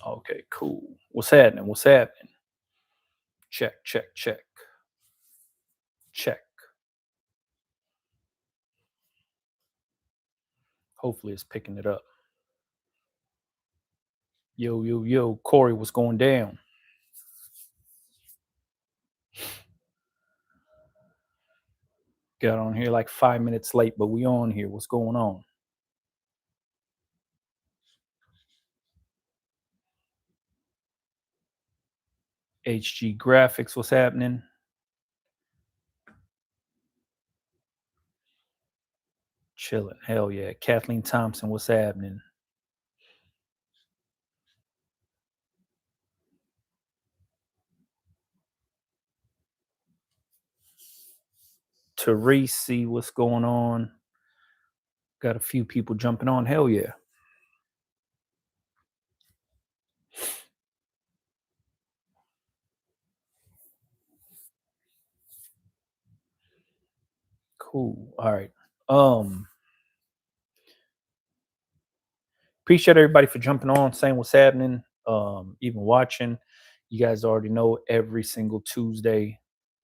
Okay, cool. What's happening? What's happening? Check, check, check, check. Hopefully it's picking it up. Yo, yo, yo, Corey, what's going down? Got on here like 5 minutes late, but we on here. What's going on? HG Graphics, what's happening? Chilling. Hell yeah. Kathleen Thompson, what's happening? Teresi, what's going on? Got a few people jumping on. Hell yeah. Cool. All right. Um, Appreciate everybody for jumping on, saying what's happening, even watching. You guys already know every single Tuesday,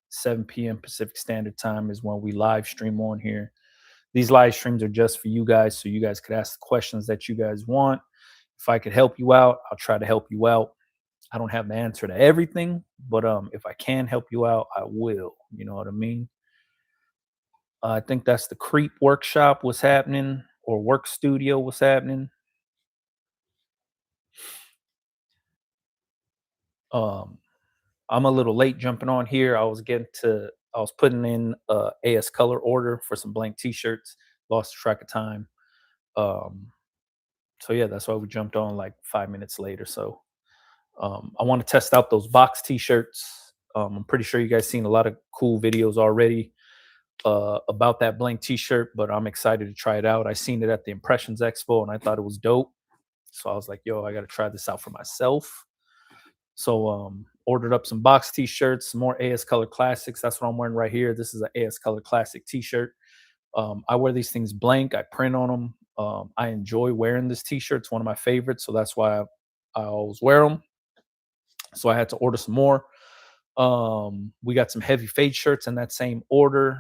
7 p.m. Pacific Standard Time is when we live stream on here. These live streams are just for you guys, so you guys could ask the questions that you guys want. If I could help you out, I'll try to help you out. I don't have the answer to everything, but if I can help you out, I will. You know what I mean? I think that's the Creep Workshop. What's happening? Or Work Studio. What's happening? Um, I'm a little late jumping on here. I was putting in a AS color order for some blank t-shirts, lost track of time. Um, so yeah, that's why we jumped on like 5 minutes late or so. I want to test out those box t-shirts. I'm pretty sure you guys seen a lot of cool videos already about that blank t-shirt, but I'm excited to try it out. I seen it at the Impressions Expo and I thought it was dope. So I was like, yo, I got to try this out for myself. So ordered up some box t-shirts, some more AS Color Classics. That's what I'm wearing right here. This is an AS Color Classic t-shirt. I wear these things blank. I print on them. I enjoy wearing this t-shirt. It's one of my favorites, so that's why I always wear them. So I had to order some more. We got some heavy fade shirts in that same order.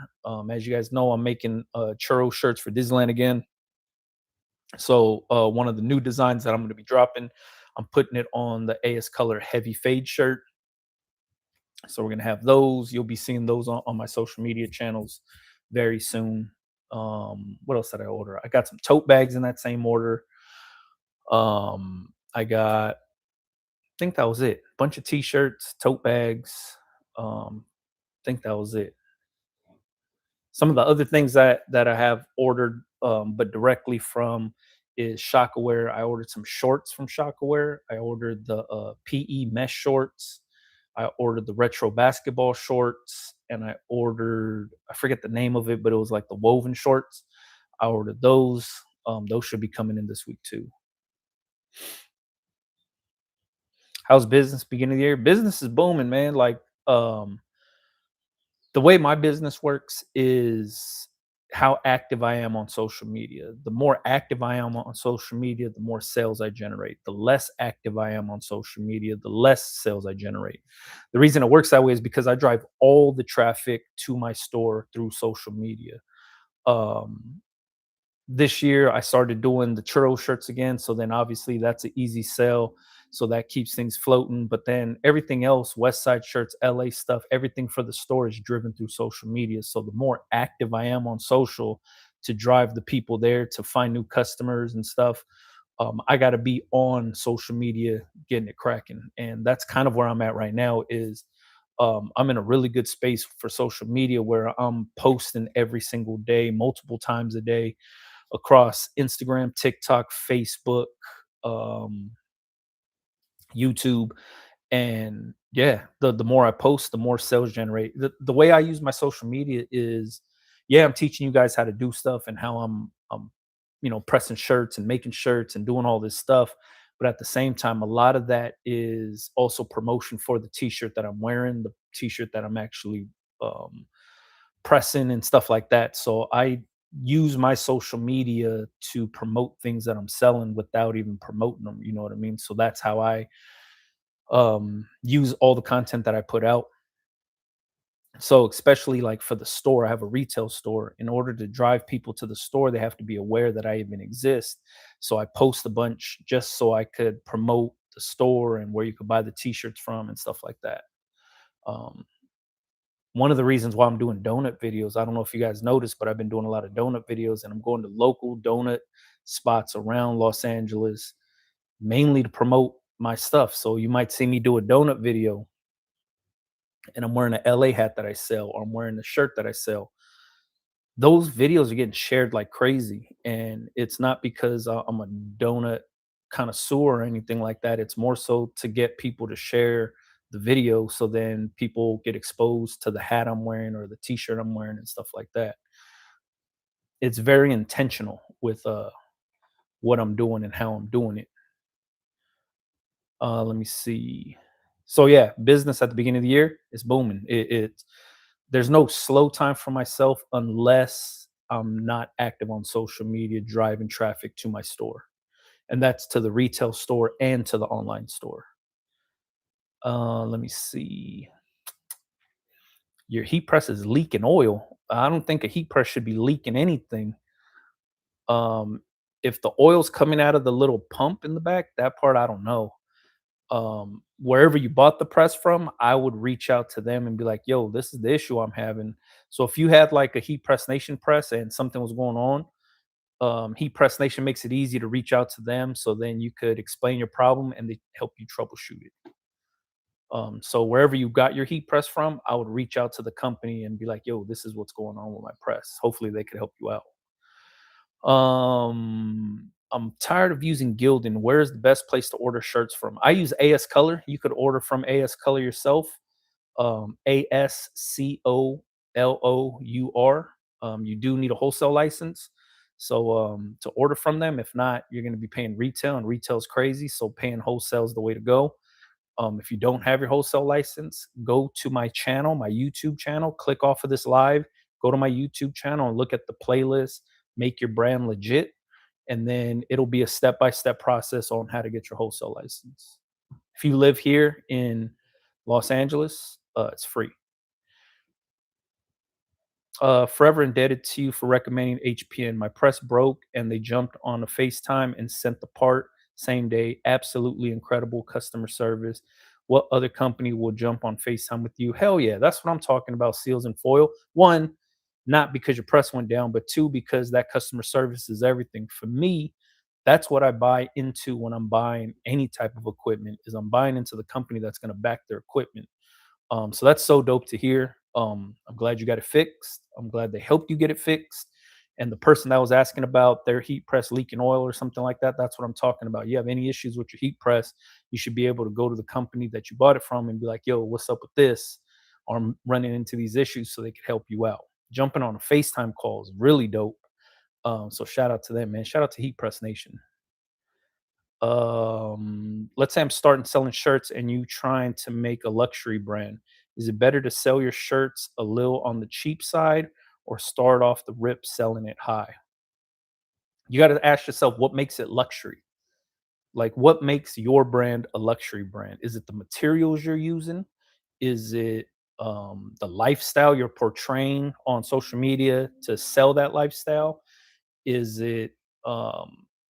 As you guys know, I'm making churro shirts for Disneyland again. So one of the new designs that I'm going to be dropping, I'm putting it on the AS Color heavy fade shirt. So we're gonna have those. You'll be seeing those on my social media channels very soon. What else did I order? I got some tote bags in that same order. I got, I think that was it. Bunch of t-shirts, tote bags. I think that was it. Some of the other things that I have ordered, but directly from is Shockaware. I ordered some shorts from Shockaware. I ordered the PE mesh shorts. I ordered the retro basketball shorts, and I ordered, I forget the name of it, but it was like the woven shorts. I ordered those. Those should be coming in this week too. How's business beginning of the year? Business is booming, man. Like um, the way my business works is how active I am on social media. The more active I am on social media, the more sales I generate. The less active I am on social media, the less sales I generate. The reason it works that way is because I drive all the traffic to my store through social media. Um, this year I started doing the churro shirts again. So then obviously that's an easy sell. So that keeps things floating. But then everything else, West Side shirts, LA stuff, everything for the store is driven through social media. So the more active I am on social to drive the people there to find new customers and stuff, I got to be on social media getting it cracking. And that's kind of where I'm at right now is I'm in a really good space for social media where I'm posting every single day, multiple times a day across Instagram, TikTok, Facebook, um, YouTube, and yeah, the more I post, the more sales generate. The way I use my social media is, yeah, I'm teaching you guys how to do stuff and how I'm pressing shirts and making shirts and doing all this stuff. But at the same time, a lot of that is also promotion for the T-shirt that I'm wearing, the T-shirt that I'm actually um, pressing and stuff like that. So I use my social media to promote things that I'm selling without even promoting them. You know what I mean? So that's how I use all the content that I put out. So especially like for the store, I have a retail store. In order to drive people to the store, they have to be aware that I even exist. So I post a bunch just so I could promote the store and where you could buy the t-shirts from and stuff like that. Um, One of the reasons why I'm doing donut videos, I don't know if you guys noticed, but I've been doing a lot of donut videos and I'm going to local donut spots around Los Angeles mainly to promote my stuff. So you might see me do a donut video and I'm wearing an LA hat that I sell, or I'm wearing a shirt that I sell. Those videos are getting shared like crazy. And it's not because I'm a donut connoisseur or anything like that. It's more so to get people to share the video so then people get exposed to the hat I'm wearing or the t-shirt I'm wearing and stuff like that. It's very intentional with what I'm doing and how I'm doing it. Let me see. So yeah, business at the beginning of the year is booming. It's there's no slow time for myself unless I'm not active on social media driving traffic to my store. And that's to the retail store and to the online store. Let me see. Your heat press is leaking oil. I don't think a heat press should be leaking anything. Um, if the oil's coming out of the little pump in the back, that part I don't know. Wherever you bought the press from, I would reach out to them and be like, yo, this is the issue I'm having. So if you had like a Heat Press Nation press and something was going on, Heat Press Nation makes it easy to reach out to them. So then you could explain your problem and they help you troubleshoot it. So wherever you got your heat press from, I would reach out to the company and be like, yo, this is what's going on with my press. Hopefully they could help you out. I'm tired of using Gildan. Where's the best place to order shirts from? I use AS Color. You could order from AS Color yourself. ASCOLOUR. You do need a wholesale license. So to order from them, if not, you're going to be paying retail, and retail's crazy. So paying wholesale is the way to go. If you don't have your wholesale license, go to my channel, my YouTube channel, click off of this live, go to my YouTube channel and look at the playlist, make your brand legit, and then it'll be a step-by-step process on how to get your wholesale license. If you live here in Los Angeles, it's free. Forever indebted to you for recommending HPN. My press broke and they jumped on a FaceTime and sent the part same day. Absolutely incredible customer service. What other company will jump on FaceTime with you? Hell yeah, that's what I'm talking about. Seals and foil. One, not because your press went down, but two, because that customer service is everything. For me, that's what I buy into when I'm buying any type of equipment, is I'm buying into the company that's going to back their equipment. So that's so dope to hear. I'm glad you got it fixed. I'm glad they helped you get it fixed. And the person that was asking about their heat press leaking oil or something like that, that's what I'm talking about. You have any issues with your heat press, you should be able to go to the company that you bought it from and be like, yo, what's up with this? Or I'm running into these issues so they could help you out. Jumping on a FaceTime call is really dope. So shout out to them, man. Shout out to Heat Press Nation. Let's say I'm starting selling shirts and you trying to make a luxury brand. Is it better to sell your shirts a little on the cheap side or start off the rip selling it high? You got to ask yourself, what makes it luxury? Like, what makes your brand a luxury brand? Is it the materials you're using? Is it the lifestyle you're portraying on social media to sell that lifestyle? Is it,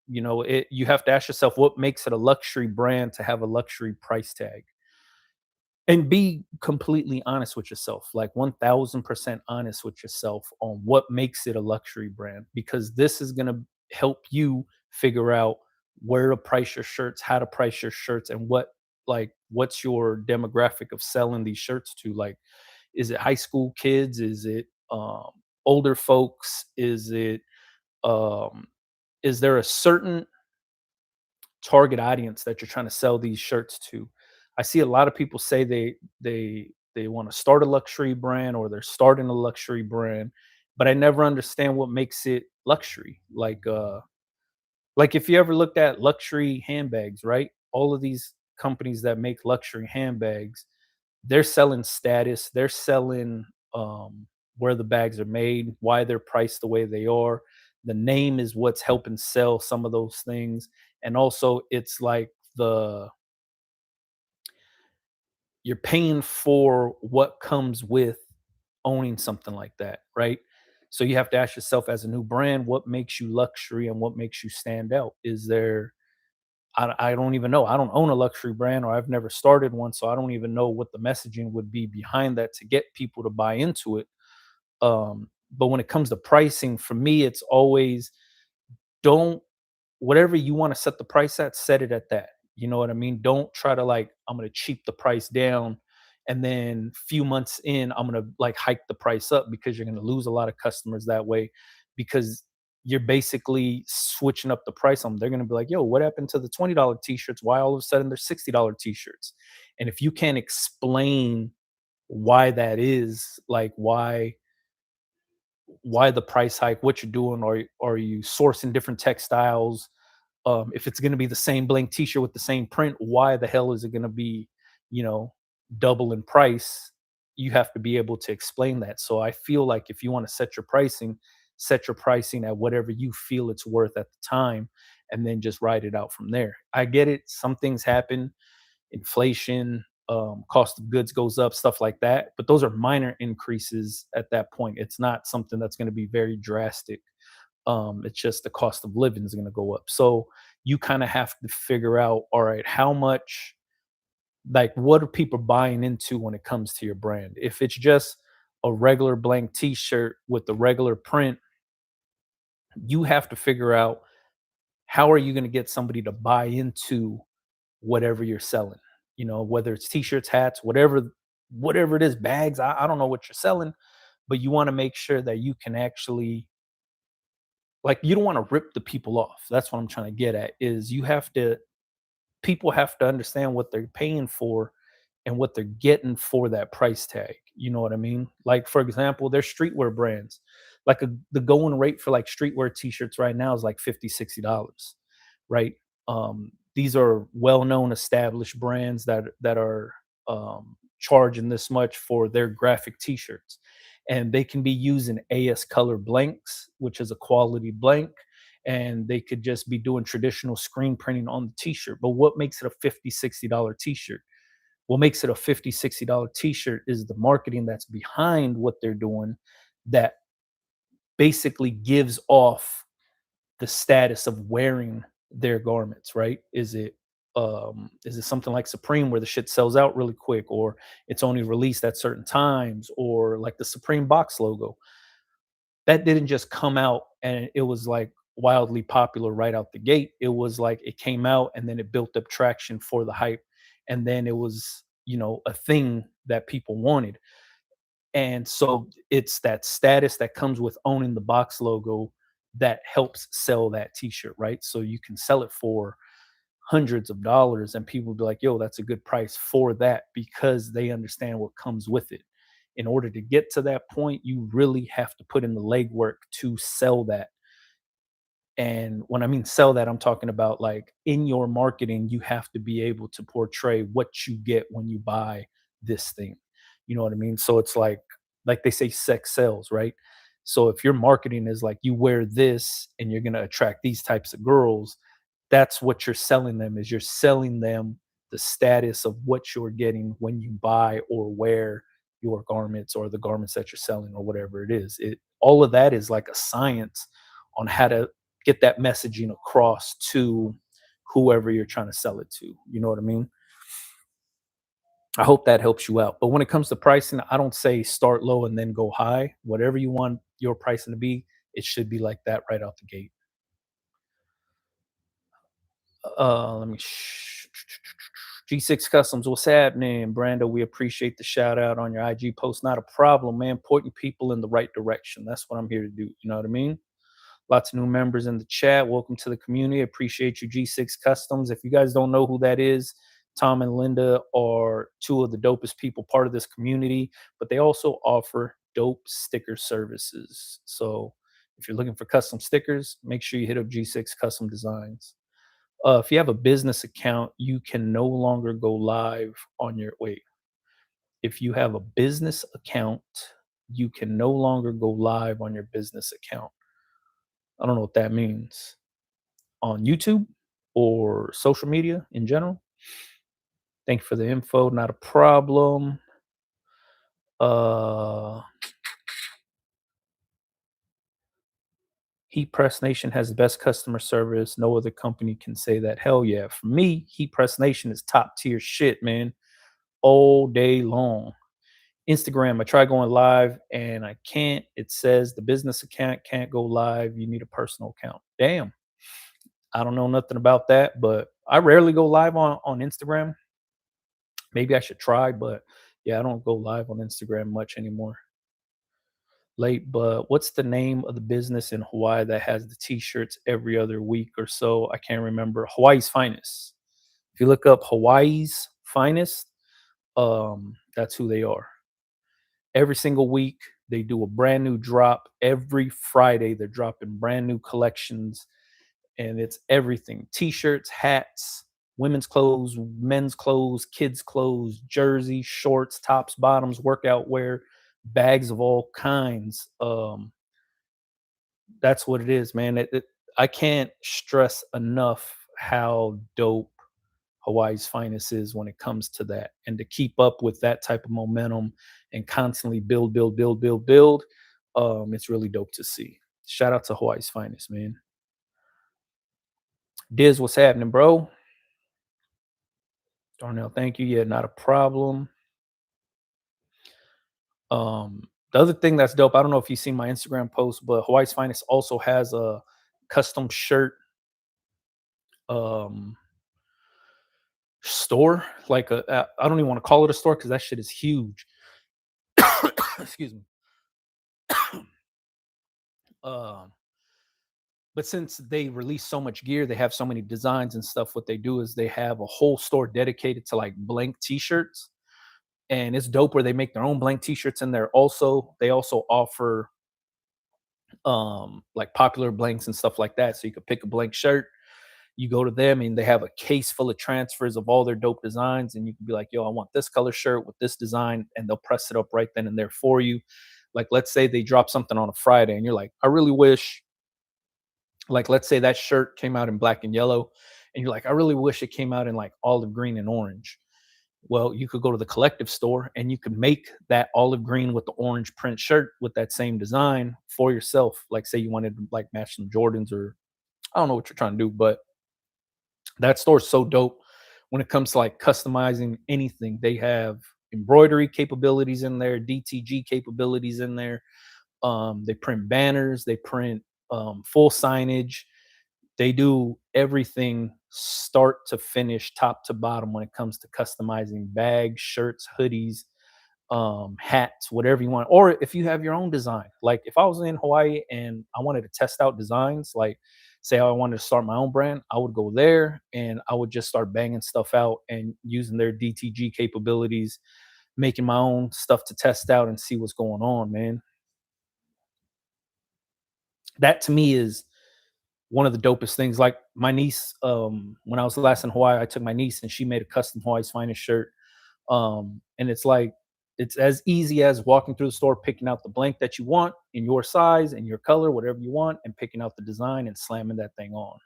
you have to ask yourself, what makes it a luxury brand to have a luxury price tag? And be completely honest with yourself, like 1000% honest with yourself on what makes it a luxury brand, because this is going to help you figure out where to price your shirts, how to price your shirts, and what's your demographic of selling these shirts to. Like, is it high school kids? Is it older folks? Um, is there a certain target audience that you're trying to sell these shirts to? I see a lot of people say they want to start a luxury brand or they're starting a luxury brand, but I never understand what makes it luxury. Like if you ever looked at luxury handbags, right? All of these companies that make luxury handbags, they're selling status, they're selling where the bags are made, why they're priced the way they are. The name is what's helping sell some of those things. And also, it's like the you're paying for what comes with owning something like that, right? So you have to ask yourself as a new brand, what makes you luxury and what makes you stand out? Is there I don't even know. I don't own a luxury brand or I've never started one, so I don't even know what the messaging would be behind that to get people to buy into it. But when it comes to pricing, for me, it's always don't whatever you want to set the price at, set it at that. You know what I mean? Don't try to like, I'm gonna cheap the price down and then few months in, I'm gonna like hike the price up because you're gonna lose a lot of customers that way because you're basically switching up the price on them. They're gonna be like, yo, what happened to the $20 t-shirts? Why all of a sudden they're $60 t-shirts? And if you can't explain why that is, like why the price hike, what you're doing, or are you sourcing different textiles? If it's going to be the same blank t-shirt with the same print, why the hell is it going to be, you know, double in price? You have to be able to explain that. So I feel like if you want to set your pricing at whatever you feel it's worth at the time, and then just ride it out from there. I get it. Some things happen, inflation, cost of goods goes up, stuff like that. But those are minor increases at that point. It's not something that's going to be very drastic. It's just the cost of living is going to go up. So you kind of have to figure out, all right, how much, like, what are people buying into when it comes to your brand? If it's just a regular blank T-shirt with the regular print, you have to figure out how are you going to get somebody to buy into whatever you're selling. You know, whether it's T-shirts, hats, whatever it is, bags. I don't know what you're selling, but you want to make sure that you can actually like you don't want to rip the people off. That's what I'm trying to get at is you have to people have to understand what they're paying for and what they're getting for that price tag. You know what I mean? Like for example, there's streetwear brands. Like the going rate for like streetwear t-shirts right now is like 50, $60, right? These are well-known established brands that are charging this much for their graphic t-shirts. And they can be using AS color blanks, which is a quality blank, and they could just be doing traditional screen printing on the t-shirt. But what makes it a 50, $60 t-shirt? What makes it a 50, $60 t-shirt is the marketing that's behind what they're doing that basically gives off the status of wearing their garments, right? Is it something like Supreme where the shit sells out really quick, or it's only released at certain times, or like the Supreme box logo? That didn't just come out and it was like wildly popular right out the gate. It was like it came out and then it built up traction for the hype. And then it was, you know, a thing that people wanted. And so it's that status that comes with owning the box logo that helps sell that t-shirt, right? So you can sell it for hundreds of dollars and people be like, yo, that's a good price for that because they understand what comes with it. In order to get to that point, you really have to put in the legwork to sell that. And when I mean sell that, I'm talking about like in your marketing, you have to be able to portray what you get when you buy this thing. You know what I mean? So it's like they say sex sells, right? So if your marketing is like you wear this and you're going to attract these types of girls, that's what you're selling them is you're selling them the status of what you're getting when you buy or wear your garments or the garments that you're selling or whatever it is. It all of that is like a science on how to get that messaging across to whoever you're trying to sell it to. You know what I mean? I hope that helps you out. But when it comes to pricing, I don't say start low and then go high. Whatever you want your pricing to be, it should be like that right out the gate. Let me G6 Customs, what's happening? Brando, we appreciate the shout out on your IG post. Not a problem, man. Pointing people in the right direction. That's what I'm here to do. You know what I mean? Lots of new members in the chat. Welcome to the community. Appreciate you, G6 Customs. If you guys don't know who that is, Tom and Linda are two of the dopest people part of this community, but they also offer dope sticker services. So if you're looking for custom stickers, make sure you hit up G6 Custom Designs. If you have a business account, you can no longer go live on your wait. If you have a business account, you can no longer go live on your business account. I don't know what that means. On YouTube or social media in general. Thank you for the info. Not a problem. Uh, Heat Press Nation has the best customer service. No other company can say that. Hell yeah. For me, Heat Press Nation is top tier shit, man. All day long. Instagram, I try going live and I can't. It says the business account can't go live. You need a personal account. Damn. I don't know nothing about that, but I rarely go live on Instagram. Maybe I should try, but yeah, I don't go live on Instagram much anymore. Late, but what's the name of the business in Hawaii that has the t-shirts every other week or so? I can't remember. Hawaii's Finest. If you look up Hawaii's Finest, that's who they are. Every single week they do a brand new drop. Every Friday they're dropping brand new collections, and it's everything: t-shirts, hats, women's clothes, men's clothes, kids clothes, jerseys, shorts, tops, bottoms, workout wear, bags of all kinds. That's what it is, man. I can't stress enough how dope Hawaii's Finest is when it comes to that. And to keep up with that type of momentum and constantly build, build, build, build, build, it's really dope to see. Shout out to Hawaii's Finest, man. Diz, what's happening, bro? Darnell, thank you. Yeah, not a problem. The other thing that's dope, I don't know if you've seen my Instagram post, but Hawaii's Finest also has a custom shirt um store, like I don't even want to call it a store because that shit is huge. Excuse me. Um, but since they release so much gear, they have so many designs and stuff. What they do is they have a whole store dedicated to like blank t-shirts, and it's dope where they make their own blank t-shirts in there. Also, they also offer like popular blanks and stuff like that, so you could pick a blank shirt. You go to them and they have a case full of transfers of all their dope designs, and you can be like, yo, I want this color shirt with this design, and they'll press it up right then and there for you. Like, let's say they drop something on a Friday and you're like, I really wish, like, let's say that shirt came out in black and yellow, and you're like, I really wish it came out in like olive green and orange. Well, you could go to the collective store and you could make that olive green with the orange print shirt with that same design for yourself. Like, say you wanted to like match some Jordans, or I don't know what you're trying to do, but that store's so dope when it comes to like customizing anything. They have embroidery capabilities in there, DTG capabilities in there. They print banners, they print full signage. They do everything start to finish, top to bottom, when it comes to customizing bags, shirts, hoodies, hats, whatever you want. Or if you have your own design, like if I was in Hawaii and I wanted to test out designs, like say I wanted to start my own brand, I would go there and I would just start banging stuff out and using their DTG capabilities, making my own stuff to test out and see what's going on, man. That to me is one of the dopest things. Like my niece, when I was last in Hawaii, I took my niece and she made a custom Hawaii's Finest shirt. And it's like it's as easy as walking through the store, picking out the blank that you want in your size and your color, whatever you want, and picking out the design and slamming that thing on.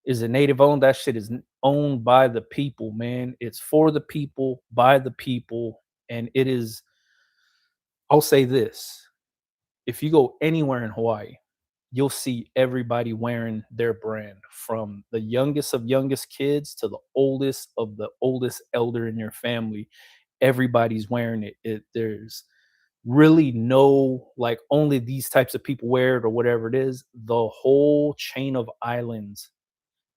Is it native owned? That shit is owned by the people, man. It's for the people, by the people, and it is. I'll say this: if you go anywhere in Hawaii, you'll see everybody wearing their brand, from the youngest of youngest kids to the oldest of the oldest elder in your family. Everybody's wearing it. There's really no like only these types of people wear it or whatever it is. The whole chain of islands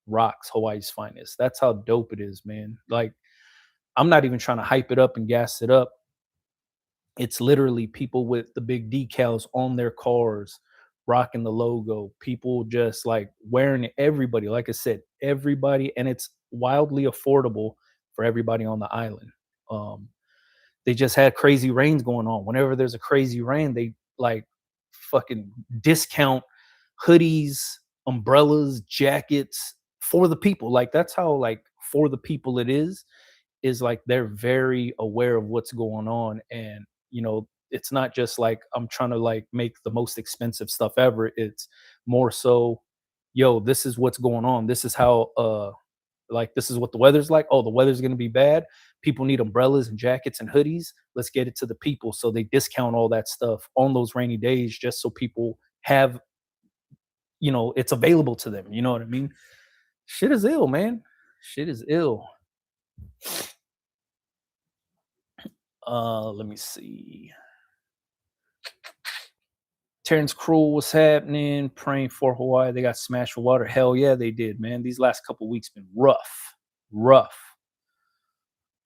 rocks Hawaii's Finest. That's how dope it is, man. Like, I'm not even trying to hype it up and gas it up. It's literally people with the big decals on their cars, rocking the logo. People just like wearing it. Everybody, like I said, everybody, and it's wildly affordable for everybody on the island. Um, they just had crazy rains going on. Whenever there's a crazy rain, they like fucking discount hoodies, umbrellas, jackets for the people. Like that's how like for the people it is like they're very aware of what's going on. And It's not just like I'm trying to like make the most expensive stuff ever. It's more so, yo, this is what's going on. This is how like this is what the weather's like. Oh, the weather's gonna be bad. People need umbrellas and jackets and hoodies. Let's get it to the people. So they discount all that stuff on those rainy days just so people have, it's available to them. You know what I mean? Shit is ill, man. Shit is ill. Let me see. Terrence Cruel was happening. Praying for Hawaii. They got smashed with water. Hell yeah, they did, man. These last couple weeks been rough. Rough.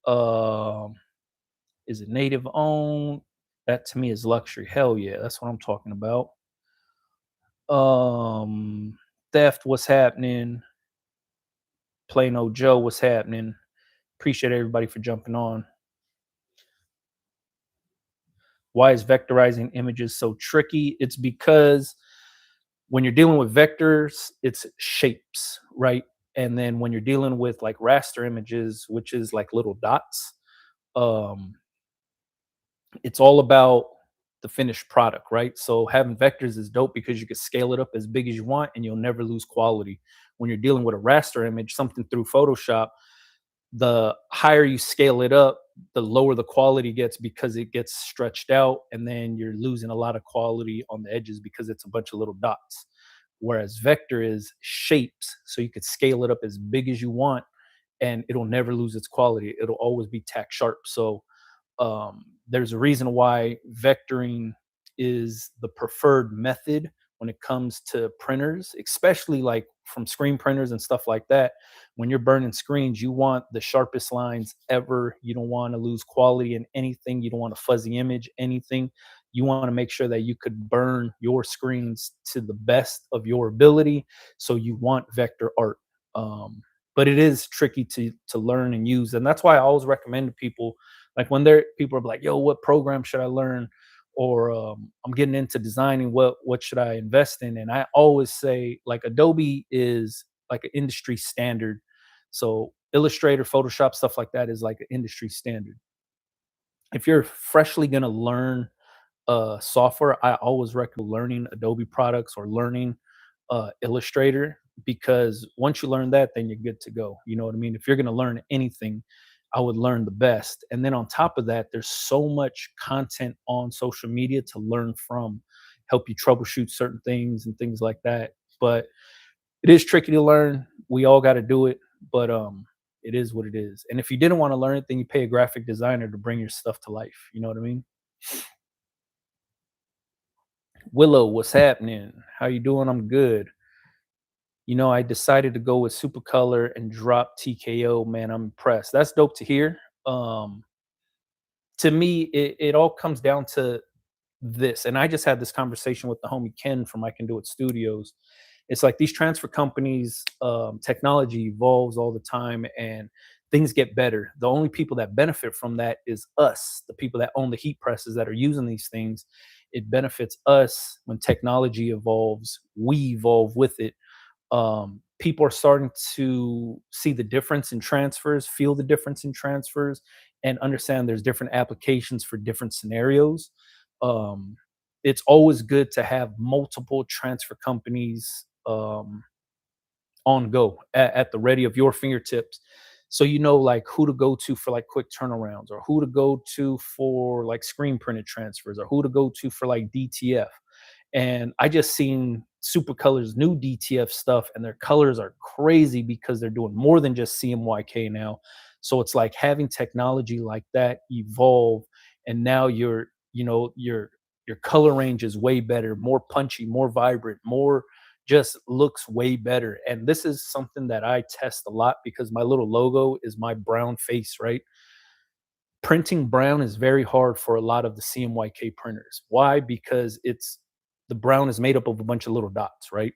Um, is it native owned? That to me is luxury. Hell yeah, that's what I'm talking about. Um, Theft, what's happening? Plain old Joe, what's happening? Appreciate everybody for jumping on. Why is vectorizing images so tricky? It's because when you're dealing with vectors, it's shapes, right? And then when you're dealing with like raster images, which is like little dots, um, it's all about the finished product, right? So having vectors is dope because you can scale it up as big as you want and you'll never lose quality. When you're dealing with a raster image, something through Photoshop, the higher you scale it up, the lower the quality gets because it gets stretched out, and then you're losing a lot of quality on the edges because it's a bunch of little dots. Whereas vector is shapes, so you could scale it up as big as you want, and it'll never lose its quality. It'll always be tack sharp. So there's a reason why vectoring is the preferred method when it comes to printers, especially like from screen printers and stuff like that. When you're burning screens, you want the sharpest lines ever. You don't want to lose quality in anything. You don't want a fuzzy image, anything. You want to make sure that you could burn your screens to the best of your ability. So you want vector art. But it is tricky to learn and use, and that's why I always recommend to people, like when they're people are like, "Yo, what program should I learn?" Or I'm getting into designing. What should I invest in? And I always say like Adobe is like an industry standard. So Illustrator, Photoshop, stuff like that is like an industry standard. If you're freshly gonna learn software, I always recommend learning Adobe products or learning Illustrator, because once you learn that, then you're good to go. You know what I mean? If you're going to learn anything, I would learn the best. And then on top of that, there's so much content on social media to learn from, help you troubleshoot certain things and things like that. But it is tricky to learn. We all got to do it, but it is what it is. And if you didn't want to learn it, then you pay a graphic designer to bring your stuff to life. You know what I mean? Willow, what's happening? How you doing? I'm good. I decided to go with Supercolor and drop TKO. Man, I'm impressed. That's dope to hear. Um, to me, it all comes down to this. And I just had this conversation with the homie Ken from I Can Do It Studios. It's like these transfer companies, technology evolves all the time and things get better. The only people that benefit from that is us, the people that own the heat presses that are using these things. It benefits us when technology evolves, we evolve with it. People are starting to see the difference in transfers, feel the difference in transfers, and understand there's different applications for different scenarios. Um, it's always good to have multiple transfer companies on go at the ready of your fingertips. So you know like who to go to for like quick turnarounds, or who to go to for like screen printed transfers, or who to go to for like DTF. And I just seen Supercolor's new DTF stuff, and their colors are crazy because they're doing more than just CMYK now. So it's like having technology like that evolve, and now your color range is way better, more punchy, more vibrant, more just looks way better. And this is something that I test a lot because my little logo is my brown face, right? Printing brown is very hard for a lot of the CMYK printers. Why? Because the brown is made up of a bunch of little dots, right?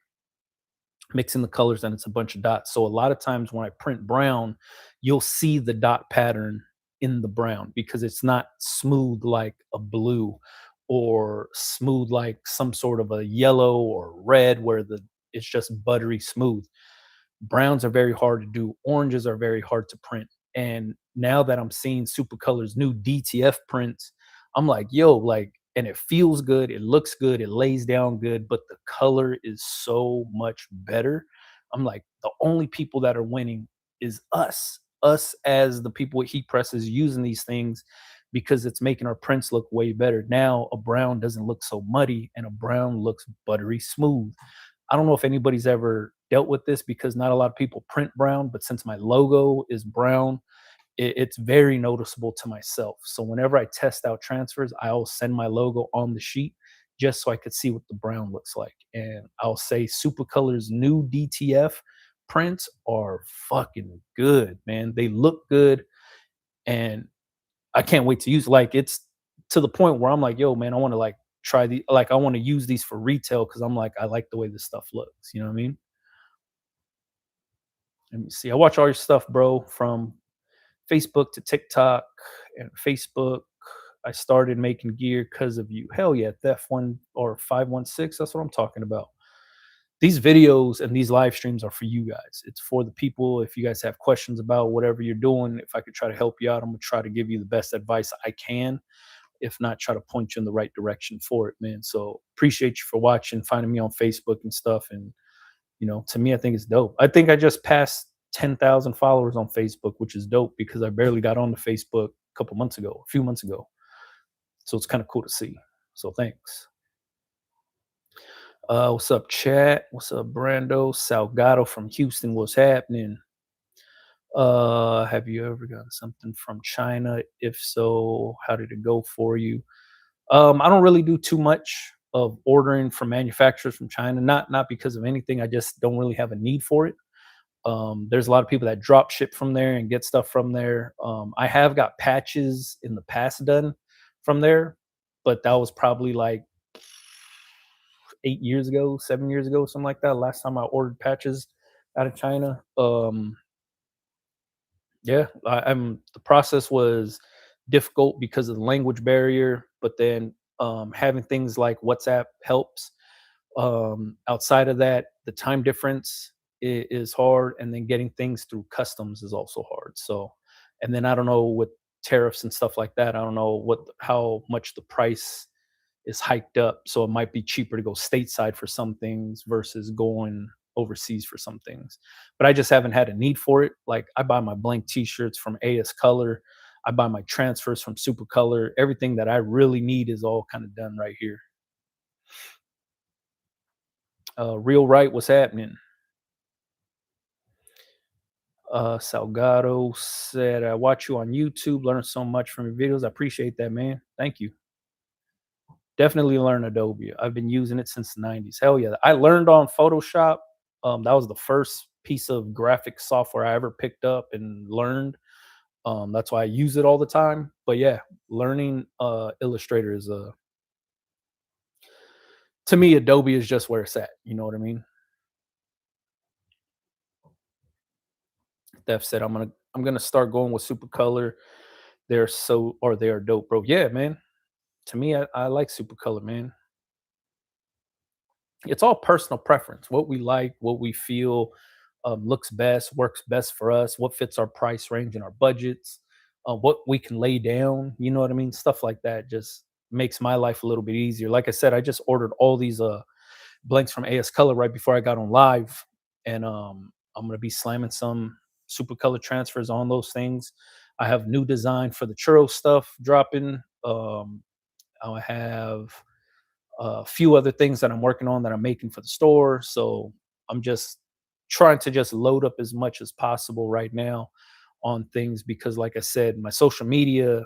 Mixing the colors and it's a bunch of dots. So a lot of times when I print brown, you'll see the dot pattern in the brown because it's not smooth like a blue, or smooth like some sort of a yellow or red where the it's just buttery smooth. Browns are very hard to do. Oranges are very hard to print. And now that I'm seeing Supercolor's new DTF prints, I'm like, yo, like, and it feels good, it looks good, it lays down good, but the color is so much better. I'm like, the only people that are winning is us as the people with heat presses using these things because it's making our prints look way better. Now a brown doesn't look so muddy and a brown looks buttery smooth. I don't know if anybody's ever dealt with this because not a lot of people print brown, but since my logo is brown, it's very noticeable to myself. So whenever I test out transfers, I'll send my logo on the sheet just so I could see what the brown looks like. And I'll say Supercolor's new DTF prints are fucking good, man. They look good, and I can't wait to use. Like, it's to the point where I'm like, yo, man, I want to like try the like I want to use these for retail because I'm like, I like the way this stuff looks. You know what I mean? Let me see. I watch all your stuff, bro, from Facebook to TikTok and Facebook. I started making gear because of you. Hell yeah, Theft One or 516. That's what I'm talking about. These videos and these live streams are for you guys. It's for the people. If you guys have questions about whatever you're doing, if I could try to help you out, I'm gonna try to give you the best advice I can. If not, try to point you in the right direction for it, man. So appreciate you for watching, finding me on Facebook and stuff. And to me, I think it's dope. I think I just passed 10,000 followers on Facebook, which is dope because I barely got on the Facebook a few months ago. So it's kind of cool to see. So thanks. What's up, chat? What's up, Brando? Salgado from Houston. What's happening? Have you ever gotten something from China? If so, how did it go for you? I don't really do too much of ordering from manufacturers from China. Not because of anything. I just don't really have a need for it. There's a lot of people that drop ship from there and get stuff from there. I have got patches in the past done from there, but that was probably like 8 years ago, 7 years ago, something like that. Last time I ordered patches out of China. Yeah, I'm. The process was difficult because of the language barrier, but then having things like WhatsApp helps. Outside of that, the time difference is hard, and then getting things through customs is also hard. So, and then I don't know with tariffs and stuff like that. I don't know how much the price is hiked up. So it might be cheaper to go stateside for some things versus going overseas for some things. But I just haven't had a need for it. Like I buy my blank T-shirts from AS Color. I buy my transfers from Super Color. Everything that I really need is all kind of done right here. Real right, what's happening? Salgado said, I watch you on YouTube, learn so much from your videos. I appreciate that, man. Thank you. Definitely learn Adobe. I've been using it since the 90s. Hell yeah. I learned on Photoshop. That was the first piece of graphic software I ever picked up and learned. That's why I use it all the time. But yeah, learning Illustrator is to me, Adobe is just where it's at. You know what I mean? Steph said, I'm gonna start going with Super Color. They are dope, bro. Yeah, man. To me, I like Super Color, man. It's all personal preference. What we like, what we feel looks best, works best for us, what fits our price range and our budgets, what we can lay down. You know what I mean? Stuff like that just makes my life a little bit easier. Like I said, I just ordered all these blanks from AS Color right before I got on live, and I'm gonna be slamming some Super Color transfers on those things. I have new design for the churro stuff dropping. I have a few other things that I'm working on that I'm making for the store. So I'm just trying to just load up as much as possible right now on things because, like I said, my social media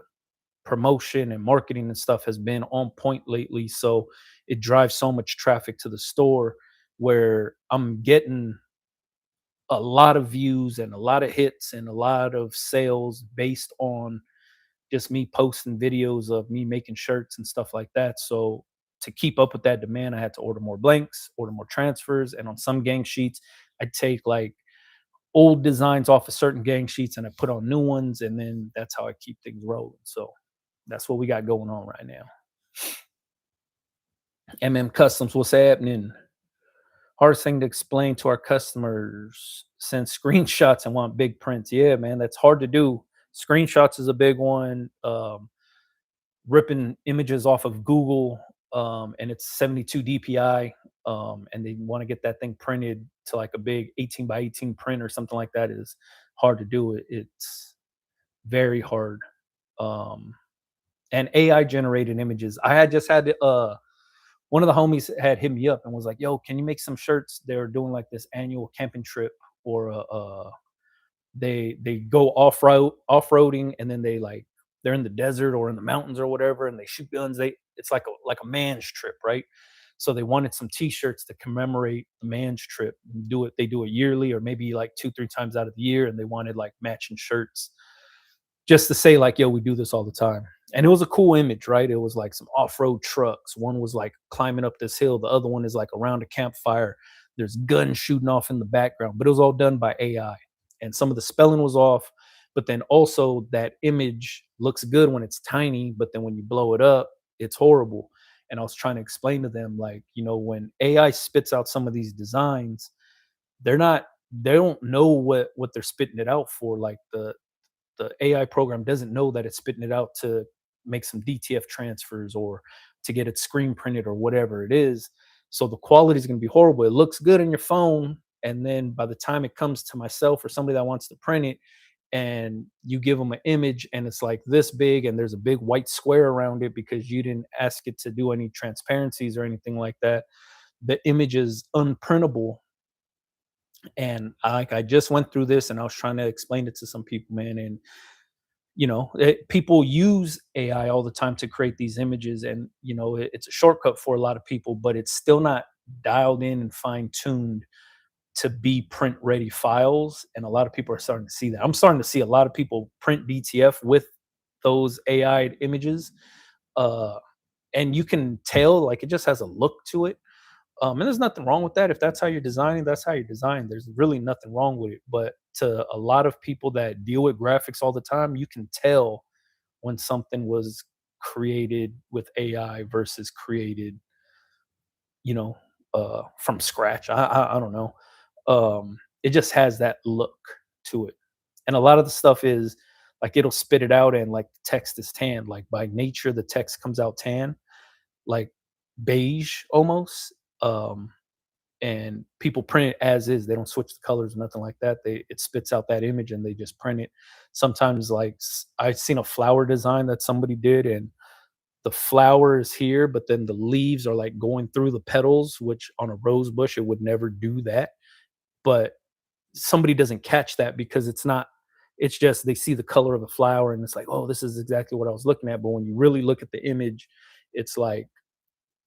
promotion and marketing and stuff has been on point lately. So it drives so much traffic to the store where I'm getting a lot of views and a lot of hits and a lot of sales based on just me posting videos of me making shirts and stuff like that. So to keep up with that demand, I had to order more blanks, order more transfers, and on some gang sheets, I take like old designs off of certain gang sheets and I put on new ones, and then that's how I keep things rolling. So that's what we got going on right now. Customs, what's happening? Hardest thing to explain to our customers, send screenshots and want big prints. Yeah, man, that's hard to do. Screenshots is a big one. ripping images off of Google, and it's 72 DPI, and they want to get that thing printed to like a big 18 by 18 print or something like that is hard to do. It's very hard. Um, and AI generated images. I had just had one of the homies had hit me up and was like, "Yo, can you make some shirts?" They're doing like this annual camping trip, or they go off roading, and then they're in the desert or in the mountains or whatever, and they shoot guns. It's like a man's trip, right? So they wanted some T-shirts to commemorate the man's trip. They do it yearly, or maybe like 2 3 times out of the year, and they wanted like matching shirts just to say like, yo, we do this all the time. And it was a cool image, right? It was like some off-road trucks. One was like climbing up this hill, the other one is like around a campfire. There's guns shooting off in the background, but it was all done by AI. And some of the spelling was off, but then also that image looks good when it's tiny, but then when you blow it up, it's horrible. And I was trying to explain to them, like, when AI spits out some of these designs, they don't know what they're spitting it out for. Like the AI program doesn't know that it's spitting it out to make some DTF transfers or to get it screen printed or whatever it is. So the quality is going to be horrible. It looks good on your phone. And then by the time it comes to myself or somebody that wants to print it, and you give them an image and it's like this big and there's a big white square around it because you didn't ask it to do any transparencies or anything like that, the image is unprintable. And I just went through this and I was trying to explain it to some people, man. And people use AI all the time to create these images, and it's a shortcut for a lot of people, but it's still not dialed in and fine tuned to be print ready files. And a lot of people are starting to see that. I'm starting to see a lot of people print DTF with those AI images, uh and you can tell, like, it just has a look to it. And there's nothing wrong with that. If that's how you're designing, that's how you're designing. There's really nothing wrong with it. But to a lot of people that deal with graphics all the time, you can tell when something was created with AI versus created, you know, from scratch. I don't know. It just has that look to it. And a lot of the stuff is like it'll spit it out and like text is tan. Like by nature, the text comes out tan, like beige almost. Um, and people print it as is. They don't switch the colors or nothing like that. It spits out that image and they just print it. Sometimes, like I've seen a flower design that somebody did, and the flower is here, but then the leaves are like going through the petals, which on a rose bush it would never do that. But somebody doesn't catch that because it's not. It's just they see the color of the flower and it's like, oh, this is exactly what I was looking at. But when you really look at the image, it's like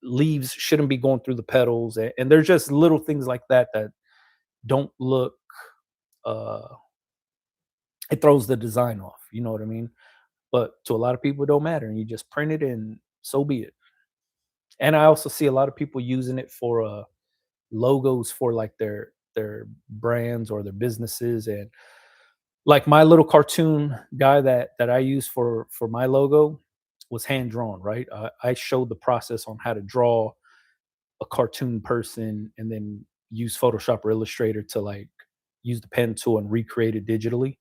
leaves shouldn't be going through the petals, and there's just little things like that that don't look, uh it throws the design off, you know what I mean? But to a lot of people it don't matter, and you just print it and so be it. And I also see a lot of people using it for logos for like their brands or their businesses. And like my little cartoon guy that I use for my logo was hand drawn, right? I showed the process on how to draw a cartoon person and then use Photoshop or Illustrator to like use the pen tool and recreate it digitally.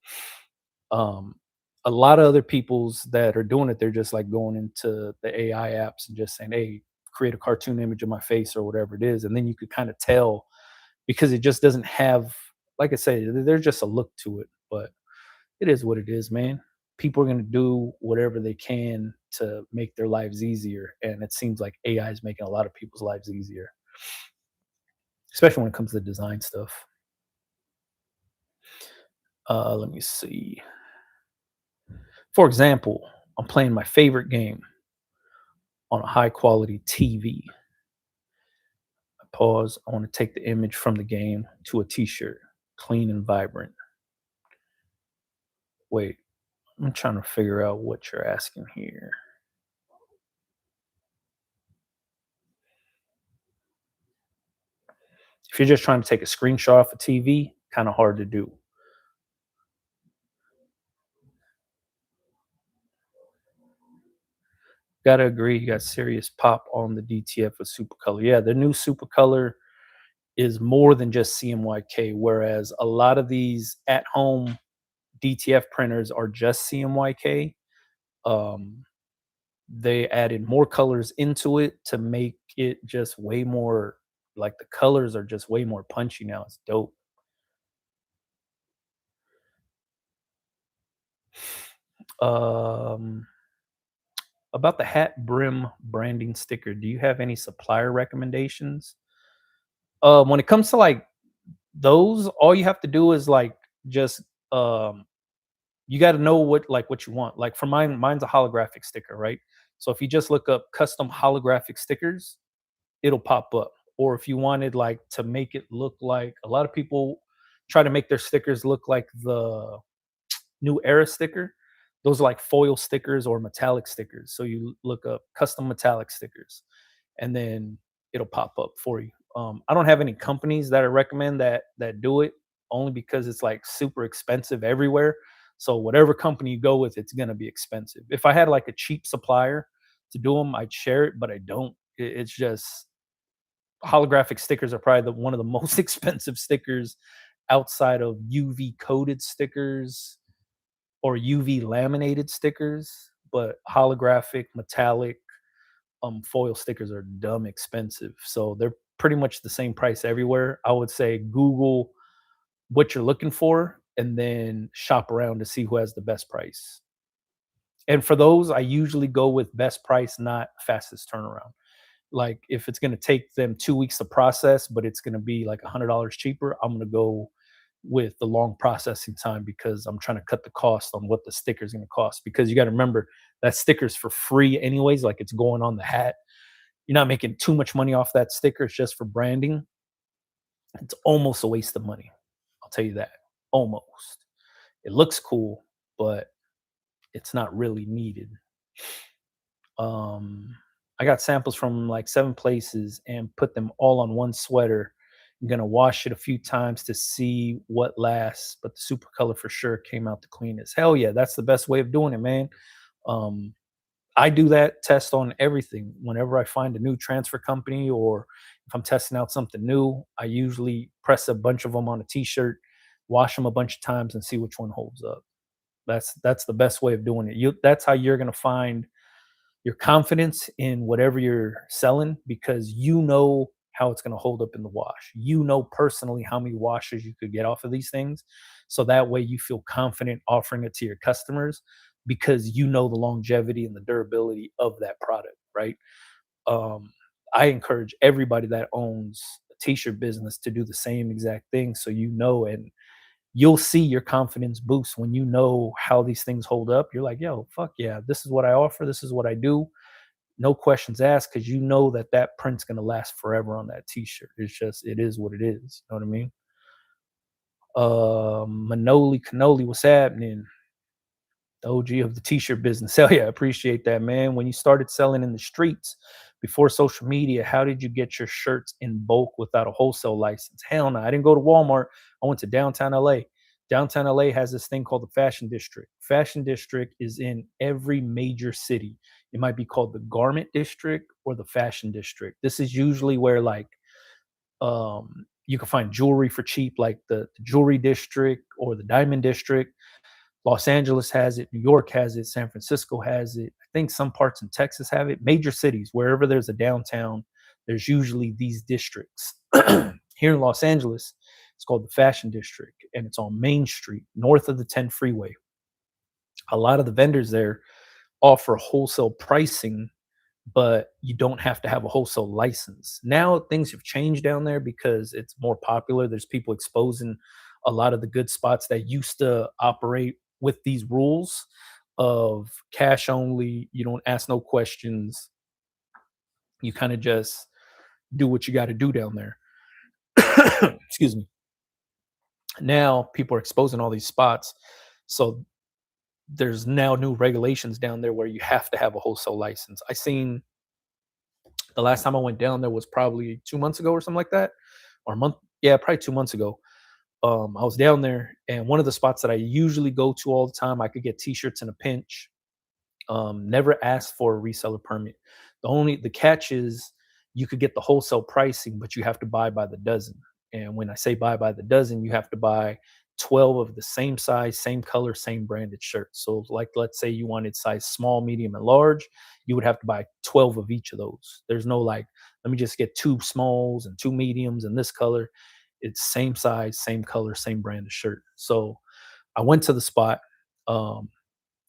Um, a lot of other people's that are doing it, they're just like going into the AI apps and just saying, "Hey, create a cartoon image of my face or whatever it is," and then you could kind of tell because it just doesn't have, like I say, there's just a look to it. But it is what it is, man. People are going to do whatever they can to make their lives easier, and it seems like AI is making a lot of people's lives easier, especially when it comes to design stuff. Let me see. For example, I'm playing my favorite game on a high quality TV. I pause. I want to take the image from the game to a t-shirt, clean and vibrant. Wait, I'm trying to figure out what you're asking here. If you're just trying to take a screenshot off a TV, kind of hard to do. Gotta agree, you got serious pop on the DTF with Super Color. Yeah, the new Super Color is more than just CMYK, whereas a lot of these at home DTF printers are just CMYK. Um, They added more colors into it to make it just way more, like, the colors are just way more punchy now. It's dope. Um, about the hat brim branding sticker, do you have any supplier recommendations? When it comes to, like, those, all you have to do is, like, just, um you gotta know what you want. Like, for mine, mine's a holographic sticker, right? So if you just look up custom holographic stickers, it'll pop up. Or if you wanted, like, to make it look like, a lot of people try to make their stickers look like the new era sticker. Those are like foil stickers or metallic stickers. So you look up custom metallic stickers, and then it'll pop up for you. I don't have any companies that I recommend that do it, only because it's like super expensive everywhere. So whatever company you go with, it's gonna be expensive. If I had like a cheap supplier to do them, I'd share it, but I don't. It's just holographic stickers are probably one of the most expensive stickers outside of UV coated stickers or UV laminated stickers, but holographic, metallic, foil stickers are dumb expensive. So they're pretty much the same price everywhere. I would say Google what you're looking for and then shop around to see who has the best price. And for those, I usually go with best price, not fastest turnaround. Like, if it's going to take them 2 weeks to process, but it's going to be like $100 cheaper, I'm going to go with the long processing time because I'm trying to cut the cost on what the sticker is going to cost. Because you got to remember that sticker's for free anyways, like it's going on the hat. You're not making too much money off that sticker. It's just for branding. It's almost a waste of money. I'll tell you that. Almost. It looks cool, but it's not really needed. Um, I got samples from like 7 places and put them all on one sweater. I'm gonna wash it a few times to see what lasts, but the super color for sure came out the cleanest. Hell yeah, that's the best way of doing it, man. Um, I do that test on everything. Whenever I find a new transfer company or if I'm testing out something new, I usually press a bunch of them on a t-shirt, wash them a bunch of times and see which one holds up. That's the best way of doing it. That's how you're gonna find your confidence in whatever you're selling because you know how it's going to hold up in the wash. You know personally how many washes you could get off of these things. So that way you feel confident offering it to your customers because you know the longevity and the durability of that product, right? Um, I encourage everybody that owns a t-shirt business to do the same exact thing so you know, and you'll see your confidence boost when you know how these things hold up. You're like, yo, fuck yeah, this is what I offer, this is what I do, no questions asked, because you know that that print's going to last forever on that t-shirt. It's just, it is what it is. You know what I mean? Manoli Cannoli, what's happening? The OG of the t-shirt business. Hell yeah, appreciate that, man. When you started selling in the streets before social media, how did you get your shirts in bulk without a wholesale license? Hell no, I didn't go to Walmart. I went to downtown LA. Downtown LA has this thing called the Fashion District. Fashion District is in every major city. It might be called the Garment District or the Fashion District. This is usually where, like, you can find jewelry for cheap, like the Jewelry District or the Diamond District. Los Angeles has it, New York has it, San Francisco has it. I think some parts in Texas have it. Major cities, wherever there's a downtown, there's usually these districts. Here in Los Angeles, it's called the Fashion District, and it's on Main Street, north of the 10 freeway. A lot of the vendors there offer wholesale pricing, but you don't have to have a wholesale license. Now things have changed down there because it's more popular. There's people exposing a lot of the good spots that used to operate with these rules of cash only. You don't ask no questions. You kind of just do what you got to do down there. Excuse me. Now people are exposing all these spots. So there's now new regulations down there where you have to have a wholesale license. I seen the last time I went down there was probably 2 months ago or something like that, or a month. Yeah, probably 2 months ago. I was down there, and one of the spots that I usually go to all the time, I could get T-shirts in a pinch. Never asked for a reseller permit. The catch is you could get the wholesale pricing, but you have to buy by the dozen. And when I say buy by the dozen, you have to buy 12 of the same size, same color, same branded shirts. So, like, let's say you wanted size small, medium, and large, you would have to buy 12 of each of those. There's no like, let me just get two smalls and two mediums in this color. It's same size, same color, same branded shirt. So I went to the spot. Um,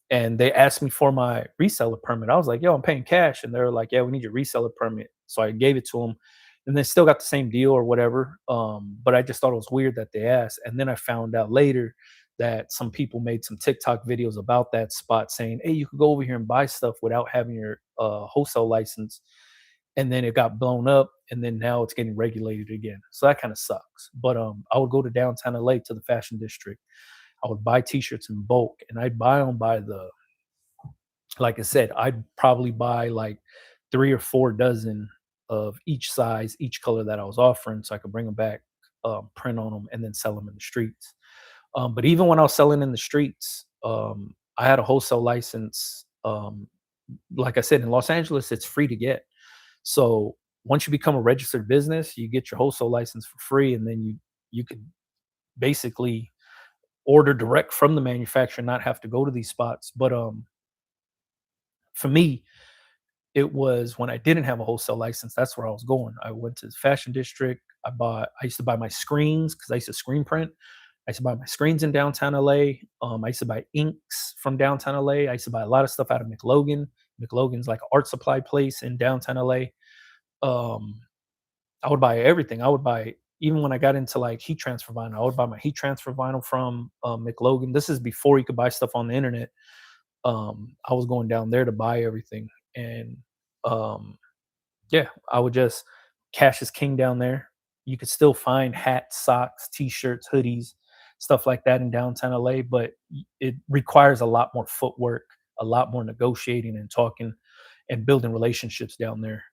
and they asked me for my reseller permit. I was like, "Yo, I'm paying cash," and they're like, "Yeah, we need your reseller permit." So I gave it to them, and they still got the same deal or whatever. But I just thought it was weird that they asked, and then I found out later that some people made some TikTok videos about that spot saying, "Hey, you could go over here and buy stuff without having your wholesale license." And then it got blown up, and then now it's getting regulated again. So that kind of sucks. But I would go to downtown LA to the fashion district. I would buy t-shirts in bulk, and I'd buy them by the, like I said, I'd probably buy like 3 or 4 dozen of each size, each color that I was offering so I could bring them back, print on them, and then sell them in the streets. But even when I was selling in the streets, I had a wholesale license. Like I said, in Los Angeles, it's free to get. So once you become a registered business, you get your wholesale license for free, and then you could basically order direct from the manufacturer, not have to go to these spots. But for me, it was when I didn't have a wholesale license, that's where I was going. I went to the fashion district. I used to buy my screens because I used to screen print. I used to buy my screens in downtown LA. I used to buy inks from downtown LA. I used to buy a lot of stuff out of McLogan. McLogan's like an art supply place in downtown LA. Um, I would buy everything. I would buy, even when I got into like heat transfer vinyl, I would buy my heat transfer vinyl from McLogan. This is before you could buy stuff on the internet. I was going down there to buy everything, and um, yeah, I would just, cash is king down there. You could still find hats, socks, t-shirts, hoodies, stuff like that in downtown LA, but it requires a lot more footwork, a lot more negotiating and talking and building relationships down there.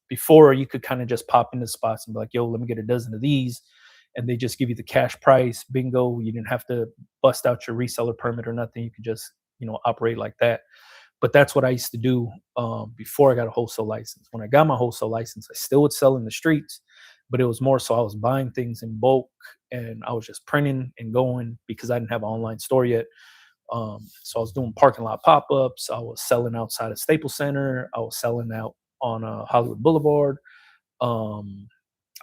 Before you could kind of just pop into spots and be like, "Yo, let me get a dozen of these," and they just give you the cash price. Bingo! You didn't have to bust out your reseller permit or nothing. You could just, operate like that. But that's what I used to do before I got a wholesale license. When I got my wholesale license, I still would sell in the streets, but it was more so I was buying things in bulk, and I was just printing and going because I didn't have an online store yet. So I was doing parking lot pop ups. I was selling outside of Staples Center. I was selling out on Hollywood Boulevard. Um,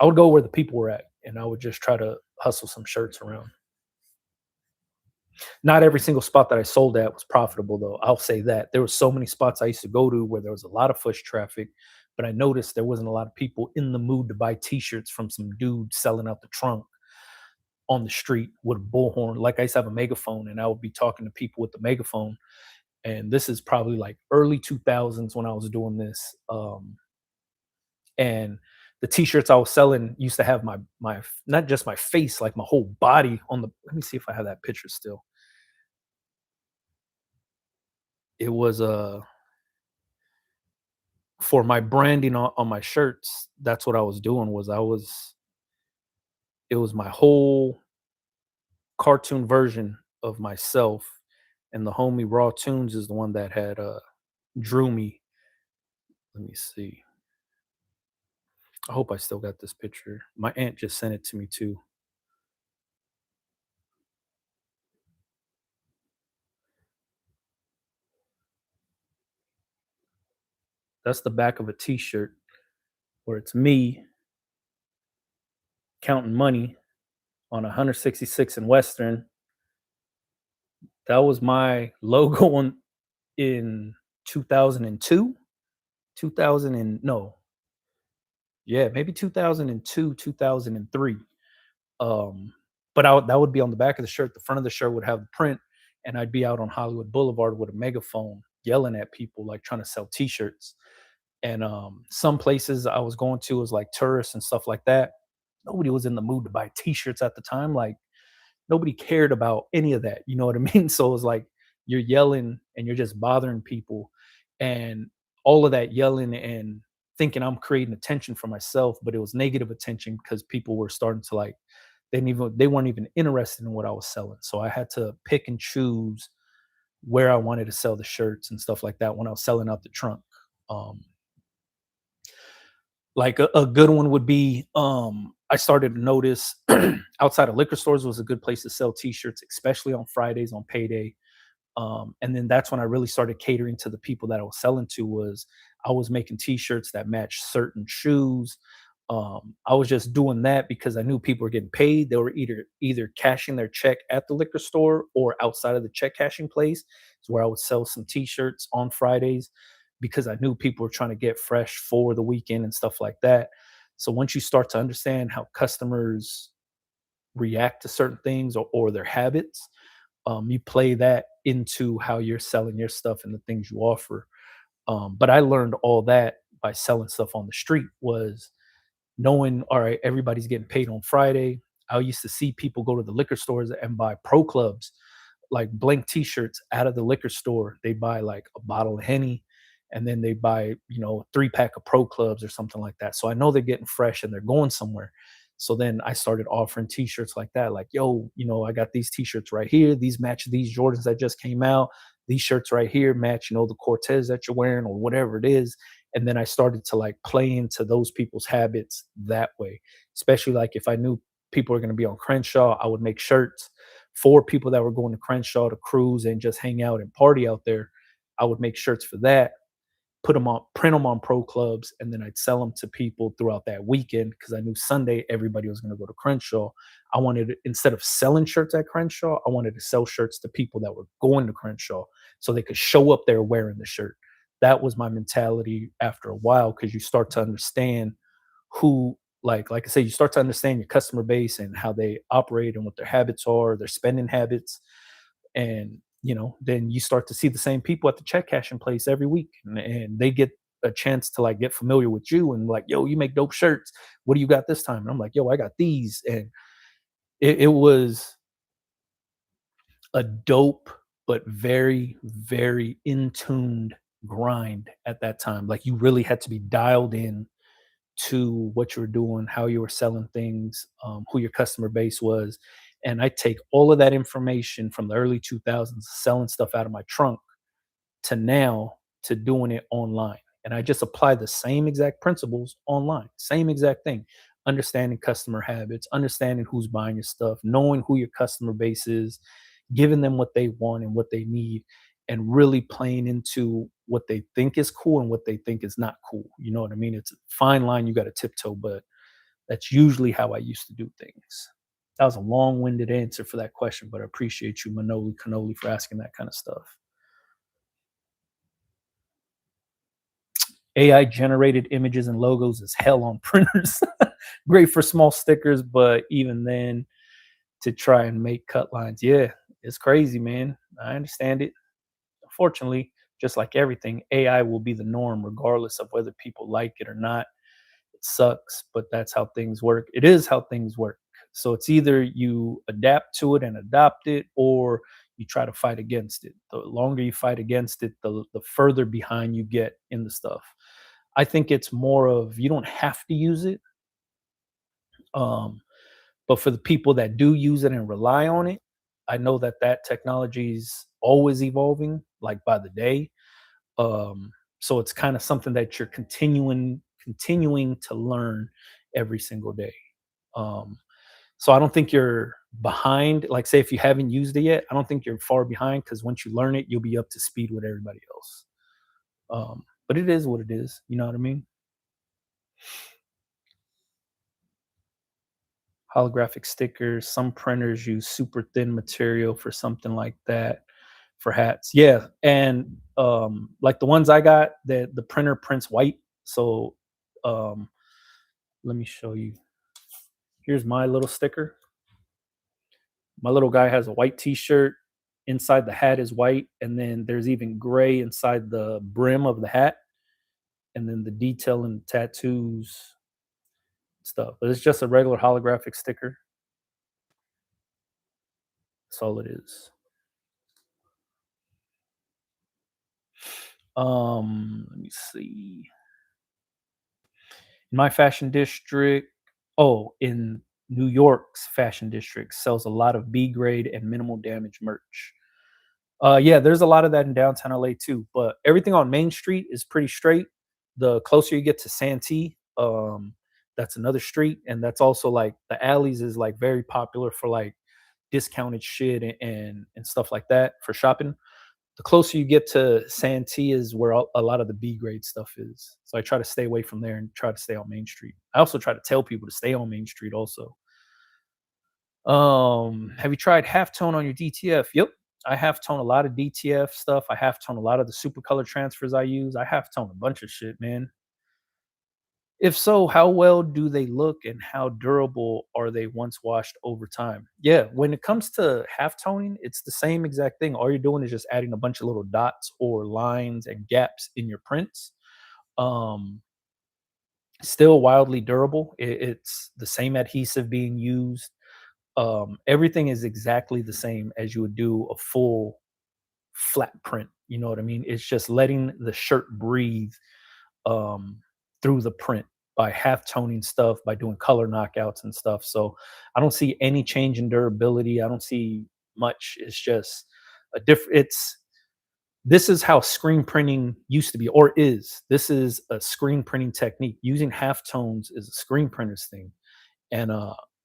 I would go where the people were at, and I would just try to hustle some shirts around. Not every single spot that I sold at was profitable, though. I'll say that. There were so many spots I used to go to where there was a lot of foot traffic, but I noticed there wasn't a lot of people in the mood to buy T-shirts from some dude selling out the trunk on the street with a bullhorn. Like, I used to have a megaphone, and I would be talking to people with the megaphone. And this is probably like early 2000s when I was doing this. And the T-shirts I was selling used to have my not just my face, like my whole body on the. Let me see if I have that picture still. It was for my branding on my shirts. That's what I was doing. It was my whole cartoon version of myself, and the homie Raw Tunes is the one that had drew me. Let me see. I hope I still got this picture. My aunt just sent it to me too. That's the back of a T-shirt where it's me counting money on 166 in Western. That was my logo in 2002, 2000 and no, yeah, maybe 2002, 2003. Um, but that would be on the back of the shirt. The front of the shirt would have the print, and I'd be out on Hollywood Boulevard with a megaphone yelling at people, like trying to sell T-shirts. And some places I was going to was like tourists and stuff like that. Nobody was in the mood to buy T-shirts at the time. Like, nobody cared about any of that. You know what I mean? So it was like you're yelling and you're just bothering people, and all of that yelling and thinking I'm creating attention for myself, but it was negative attention because people were starting to like, they weren't even interested in what I was selling. So I had to pick and choose where I wanted to sell the shirts and stuff like that when I was selling out the trunk. Um, like a good one would be I started to notice outside of liquor stores was a good place to sell t-shirts, especially on Fridays on payday. And then that's when I really started catering to the people that I was selling to. Was I was making t-shirts that matched certain shoes. I was just doing that because I knew people were getting paid. They were either cashing their check at the liquor store or outside of the check cashing place. It's where I would sell some t-shirts on Fridays because I knew people were trying to get fresh for the weekend and stuff like that. So once you start to understand how customers react to certain things, or their habits, you play that into how you're selling your stuff and the things you offer. But I learned all that by selling stuff on the street. Was knowing, all right, everybody's getting paid on Friday. I used to see people go to the liquor stores and buy pro clubs, like blank t-shirts out of the liquor store. They buy like a bottle of Henny, and then they buy, a 3-pack of pro clubs or something like that. So I know they're getting fresh and they're going somewhere. So then I started offering t-shirts like that, like, yo, I got these t-shirts right here. These match these Jordans that just came out. These shirts right here match, the Cortez that you're wearing or whatever it is. And then I started to like play into those people's habits that way, especially like if I knew people were going to be on Crenshaw, I would make shirts for people that were going to Crenshaw to cruise and just hang out and party out there. I would make shirts for that, put them on, print them on pro clubs, and then I'd sell them to people throughout that weekend because I knew Sunday everybody was going to go to Crenshaw. I wanted, instead of selling shirts at Crenshaw, I wanted to sell shirts to people that were going to Crenshaw so they could show up there wearing the shirt. That was my mentality after a while, because you start to understand who, like I say, you start to understand your customer base and how they operate and what their habits are, their spending habits. And then you start to see the same people at the check cashing place every week, and they get a chance to like get familiar with you and like, yo, you make dope shirts, what do you got this time? And I'm like, yo, I got these. And it was a dope but very, very in tuned grind at that time. Like, you really had to be dialed in to what you were doing, how you were selling things, who your customer base was. And I take all of that information from the early 2000s, selling stuff out of my trunk, to now to doing it online. And I just apply the same exact principles online, same exact thing. Understanding customer habits, understanding who's buying your stuff, knowing who your customer base is, giving them what they want and what they need, and really playing into what they think is cool and what they think is not cool. You know what I mean? It's a fine line you got to tiptoe, but that's usually how I used to do things. That was a long winded answer for that question, but I appreciate you, Manoli Canoli, for asking that kind of stuff. AI generated images and logos is hell on printers. Great for small stickers, but even then, to try and make cut lines, yeah, it's crazy, man. I understand it. Unfortunately, just like everything, AI will be the norm regardless of whether people like it or not. It sucks, but that's how things work. It is how things work. So it's either you adapt to it and adopt it, or you try to fight against it. The longer you fight against it, the further behind you get in the stuff. I think it's more of, you don't have to use it. Um, but for the people that do use it and rely on it, I know that that technology is always evolving, like by the day. So it's kind of something that you're continuing to learn every single day. Um, so I don't think you're behind. Like, say if you haven't used it yet, I don't think you're far behind, because once you learn it, you'll be up to speed with everybody else. But it is what it is. You know what I mean? Holographic stickers. Some printers use super thin material for something like that, for hats. Yeah, and like the ones I got, that the printer prints white. So um, let me show you. Here's my little sticker. My little guy has a white T-shirt. Inside the hat is white, and then there's even gray inside the brim of the hat, and then the detail and tattoos stuff. But it's just a regular holographic sticker. That's all it is. Let me see. In my fashion district, oh, in New York's fashion district sells a lot of B grade and minimal damage merch. Yeah, there's a lot of that in downtown LA too, but everything on Main Street is pretty straight. The closer you get to Santee, That's another street, and that's also like the alleys is like very popular for like discounted shit and stuff like that for shopping. The closer you get to Santee is where a lot of the B grade stuff is. So I try to stay away from there and try to stay on Main Street. I also try to tell people to stay on Main Street also. Have you tried halftone on your DTF? Yep. I halftone a lot of DTF stuff. I halftone a lot of the super color transfers I use. I halftone a bunch of shit, man. If so, how well do they look and how durable are they once washed over time? Yeah, when it comes to halftoning, it's the same exact thing. All you're doing is just adding a bunch of little dots or lines and gaps in your prints. Um, Still wildly durable. It's the same adhesive being used. Everything is exactly the same as you would do a full flat print. You know what I mean? It's just letting the shirt breathe um, through the print by half toning stuff, by doing color knockouts and stuff. So I don't see any change in durability. I don't see much. It's just a different. It's this is how screen printing used to be, or is. This is a screen printing technique. Using half tones is a screen printer's thing, and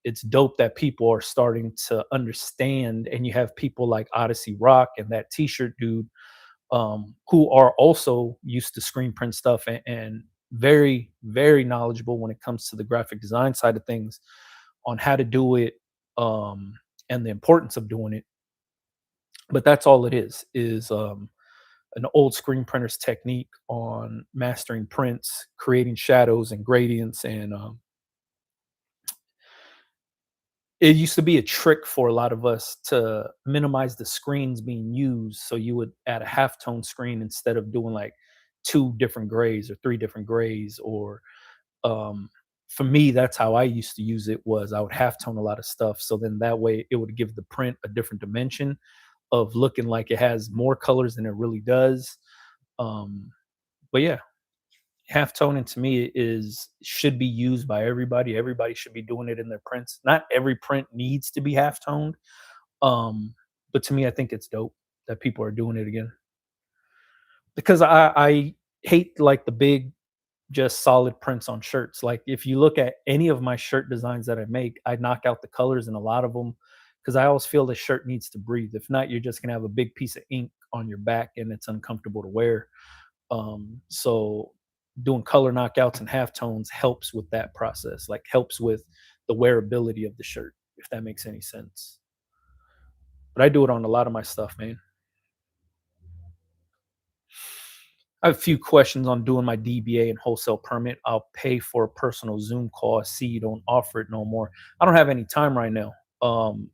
it's dope that people are starting to understand. And you have people like Odyssey Rock and that T-shirt dude who are also used to screen print stuff and very, very knowledgeable when it comes to the graphic design side of things on how to do it and the importance of doing it. But that's all it is an old screen printer's technique on mastering prints, creating shadows and gradients, and it used to be a trick for a lot of us to minimize the screens being used. So you would add a halftone screen instead of doing like two different grays or three different grays. Or um, for me, that's how I used to use it. Was I would halftone a lot of stuff. So then that way it would give the print a different dimension of looking like it has more colors than it really does. Um, but yeah, halftoning to me is should be used by everybody. Everybody should be doing it in their prints. Not every print needs to be halftoned, but to me, I think it's dope that people are doing it again because I hate like the big just solid prints on shirts. Like if you look at any of my shirt designs that I make, I knock out the colors in a lot of them because I always feel the shirt needs to breathe. If not, you're just gonna have a big piece of ink on your back and it's uncomfortable to wear. So doing color knockouts and halftones helps with that process, like helps with the wearability of the shirt, if that makes any sense. But I do it on a lot of my stuff, man. I have a few questions on doing my DBA and wholesale permit. I'll pay for a personal Zoom call. I see you don't offer it no more. I don't have any time right now. Um,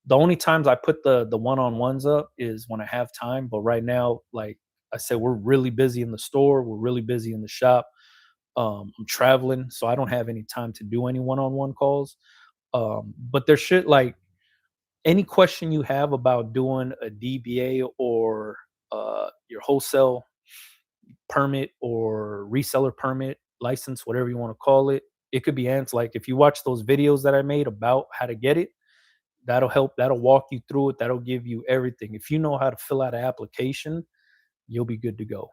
the only times I put the one-on-ones up is when I have time. But right now, like I said, we're really busy in the store. We're really busy in the shop. I'm traveling, so I don't have any time to do any one-on-one calls. But there should like any question you have about doing a DBA or your wholesale permit or reseller permit license, whatever you want to call it, it could be answered. Like if you watch those videos that I made about how to get it, that'll help. That'll walk you through it. That'll give you everything. If you know how to fill out an application, you'll be good to go.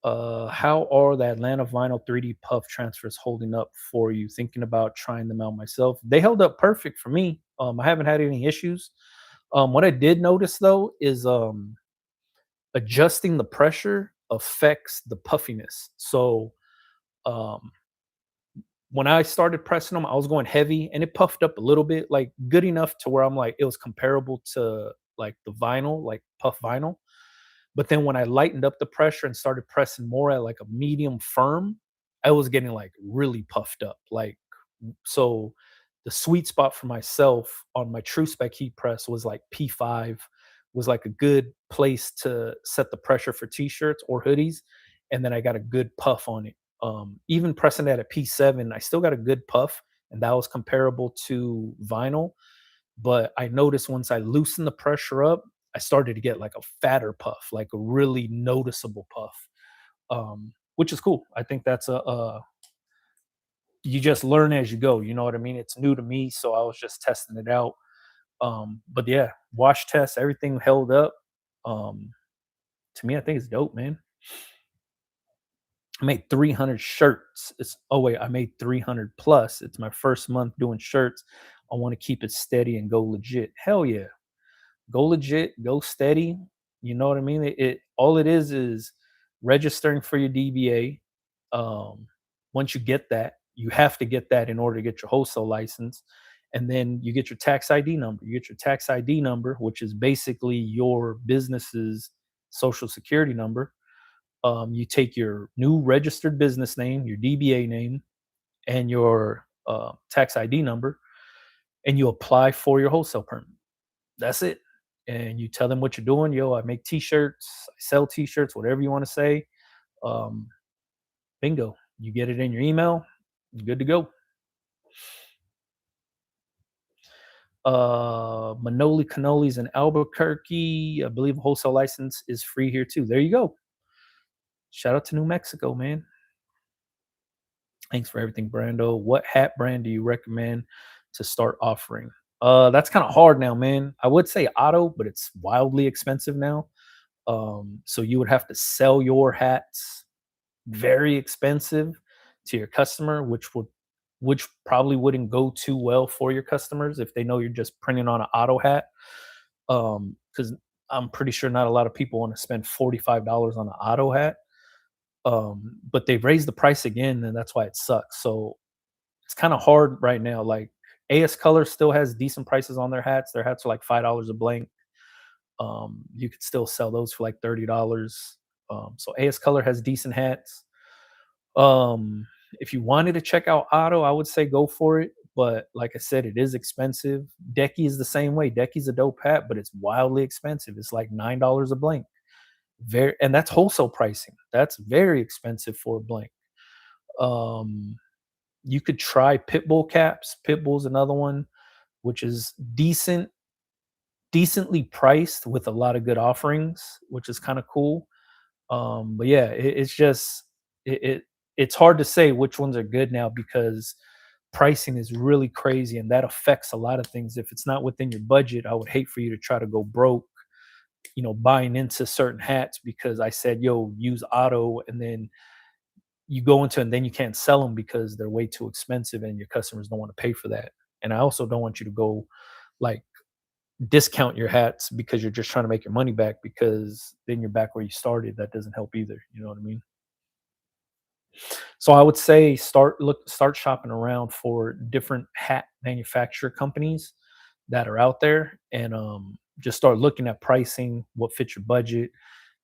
How are the Atlanta vinyl 3D puff transfers holding up for you? Thinking about trying them out myself. They held up perfect for me. I haven't had any issues. What I did notice though is adjusting the pressure affects the puffiness. So um, when I started pressing them, I was going heavy and it puffed up a little bit, like good enough to where I'm like it was comparable to like the vinyl, like puff vinyl. But then when I lightened up the pressure and started pressing more at like a medium firm, I was getting like really puffed up. Like so the sweet spot for myself on my true spec heat press was like P5 was like a good place to set the pressure for t-shirts or hoodies. And then I got a good puff on it. Even pressing that at P7, I still got a good puff, and that was comparable to vinyl. But I noticed once I loosened the pressure up, I started to get like a fatter puff, like a really noticeable puff, which is cool. I think that's you just learn as you go. You know what I mean? It's new to me, so I was just testing it out. But yeah, wash test, everything held up. Um, to me, I think it's dope, man. I made 300 shirts. Oh wait, I made 300 plus. It's my first month doing shirts. I want to keep it steady and go legit. Hell yeah. Go legit, go steady. You know what I mean? It all it is registering for your DBA. Once you get that, you have to get that in order to get your wholesale license. And then you get your tax ID number. You get your tax ID number, which is basically your business's social security number. You take your new registered business name, your DBA name, and your tax ID number, and you apply for your wholesale permit. That's it. And you tell them what you're doing. Yo, I make t-shirts, I sell t-shirts, whatever you want to say. Um, Bingo. You get it in your email, you're good to go. Manoli Cannolis in Albuquerque. I believe a wholesale license is free here too. There you go. Shout out to New Mexico, man. Thanks for everything, Brando. What hat brand do you recommend to start offering? That's kind of hard now, man. I would say Otto, but it's wildly expensive now. So you would have to sell your hats very expensive to your customer, which probably wouldn't go too well for your customers if they know you're just printing on an auto hat. Because I'm pretty sure not a lot of people want to spend $45 on an auto hat. But they've raised the price again, and that's why it sucks. So it's kind of hard right now. Like AS Color still has decent prices on their hats. Their hats are like $5 a blank. You could still sell those for like $30. So AS Color has decent hats. Um, if you wanted to check out Otto, I would say go for it. But like I said, it is expensive. Decky is the same way. Decky's a dope hat, but it's wildly expensive. It's like $9 a blank. Very, and that's wholesale pricing. That's very expensive for a blank. Um, you could try Pitbull caps. Pitbull's another one, which is decently priced with a lot of good offerings, which is kind of cool. But yeah, it's just it it's hard to say which ones are good now because pricing is really crazy and that affects a lot of things. If it's not within your budget, I would hate for you to try to go broke, buying into certain hats because I said, yo, use Auto, and then you go into and then you can't sell them because they're way too expensive and your customers don't want to pay for that. And I also don't want you to go like discount your hats because you're just trying to make your money back because then you're back where you started. That doesn't help either. You know what I mean? So I would say start shopping around for different hat manufacturer companies that are out there, and just start looking at pricing, what fits your budget.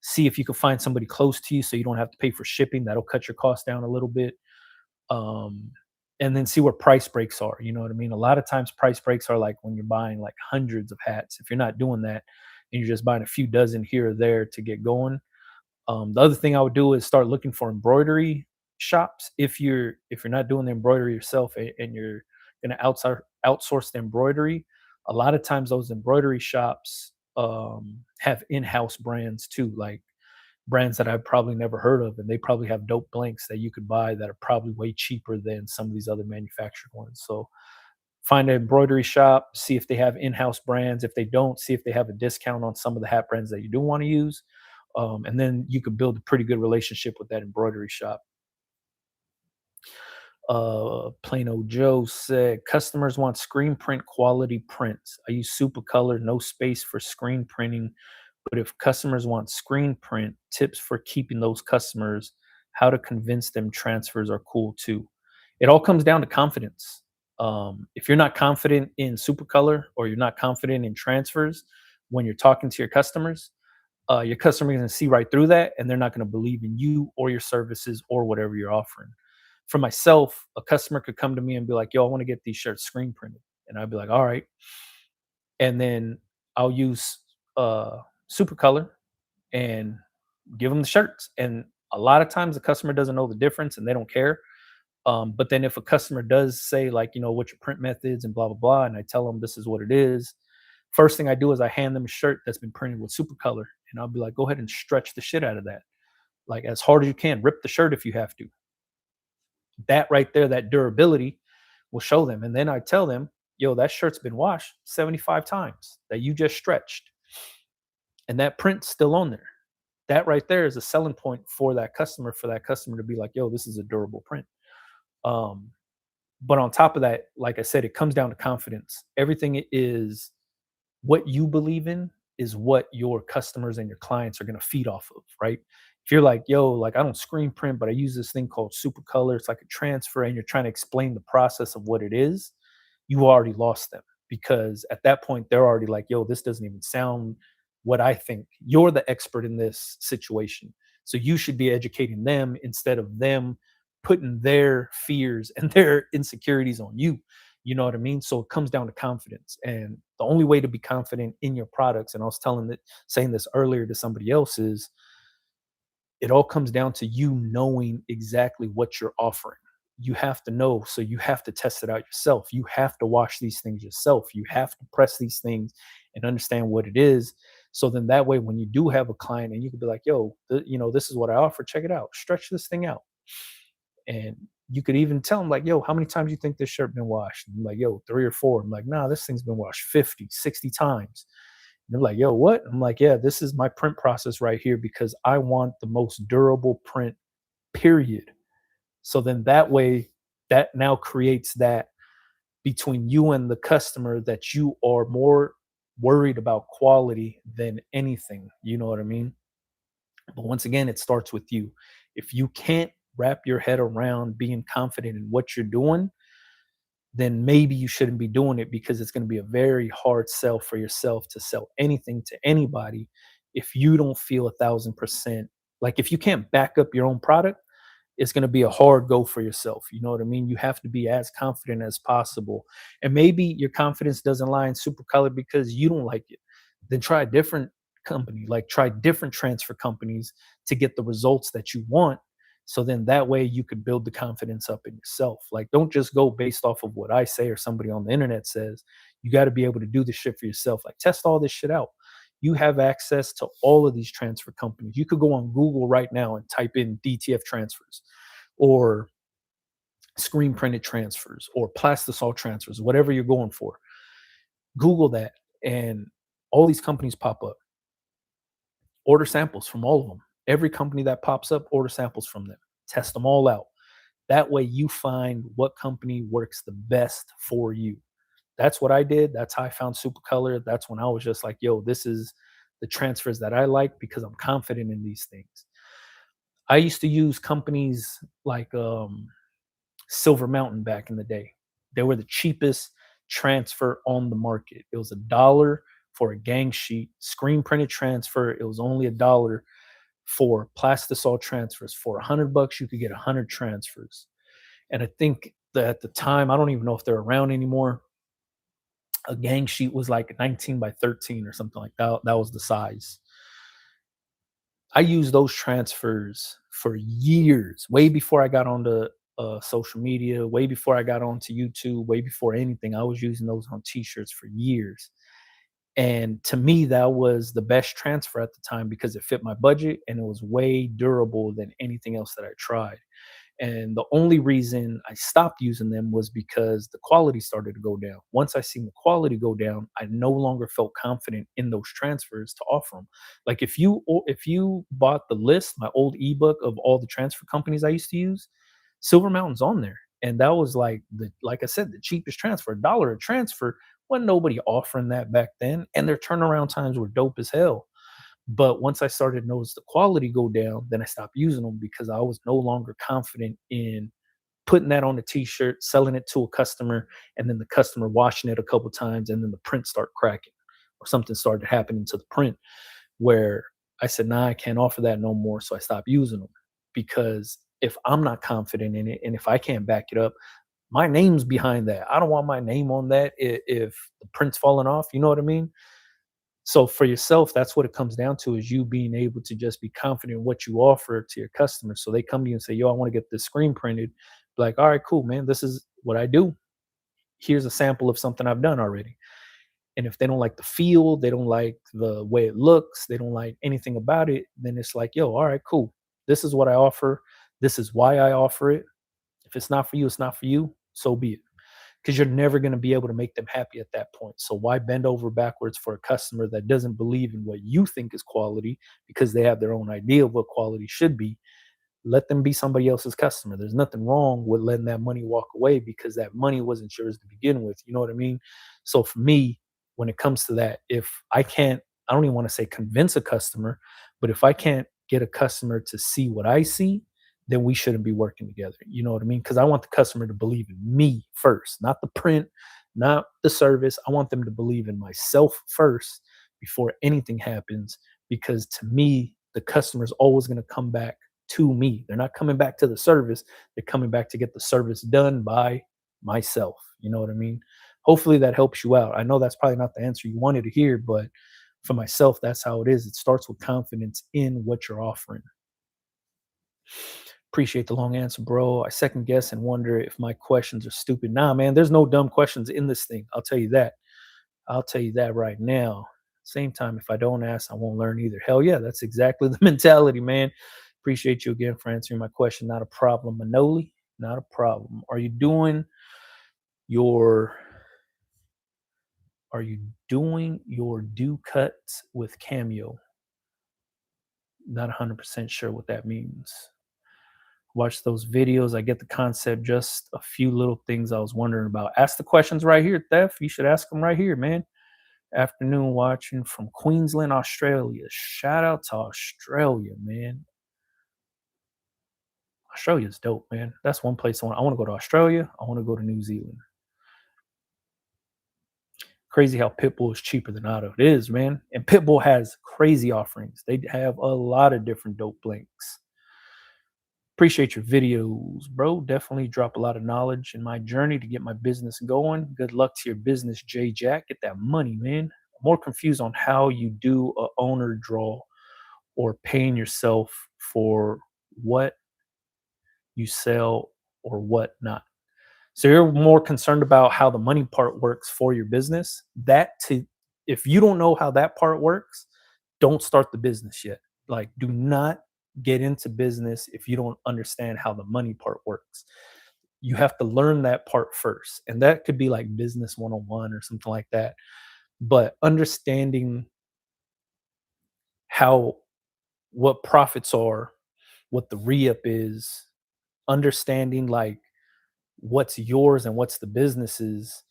See if you can find somebody close to you so you don't have to pay for shipping. That'll cut your cost down a little bit. Um, and then see where price breaks are. You know what I mean? A lot of times price breaks are like when you're buying like hundreds of hats. If you're not doing that and you're just buying a few dozen here or there to get going, the other thing I would do is start looking for embroidery shops. If you're not doing the embroidery yourself and you're going to outsource the embroidery, a lot of times those embroidery shops have in-house brands too, like brands that I've probably never heard of, and they probably have dope blanks that you could buy that are probably way cheaper than some of these other manufactured ones. So find an embroidery shop, see if they have in-house brands. If they don't, see if they have a discount on some of the hat brands that you do want to use. And then you could build a pretty good relationship with that embroidery shop. Plano Joe said customers want screen print quality prints. I use super color, no space for screen printing. But if customers want screen print, tips for keeping those customers, how to convince them transfers are cool too. It all comes down to confidence. If you're not confident in Supercolor or you're not confident in transfers when you're talking to your customer is going to see right through that and they're not going to believe in you or your services or whatever you're offering. For myself, a customer could come to me and be like, yo, I want to get these shirts screen printed. And I'd be like, all right. And then I'll use Supercolor and give them the shirts. And a lot of times the customer doesn't know the difference and they don't care. But then if a customer does say like, what your print methods and blah, blah, blah, and I tell them this is what it is, first thing I do is I hand them a shirt that's been printed with Supercolor. And I'll be like, go ahead and stretch the shit out of that. Like as hard as you can, rip the shirt if you have to. That right there, that durability will show them. And then I tell them, yo, that shirt's been washed 75 times that you just stretched. And that print's still on there. that right there is a selling point for that customer to be like, yo, this is a durable print. Um, but on top of that, like I said, it comes down to confidence. Everything is what you believe in is what your customers and your clients are going to feed off of, right? If you're like, yo, like I don't screen print, but I use this thing called super color, it's like a transfer, and you're trying to explain the process of what it is, you already lost them because at that point they're already like, yo, this doesn't even sound what I think. You're the expert in this situation. So you should be educating them instead of them putting their fears and their insecurities on you. You know what I mean? So it comes down to confidence. And the only way to be confident in your products, and I was saying this earlier to somebody else, is it all comes down to you knowing exactly what you're offering. You have to know, so you have to test it out yourself. You have to wash these things yourself. You have to press these things and understand what it is. So then that way, when you do have a client and you can be like, yo, this is what I offer, check it out, stretch this thing out. And you could even tell them like, yo, how many times you think this shirt been washed? And I'm like, yo, 3 or 4. I'm like, nah, this thing's been washed 50, 60 times. They're like, yo, what? I'm like, yeah, this is my print process right here because I want the most durable print, period. So then that way, that now creates that between you and the customer that you are more worried about quality than anything. You know what I mean? But once again, it starts with you. If you can't wrap your head around being confident in what you're doing, then maybe you shouldn't be doing it because it's going to be a very hard sell for yourself to sell anything to anybody if you don't feel 1,000%. Like if you can't back up your own product, it's going to be a hard go for yourself. You know what I mean? You have to be as confident as possible. And maybe your confidence doesn't lie in super color because you don't like it. Then try a different company, like try different transfer companies to get the results that you want. So then that way you could build the confidence up in yourself. Like don't just go based off of what I say or somebody on the internet says. You got to be able to do this shit for yourself. Like test all this shit out. You have access to all of these transfer companies. You could go on Google right now and type in DTF transfers or screen printed transfers or plastisol transfers, whatever you're going for. Google that and all these companies pop up. Order samples from all of them. Every company that pops up, order samples from them. Test them all out. That way you find what company works the best for you. That's what I did. That's how I found Super Color. That's when I was just like, yo, this is the transfers that I like because I'm confident in these things. I used to use companies like Silver Mountain back in the day. They were the cheapest transfer on the market. It was $1 for a gang sheet, screen printed transfer. It was only $1 for plastisol transfers. For $100, you could get 100 transfers. And I think that at the time, I don't even know if they're around anymore. A gang sheet was like 19 by 13 or something like that. That was the size. I used those transfers for years, way before I got onto social media, way before I got onto YouTube, way before anything. I was using those on T-shirts for years. And to me, that was the best transfer at the time because it fit my budget and it was way durable than anything else that I tried. And the only reason I stopped using them was because the quality started to go down. Once I seen the quality go down, I no longer felt confident in those transfers to offer them. Like if you bought the list, my old ebook of all the transfer companies I used to use, Silver Mountain's on there. And that was like I said, the cheapest transfer, $1 a transfer. Wasn't nobody offering that back then. And their turnaround times were dope as hell. But once I started to notice the quality go down, then I stopped using them because I was no longer confident in putting that on a t-shirt, selling it to a customer, and then the customer washing it a couple times, and then the print start cracking or something started happening to the print where I said, nah, I can't offer that no more. So I stopped using them because if I'm not confident in it and if I can't back it up, my name's behind that. I don't want my name on that if the print's falling off. You know what I mean? So for yourself, that's what it comes down to is you being able to just be confident in what you offer to your customers. So they come to you and say, yo, I want to get this screen printed. Be like, all right, cool, man. This is what I do. Here's a sample of something I've done already. And if they don't like the feel, they don't like the way it looks, they don't like anything about it, then it's like, yo, all right, cool. This is what I offer. This is why I offer it. If it's not for you, it's not for you. So be it. because you're never going to be able to make them happy at that point. So why bend over backwards for a customer that doesn't believe in what you think is quality because they have their own idea of what quality should be? Let them be somebody else's customer. There's nothing wrong with letting that money walk away because that money wasn't yours to begin with. You know what I mean? So for me, when it comes to that, if I can't, I don't even want to say convince a customer, but if I can't get a customer to see what I see, then we shouldn't be working together. You know what I mean? Because I want the customer to believe in me first, not the print, not the service. I want them to believe in myself first before anything happens. Because to me, the customer is always going to come back to me. They're not coming back to the service. They're coming back to get the service done by myself. You know what I mean? Hopefully that helps you out. I know that's probably not the answer you wanted to hear, but for myself, that's how it is. It starts with confidence in what you're offering. Appreciate the long answer, bro. I second guess and wonder if my questions are stupid. Nah, man, there's no dumb questions in this thing. I'll tell you that. I'll tell you that right now. Same time, if I don't ask, I won't learn either. Hell yeah, that's exactly the mentality, man. Appreciate you again for answering my question. Not a problem, Manoli. Not a problem. Your are you doing your do cuts with Cameo? Not 100% sure what that means. Watch those videos. I get the concept. Just a few little things I was wondering about. Ask the questions right here, Thef. You should ask them right here, man. Afternoon watching from Queensland, Australia. Shout out to Australia, man. Australia's dope, man. That's one place I want to go to Australia. I want to go to New Zealand. Crazy how Pitbull is cheaper than Auto. It is, man. And Pitbull has crazy offerings. They have a lot of different dope blinks. Appreciate your videos, bro. Definitely drop a lot of knowledge in my journey to get my business going. Good luck to your business, J Jack. Get that money, man. I'm more confused on how you do a owner draw or paying yourself for what you sell or what not. So you're more concerned about how the money part works for your business. If you don't know how that part works, don't start the business yet. Like, do not get into business if you don't understand how the money part works. You have to learn that part first. And that could be like business 101 or something like that. But understanding how what profits are, what the re-up is, understanding like what's yours and what's the business's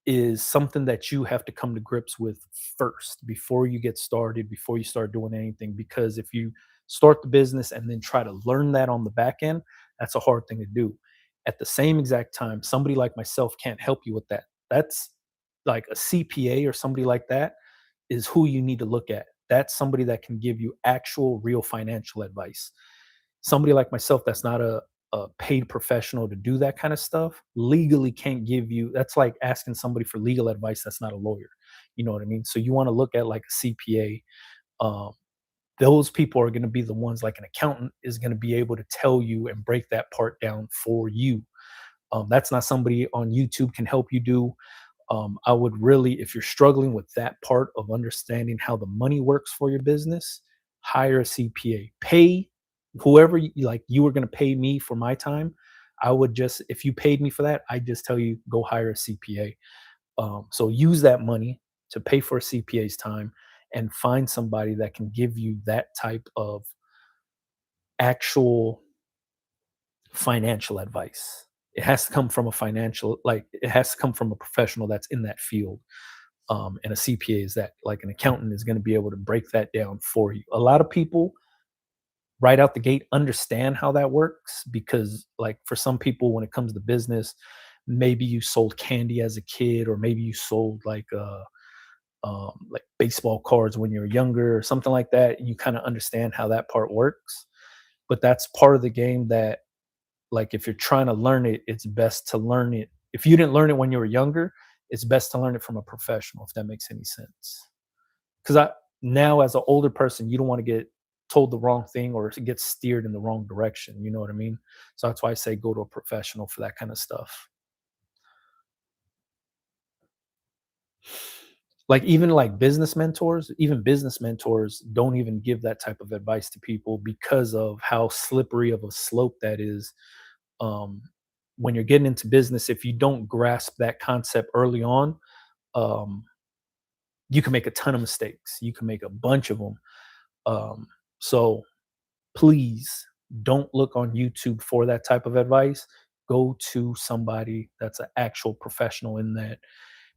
is something that you have to come to grips with first before you get started, before you start doing anything. Because if you start the business and then try to learn that on the back end, that's a hard thing to do. At the same exact time, somebody like myself can't help you with that. That's like a CPA or somebody like that is who you need to look at. That's somebody that can give you actual, real financial advice. Somebody like myself that's not a paid professional to do that kind of stuff legally can't give you. That's like asking somebody for legal advice that's not a lawyer. You know what I mean? So you want to look at like a CPA. Those people are going to be the ones, like an accountant is going to be able to tell you and break that part down for you. That's not somebody on YouTube can help you do. I would really, if you're struggling with that part of understanding how the money works for your business, hire a CPA. Pay whoever like you were going to pay me for my time. I would just, if you paid me for that, I just tell you go hire a CPA. So use that money to pay for a CPA's time and find somebody that can give you that type of actual financial advice. It has to come from a financial, like it has to come from a professional that's in that field. And a CPA is that, like an accountant is going to be able to break that down for you. A lot of people right out the gate understand how that works because, like, for some people, when it comes to business, maybe you sold candy as a kid, or maybe you sold like baseball cards when you were younger or something like that. You kind of understand how that part works, but that's part of the game that, like, if you're trying to learn it, it's best to learn it. If you didn't learn it when you were younger, it's best to learn it from a professional, if that makes any sense. Because I now, as an older person, you don't want to get told the wrong thing or to get steered in the wrong direction. You know what I mean? So that's why I say go to a professional for that kind of stuff. Like, even like business mentors don't even give that type of advice to people because of how slippery of a slope that is. Um, when you're getting into business, if you don't grasp that concept early on, um, you can make a ton of mistakes. You can make a bunch of them. So please don't look on YouTube for that type of advice. Go to somebody that's an actual professional in that,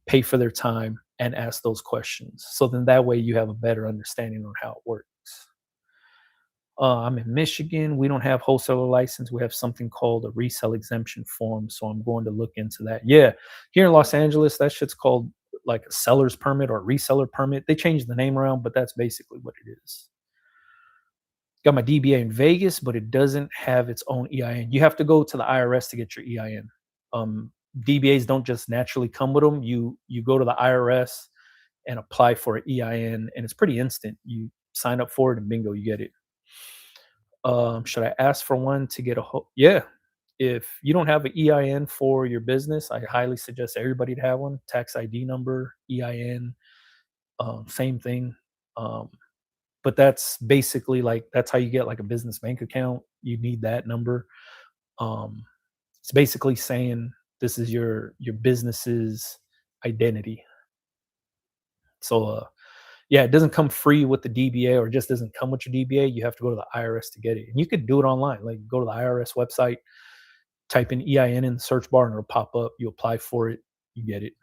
pay for their time and ask those questions. So then that way you have a better understanding on how it works. I'm in Michigan. We don't have wholesaler license. We have something called a resale exemption form. So I'm going to look into that. Yeah. Here in Los Angeles, that shit's called like a seller's permit or reseller permit. They changed the name around, but that's basically what it is. Got my DBA in Vegas, but it doesn't have its own EIN. You have to go to the IRS to get your EIN. DBAs don't just naturally come with them. You go to the IRS and apply for an EIN, and it's pretty instant. You sign up for it, and bingo, you get it. Should I ask for one to get a yeah? If you don't have an EIN for your business, I highly suggest everybody to have one. Tax ID number, EIN, same thing. Um, but that's basically like that's how you get like a business bank account. You need that number. Um, it's basically saying this is your business's identity. So yeah, it doesn't come free with the DBA or just doesn't come with your DBA. You have to go to the IRS to get it. And you could do it online. Like go to the IRS website, type in EIN in the search bar and it'll pop up. You apply for it, you get it.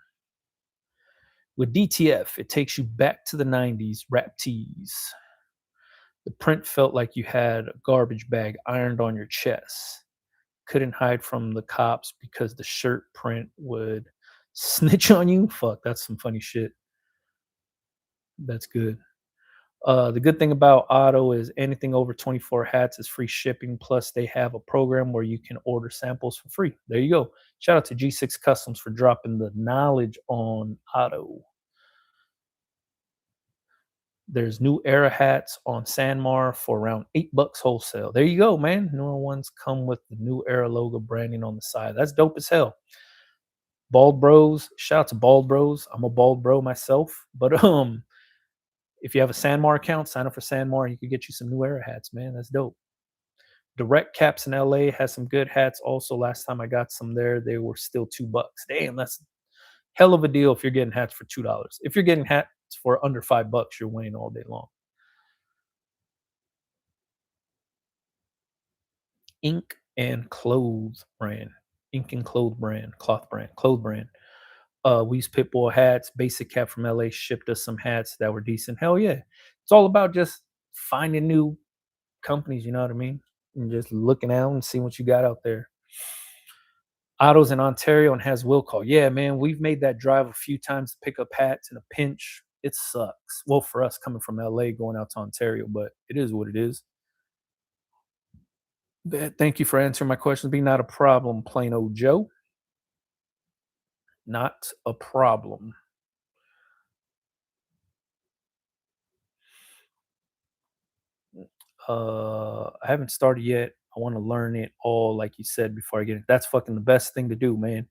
With DTF, it takes you back to the 90s, rap tees. The print felt like you had a garbage bag ironed on your chest. Couldn't hide from the cops because the shirt print would snitch on you. Fuck, that's some funny shit. That's good. The good thing about Otto is anything over 24 hats is free shipping. Plus, they have a program where you can order samples for free. There you go. Shout out to G6 Customs for dropping the knowledge on Otto. There's new Era hats on Sanmar for around $8 wholesale. There you go, man. Newer ones come with the new Era logo branding on the side. That's dope as hell. Bald Bros, shout out to Bald Bros. I'm a bald bro myself, but if you have a Sanmar account, sign up for Sanmar. You could get you some new Era hats, man. That's dope. Direct Caps in LA has some good hats. Also, last time I got some there, they were still $2. Damn, that's hell of a deal if you're getting hats for $2. If you're getting hats for under $5, you're winning all day long. Ink and Clothes brand. Ink and Clothes brand. Cloth brand. Clothes brand. We use Pitbull hats. Basic Cap from LA shipped us some hats that were decent. Hell yeah. It's all about just finding new companies, you know what I mean? And just looking out and seeing what you got out there. Otto's in Ontario and has will call. Yeah, man, we've made that drive a few times to pick up hats in a pinch. It sucks. Well, for us coming from LA going out to Ontario, but it is what it is. Thank you for answering my questions. Be not a problem, plain old Joe. Not a problem. I haven't started yet. I want to learn it all, like you said, before I get it. That's fucking the best thing to do, man.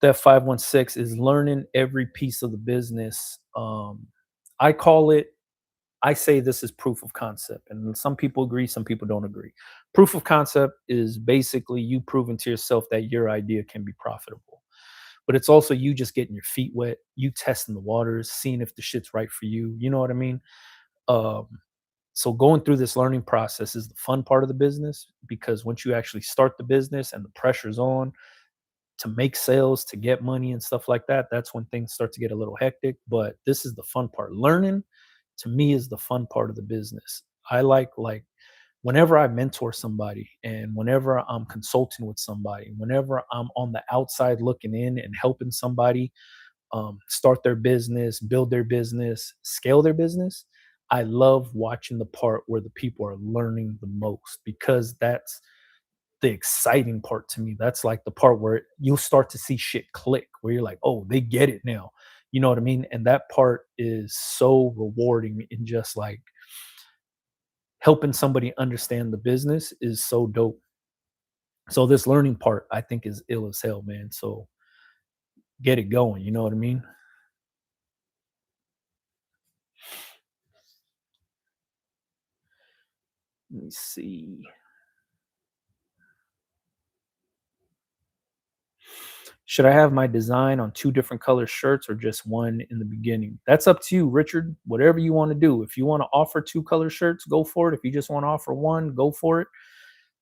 That 516 is learning every piece of the business. I call it, I say this is proof of concept. And some people agree, some people don't agree. Proof of concept is basically you proving to yourself that your idea can be profitable. But it's also you just getting your feet wet, you testing the waters, seeing if the shit's right for you. You know what I mean? Um, so going through this learning process is the fun part of the business because once you actually start the business and the pressure's on to make sales, to get money and stuff like that, that's when things start to get a little hectic. But this is the fun part. Learning to me is the fun part of the business. I like whenever I mentor somebody and whenever I'm consulting with somebody, whenever I'm on the outside looking in and helping somebody start their business, build their business, scale their business, I love watching the part where the people are learning the most because that's the exciting part to me. That's like the part where you'll start to see shit click, where you're like, oh, they get it now. You know what I mean? And that part is so rewarding in just like helping somebody understand the business is so dope. So this learning part I think is ill as hell, man. So get it going. You know what I mean? Let me see. Should I have my design on two different color shirts or just one in the beginning? That's up to you, Richard. Whatever you want to do. If you want to offer two color shirts, go for it. If you just want to offer one, go for it.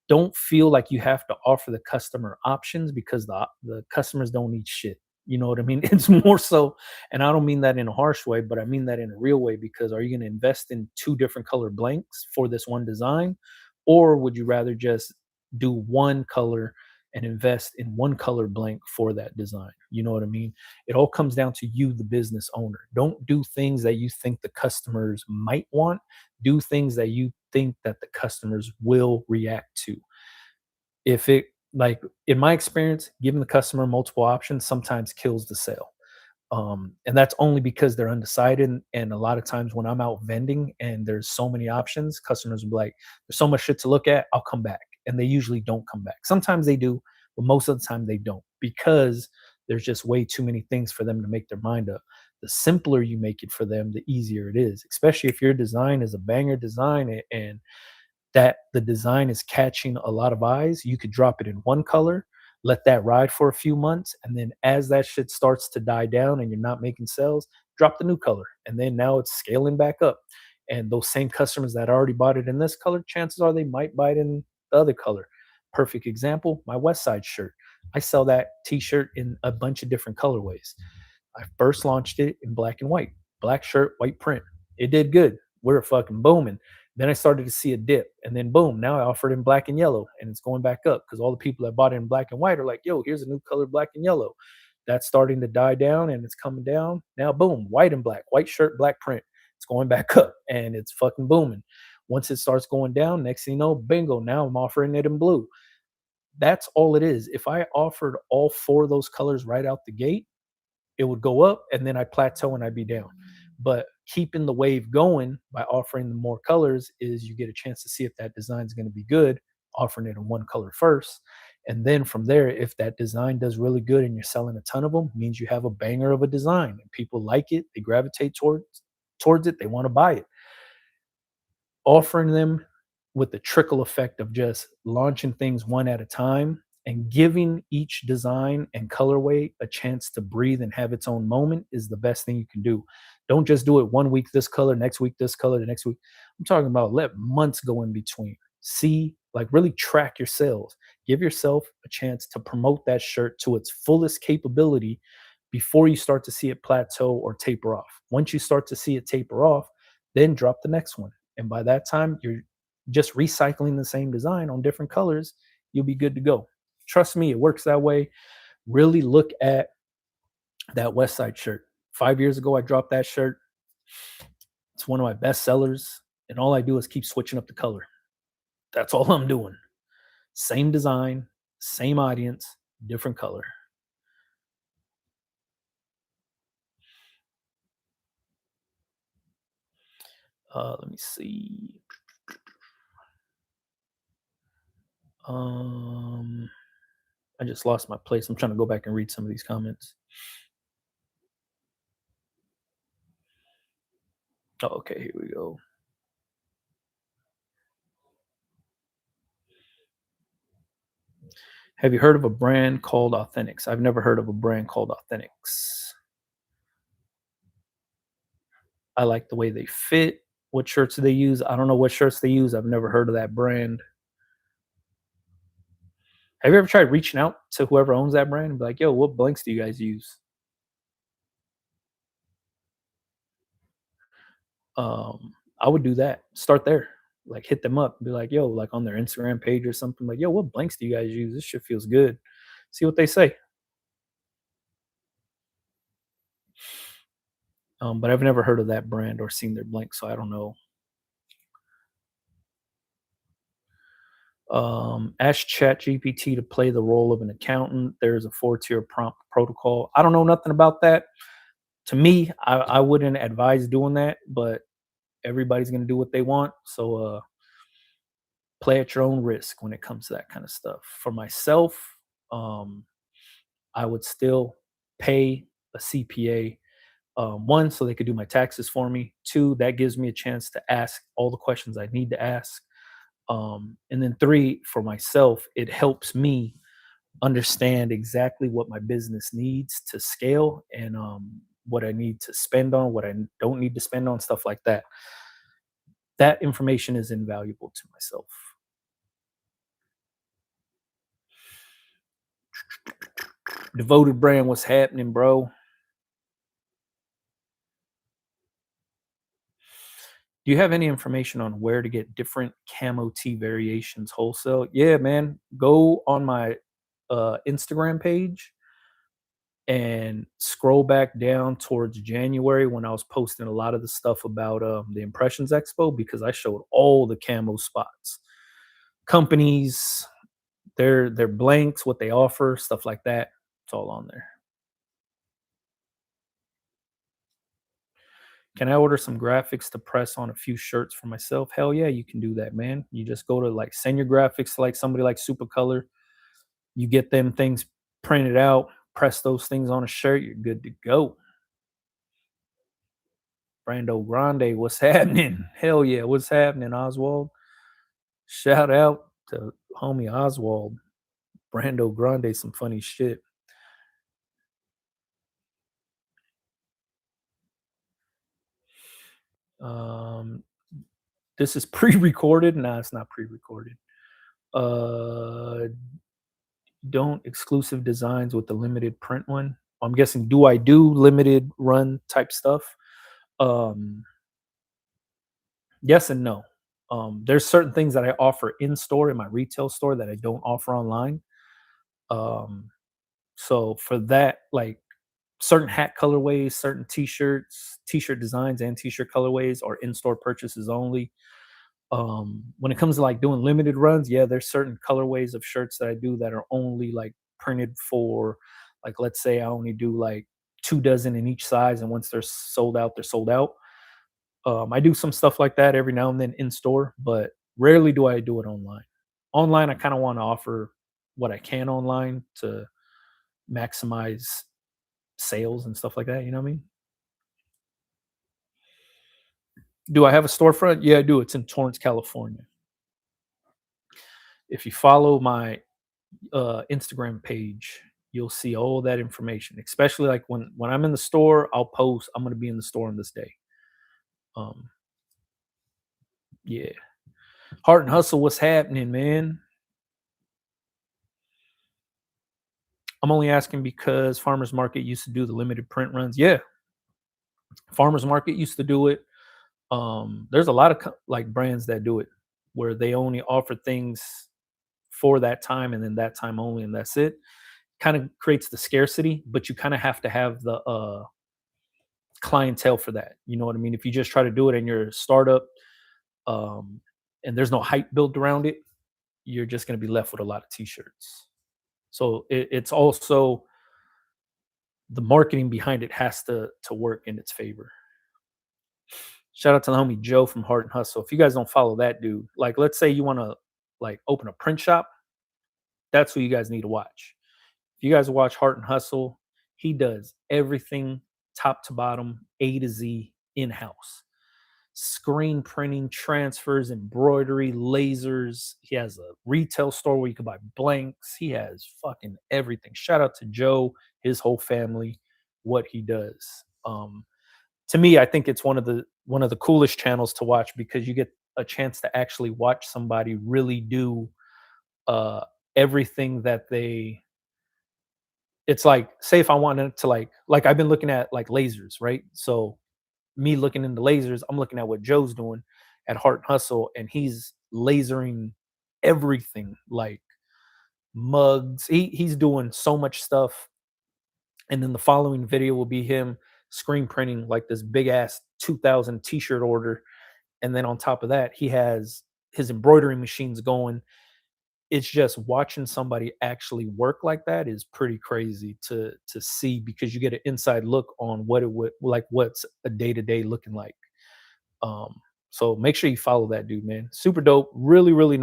Don't feel like you have to offer the customer options because the customers don't need shit. You know what I mean? It's more so, and I don't mean that in a harsh way, but I mean that in a real way because are you going to invest in two different color blanks for this one design? Or would you rather just do one color and invest in one color blank for that design? You know what I mean? It all comes down to you, the business owner. Don't do things that you think the customers might want. Do things that you think that the customers will react to. If it like in my experience, giving the customer multiple options sometimes kills the sale. And that's only because they're undecided. And a lot of times when I'm out vending and there's so many options, customers will be like, there's so much shit to look at, I'll come back. And they usually don't come back. Sometimes they do, but most of the time they don't because there's just way too many things for them to make their mind up. The simpler you make it for them, the easier it is, especially if your design is a banger design and that the design is catching a lot of eyes, you could drop it in one color, let that ride for a few months, and then as that shit starts to die down and you're not making sales, drop the new color. And then now it's scaling back up. And those same customers that already bought it in this color, chances are they might buy it in the other color. Perfect example, my West Side shirt. I sell that t-shirt in a bunch of different colorways. I first launched it in black and white, black shirt, white print. It did good. We're fucking booming. Then I started to see a dip, and then boom, now I offer it in black and yellow, and it's going back up because all the people that bought it in black and white are like, "Yo, here's a new color, black and yellow." That's starting to die down, and it's coming down. Now, boom, white and black, white shirt, black print. It's going back up, and it's fucking booming. Once it starts going down, next thing you know, bingo, now I'm offering it in blue. That's all it is. If I offered all four of those colors right out the gate, it would go up and then I plateau and I'd be down. But keeping the wave going by offering the more colors is you get a chance to see if that design is going to be good, offering it in one color first. And then from there, if that design does really good and you're selling a ton of them, means you have a banger of a design and people like it, they gravitate towards it, they want to buy it. Offering them with the trickle effect of just launching things one at a time and giving each design and colorway a chance to breathe and have its own moment is the best thing you can do. Don't just do it one week this color, next week this color, the next week. I'm talking about let months go in between. See, like really track your sales. Give yourself a chance to promote that shirt to its fullest capability before you start to see it plateau or taper off. Once you start to see it taper off, then drop the next one. And by that time, you're just recycling the same design on different colors. You'll be good to go. Trust me, it works that way. Really look at that West Side shirt. 5 years ago, I dropped that shirt. It's one of my best sellers. And all I do is keep switching up the color. That's all I'm doing. Same design, same audience, different color. Let me see. Um, I just lost my place. I'm trying to go back and read some of these comments. Oh, okay, here we go. Have you heard of a brand called Authentics? I've never heard of a brand called Authentics. I like the way they fit. What shirts do they use? I don't know what shirts they use. I've never heard of that brand. Have you ever tried reaching out to whoever owns that brand and be like, "Yo, what blanks do you guys use?" I would do that. Start there. Like hit them up. Be like, "Yo," like on their Instagram page or something. Like, "Yo, what blanks do you guys use? This shit feels good." See what they say. But I've never heard of that brand or seen their blank, so I don't know. Ask ChatGPT to play the role of an accountant. There's a four-tier prompt protocol. I don't know nothing about that. To me, I wouldn't advise doing that, but everybody's gonna do what they want. So play at your own risk when it comes to that kind of stuff. For myself, um, I would still pay a CPA. One, so they could do my taxes for me. Two, that gives me a chance to ask all the questions I need to ask. And then three, for myself, it helps me understand exactly what my business needs to scale and what I need to spend on, what I don't need to spend on, stuff like that. That information is invaluable to myself. Devoted brand, what's happening, bro? Do you have any information on where to get different camo tee variations wholesale? Yeah, man. Go on my Instagram page and scroll back down towards January when I was posting a lot of the stuff about the Impressions Expo because I showed all the camo spots, companies, their blanks, what they offer, stuff like that. It's all on there. Can I order some graphics to press on a few shirts for myself? Hell yeah, you can do that, man. You just go to like send your graphics to like somebody like Supercolor. You get them things printed out, press those things on a shirt, you're good to go. Brando Grande, what's happening? Hell yeah, what's happening, Oswald? Shout out to homie Oswald. Brando Grande, some funny shit. Um, this is pre-recorded. Nah, it's not pre-recorded. Uh, don't exclusive designs with the limited print one. I'm guessing, do I do limited run type stuff? Um, yes and no. There's certain things that I offer in store in my retail store that I don't offer online. Um, so for that, like certain hat colorways, certain t-shirts, t-shirt designs, and t-shirt colorways are in-store purchases only. When it comes to like doing limited runs, yeah, there's certain colorways of shirts that I do that are only like printed for, like, let's say I only do like 2 dozen in each size, and once they're sold out, they're sold out. I do some stuff like that every now and then in store, but rarely do I do it online. Online, I kind of want to offer what I can online to maximize sales and stuff like that. You know what I mean? Do I have a storefront? Yeah, I do. It's in Torrance, California. If you follow my Instagram page, you'll see all that information. Especially like when I'm in the store, I'll post I'm going to be in the store on this day. Um, yeah, Heart and Hustle, what's happening, man? I'm only asking because Farmers Market used to do the limited print runs. Yeah, Farmers Market used to do it. There's a lot of like brands that do it where they only offer things for that time and then that time only, and that's it. Kind of creates the scarcity, but you kind of have to have the clientele for that. You know what I mean? If you just try to do it in your startup, um, and there's no hype built around it, you're just going to be left with a lot of t-shirts. So it's also the marketing behind it has to work in its favor. Shout out to the homie Joe from Heart and Hustle. If you guys don't follow that dude, like let's say you want to like open a print shop, that's who you guys need to watch. If you guys watch Heart and Hustle, he does everything top to bottom, A to Z in house. Screen printing, transfers, embroidery, lasers. He has a retail store where you can buy blanks. He has fucking everything. Shout out to Joe, his whole family, what he does. To me, I think it's one of the coolest channels to watch because you get a chance to actually watch somebody really do uh everything that they it's like, say if I wanted to like I've been looking at like lasers, right? So me looking into lasers, I'm looking at what Joe's doing at Heart and Hustle, and he's lasering everything like mugs. He's doing so much stuff. And then the following video will be him screen printing like this big ass 2000 t-shirt order. And then on top of that, he has his embroidery machines going. It's just watching somebody actually work like that is pretty crazy to see because you get an inside look on what it would like what's a day-to-day looking like. Um, so make sure you follow that dude, man. Super dope, really, really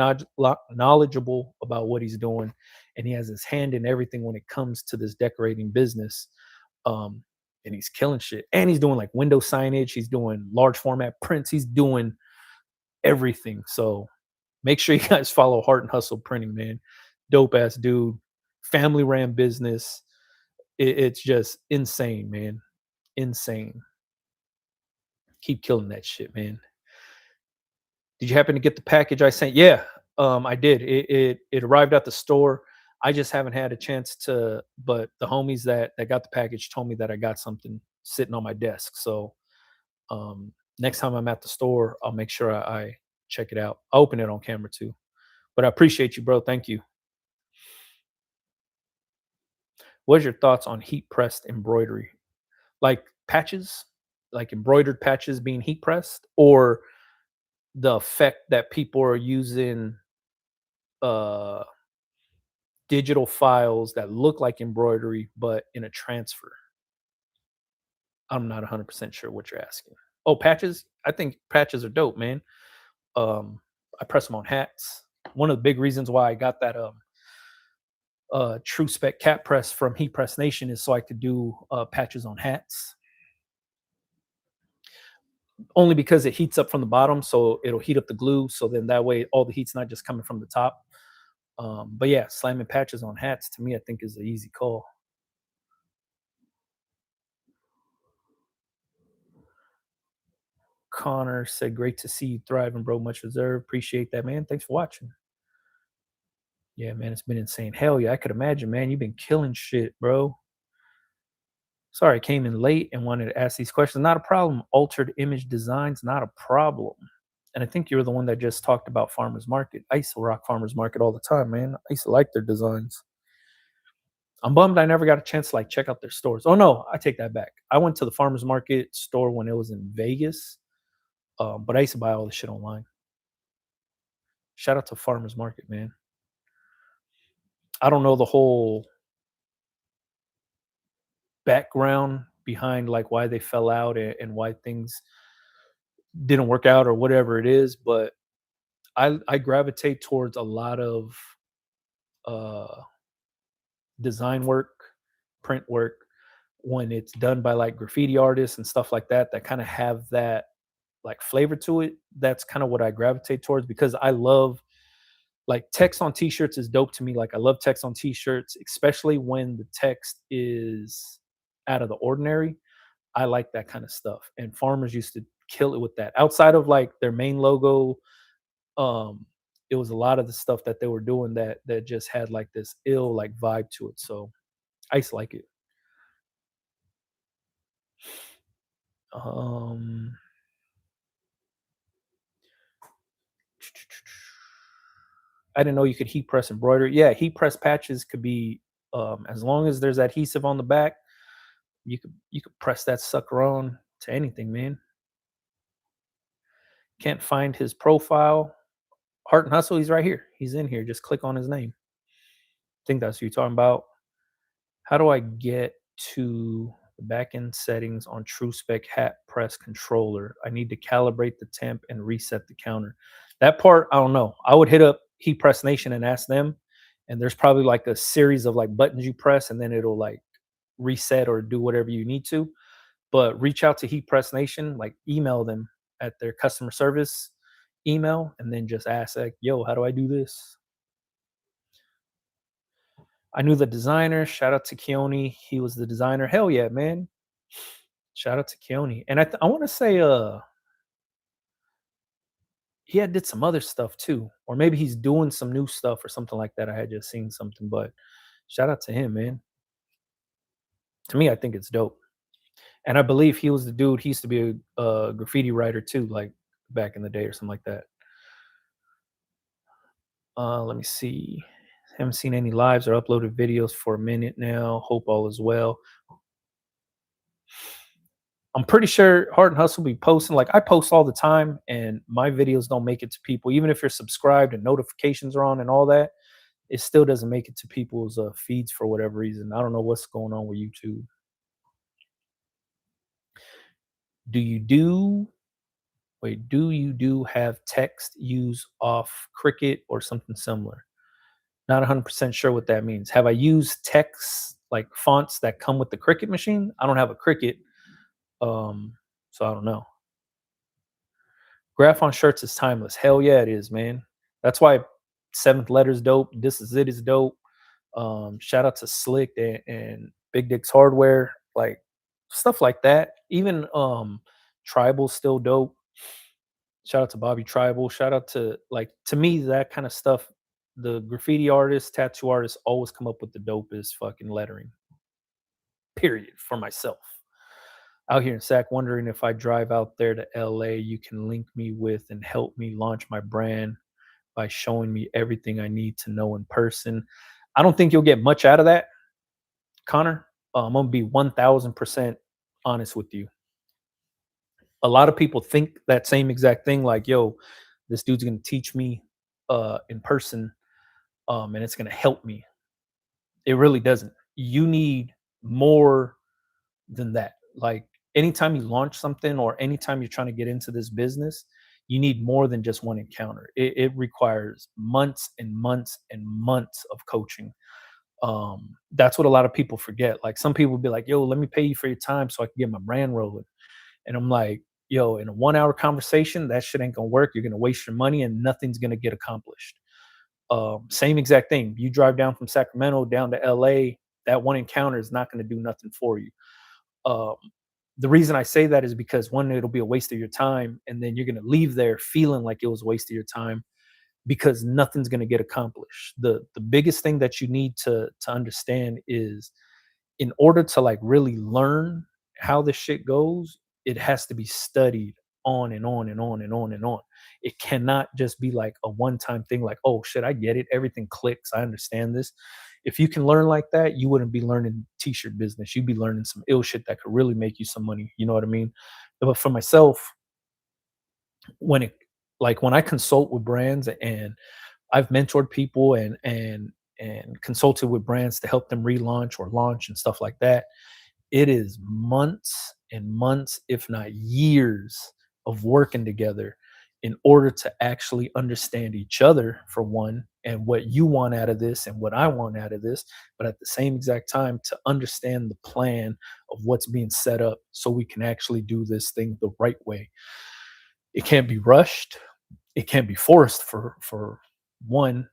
knowledgeable about what he's doing, and he has his hand in everything when it comes to this decorating business. Um, and he's killing shit. And he's doing like window signage. He's doing large format prints. He's doing everything. So make sure you guys follow Heart and Hustle Printing, man. Dope ass dude. family ran business. It's just insane, man. Insane. Keep killing that shit, man. Did you happen to get the package I sent? Yeah, I did. It arrived at the store. I just haven't had a chance to, but the homies that got the package told me that I got something sitting on my desk. So next time I'm at the store, I'll make sure I check it out. I'll open it on camera too. But I appreciate you, bro. Thank you. What is your thoughts on heat pressed embroidery? Like patches, like embroidered patches being heat pressed, or the effect that people are using uh digital files that look like embroidery but in a transfer. I'm not 100% sure what you're asking. Oh, patches? I think patches are dope, man. I press them on hats. One of the big reasons why I got that true spec cat press from Heat Press Nation is so I could do patches on hats. Only because it heats up from the bottom, so it'll heat up the glue. So then that way, all the heat's not just coming from the top. But yeah, slamming patches on hats to me, I think is an easy call. Connor said, "Great to see you thriving, bro. Much reserved. Appreciate that, man. Thanks for watching." Yeah, man, it's been insane. Hell yeah, I could imagine, man. You've been killing shit, bro. Sorry, I came in late and wanted to ask these questions. Not a problem. Altered image designs, not a problem. And I think you're the one that just talked about Farmers Market. I used to rock Farmers Market all the time, man. I used to like their designs. I'm bummed I never got a chance to like check out their stores. Oh no, I take that back. I went to the Farmers Market store when it was in Vegas, but I used to buy all the shit online. Shout out to Farmers Market, man. I don't know the whole background behind like why they fell out and why things didn't work out or whatever it is, but I gravitate towards a lot of uh design work, print work when it's done by like graffiti artists and stuff like that that kind of have that like flavor to it. That's kind of what I gravitate towards because I love like text on t-shirts is dope to me. Like I love text on t-shirts, especially when the text is out of the ordinary. I like that kind of stuff. And farmers used to kill it with that. Outside of like their main logo, it was a lot of the stuff that they were doing that just had like this ill like vibe to it. So I used to like it. Um I didn't know you could heat press embroidery. Yeah, heat press patches could be as long as there's adhesive on the back, you could press that sucker on to anything, man. Can't find his profile. Heart and Hustle, he's right here. He's in here. Just click on his name. I think that's what you're talking about. How do I get to the backend settings on TrueSpec hat press controller? I need to calibrate the temp and reset the counter. That part, I don't know. I would hit up Heat Press Nation and ask them. And there's probably like a series of like buttons you press, and then it'll like reset or do whatever you need to. But reach out to Heat Press Nation, like email them at their customer service email, and then just ask like, "Yo, how do I do this?" I knew the designer. Shout out to Keone. He was the designer. Hell yeah, man. Shout out to Keone. And I want to say he had did some other stuff too. Or maybe he's doing some new stuff or something like that. I had just seen something, but shout out to him, man. To me, I think it's dope. And I believe he was the dude. He used to be a graffiti writer too, like back in the day or something like that. Let me see. Haven't seen any lives or uploaded videos for a minute now. Hope all is well. I'm pretty sure Heart and Hustle be posting. Like I post all the time, and my videos don't make it to people. Even if you're subscribed and notifications are on and all that, it still doesn't make it to people's feeds for whatever reason. I don't know what's going on with YouTube. Do you do wait? Do you do have text use off Cricket or something similar? Not 100% sure what that means. Have I used text like fonts that come with the Cricut machine? I don't have a Cricut, so I don't know. Graph on shirts is timeless. Hell yeah, it is, man. That's why Seventh Letter's dope. This is it is dope. Shout out to Slick and Big Dick's Hardware, like stuff like that. Even Tribal's still dope. Shout out to Bobby Tribal. Shout out to, like, to me, that kind of stuff. The graffiti artists, tattoo artists always come up with the dopest fucking lettering. Period. For myself. Out here in Sac, wondering if I drive out there to LA, you can link me with and help me launch my brand by showing me everything I need to know in person. I don't think you'll get much out of that, Connor. I'm gonna be 1000% honest with you. A lot of people think that same exact thing, like, yo, this dude's gonna teach me in person, and it's gonna help me. It really doesn't. You need more than that. Like, anytime you launch something or anytime you're trying to get into this business, you need more than just one encounter. It requires months and months and months of coaching. That's what a lot of people forget. Like, some people be like, yo, let me pay you for your time so I can get my brand rolling. And I'm like, yo, in a 1 hour conversation, that shit ain't gonna work. You're gonna waste your money and nothing's gonna get accomplished. Same exact thing. You drive down from Sacramento down to LA, that one encounter is not gonna do nothing for you. Um, the reason I say that is because, one, it'll be a waste of your time, and then you're gonna leave there feeling like it was a waste of your time because nothing's gonna get accomplished. The biggest thing that you need to understand is, in order to, like, really learn how this shit goes, it has to be studied on and on and on and on and on. It cannot just be like a one-time thing, like, oh shit, I get it. Everything clicks. I understand this. If you can learn like that, you wouldn't be learning t-shirt business. You'd be learning some ill shit that could really make you some money. You know what I mean? But for myself, when it like when I consult with brands, and I've mentored people and consulted with brands to help them relaunch or launch and stuff like that, it is months and months, if not years, of working together in order to actually understand each other, for one, and what you want out of this and what I want out of this, but at the same exact time to understand the plan of what's being set up so we can actually do this thing the right way. It can't be rushed. It can't be forced. For one,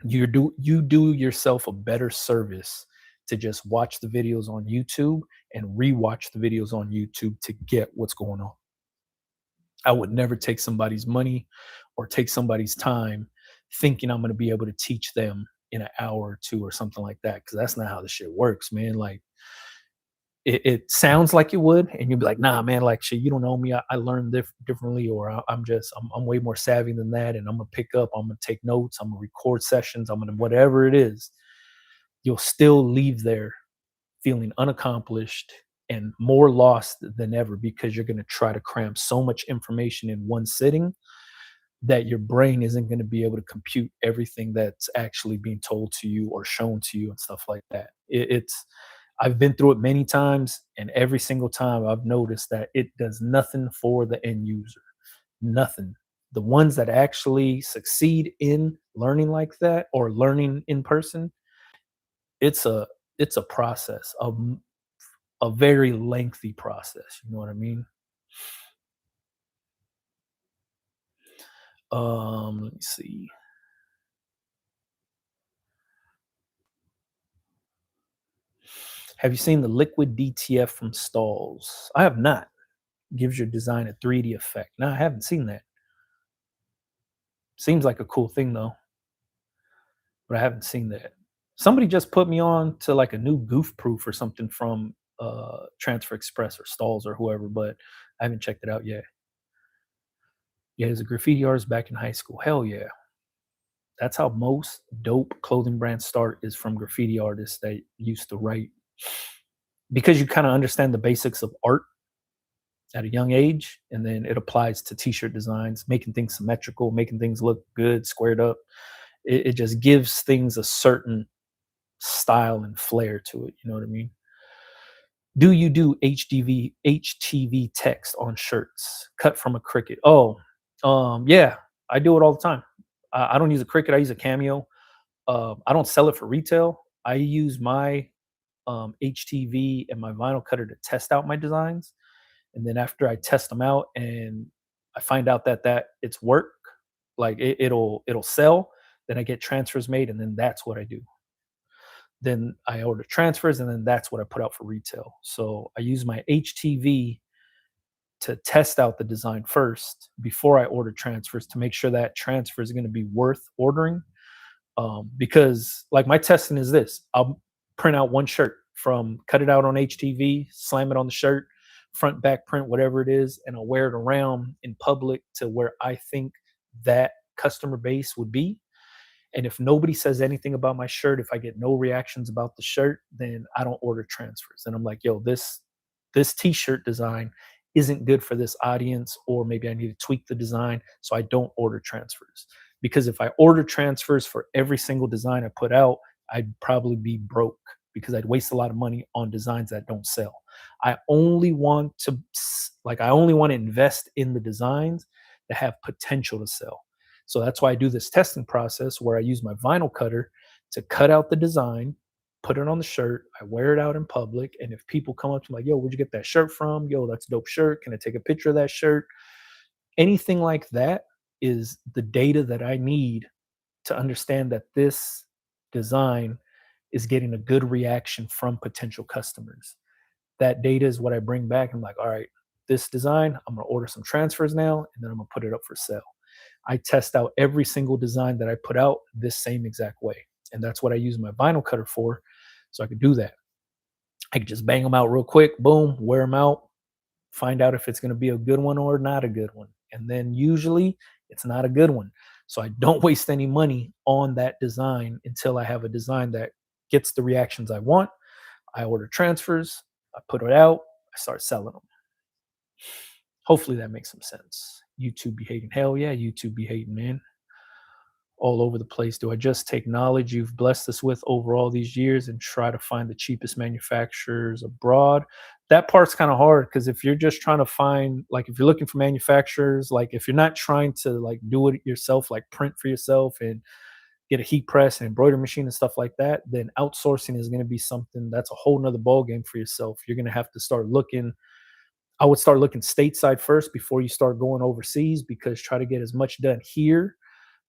you do yourself a better service to just watch the videos on YouTube and rewatch the videos on YouTube to get what's going on. I would never take somebody's money or take somebody's time thinking I'm going to be able to teach them in an hour or two or something like that, because that's not how the shit works, man. Like, it sounds like it would, and you'd be like, nah, man, like, shit, you don't know me. I learn differently, or I'm way more savvy than that, and I'm gonna pick up, I'm gonna take notes, I'm gonna record sessions, I'm gonna whatever it is. You'll still leave there feeling unaccomplished and more lost than ever, because you're gonna try to cram so much information in one sitting that your brain isn't going to be able to compute everything that's actually being told to you or shown to you and stuff like that. It's I've been through it many times, and every single time I've noticed that it does nothing for the end user. Nothing. The ones that actually succeed in learning like that or learning in person, it's a it's a process, a very lengthy process. You know what I mean? Let me see. Have you seen the liquid DTF from Stalls? I have not. Gives your design a 3D effect. No, I haven't seen that. Seems like a cool thing though, but I haven't seen that. Somebody just put me on to like a new goof proof or something from Transfer Express or Stalls or whoever, but I haven't checked it out yet. Yeah, as a graffiti artist back in high school. Hell yeah. That's how most dope clothing brands start, is from graffiti artists that used to write, because you kind of understand the basics of art at a young age, and then it applies to t-shirt designs, making things symmetrical, making things look good, squared up. It just gives things a certain style and flair to it. You know what I mean? Do you do HTV text on shirts cut from a Cricut? Oh, yeah, I do it all the time. I don't use a Cricut. I use a Cameo. I don't sell it for retail. I use my HTV and my vinyl cutter to test out my designs, and then after I test them out and I find out that it's work, like it'll sell, then I get transfers made, and then that's what I do. then I order transfers, and then that's what I put out for retail. So I use my HTV to test out the design first before I order transfers to make sure that transfer is going to be worth ordering. Because like my testing is this: I'll print out one shirt from cut it out on HTV, slam it on the shirt, front back print, whatever it is, and I'll wear it around in public to where I think that customer base would be. And if nobody says anything about my shirt, if I get no reactions about the shirt, then I don't order transfers. And I'm like, yo, this t-shirt design isn't good for this audience, or maybe I need to tweak the design. So I don't order transfers. Because if I order transfers for every single design I put out, I'd probably be broke because I'd waste a lot of money on designs that don't sell. I only want to invest in the designs that have potential to sell. So that's why I do this testing process where I use my vinyl cutter to cut out the design, put it on the shirt, I wear it out in public. And if people come up to me like, yo, where'd you get that shirt from? Yo, that's a dope shirt. Can I take a picture of that shirt? Anything like that is the data that I need to understand that this design is getting a good reaction from potential customers. That data is what I bring back. I'm like, all right, this design, I'm going to order some transfers now, and then I'm going to put it up for sale. I test out every single design that I put out this same exact way. And that's what I use my vinyl cutter for. So I could do that. I could just bang them out real quick, boom, wear them out, find out if it's going to be a good one or not a good one. And then usually it's not a good one. So I don't waste any money on that design until I have a design that gets the reactions I want. I order transfers, I put it out, I start selling them. Hopefully that makes some sense. YouTube be hating. Hell yeah, YouTube be hating, man. All over the place. Do I just take knowledge you've blessed us with over all these years and try to find the cheapest manufacturers abroad? That part's kind of hard because if you're just trying to find, like, if you're looking for manufacturers, like, if you're not trying to like do it yourself, like print for yourself and get a heat press and embroidery machine and stuff like that, then outsourcing is going to be something that's a whole nother ball game for yourself. You're going to have to start looking. I would start looking stateside first before you start going overseas, because try to get as much done here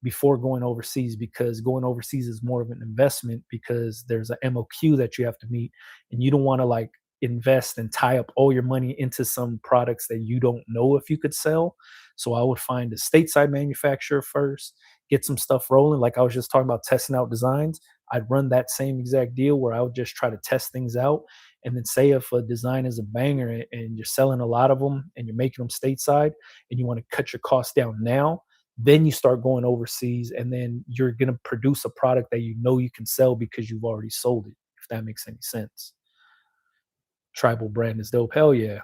before going overseas, because going overseas is more of an investment because there's a MOQ that you have to meet, and you don't want to like invest and tie up all your money into some products that you don't know if you could sell. So I would find a stateside manufacturer first, get some stuff rolling. Like I was just talking about testing out designs. I'd run that same exact deal where I would just try to test things out. And then say if a design is a banger and you're selling a lot of them and you're making them stateside and you want to cut your costs down now, then you start going overseas, and then you're going to produce a product that you know you can sell because you've already sold it, if that makes any sense. Tribal brand is dope. Hell yeah.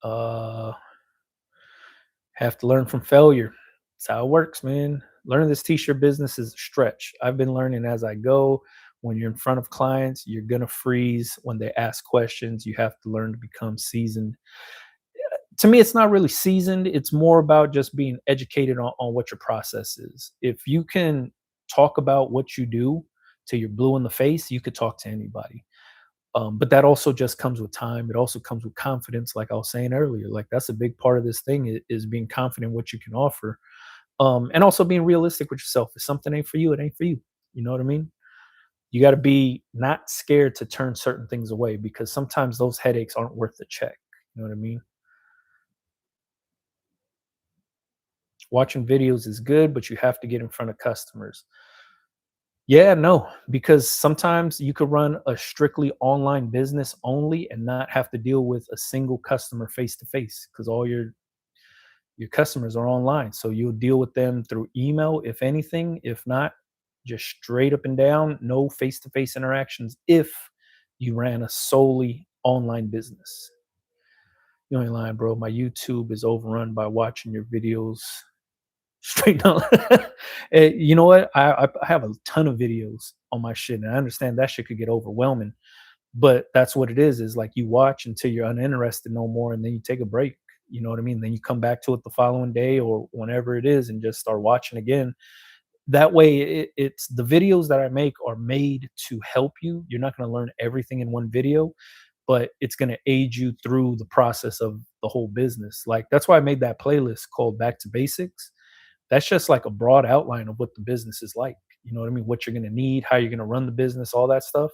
Uh, have to learn from failure. That's how it works, man. Learning this t-shirt business is a stretch. I've been learning as I go. When you're in front of clients, you're going to freeze. When they ask questions, you have to learn to become seasoned. To me, it's not really seasoned. It's more about just being educated on what your process is. If you can talk about what you do till you're blue in the face, you could talk to anybody. But that also just comes with time. It also comes with confidence, like I was saying earlier. Like that's a big part of this thing is being confident in what you can offer, and also being realistic with yourself. If something ain't for you, it ain't for you. You know what I mean? You got to be not scared to turn certain things away, because sometimes those headaches aren't worth the check. You know what I mean? Watching videos is good, but you have to get in front of customers. Yeah, no, because sometimes you could run a strictly online business only and not have to deal with a single customer face to face, because all your customers are online. So you'll deal with them through email, if anything. If not, just straight up and down, no face to face interactions if you ran a solely online business. You ain't lying, bro. My YouTube is overrun by watching your videos. Straight down. You know what? I have a ton of videos on my shit, and I understand that shit could get overwhelming. But that's what it is like you watch until you're uninterested no more, and then you take a break. You know what I mean? Then you come back to it the following day or whenever it is and just start watching again. That way, it's the videos that I make are made to help you. You're not going to learn everything in one video, but it's going to aid you through the process of the whole business. Like that's why I made that playlist called Back to Basics. That's just like a broad outline of what the business is like. You know what I mean? What you're going to need, how you're going to run the business, all that stuff.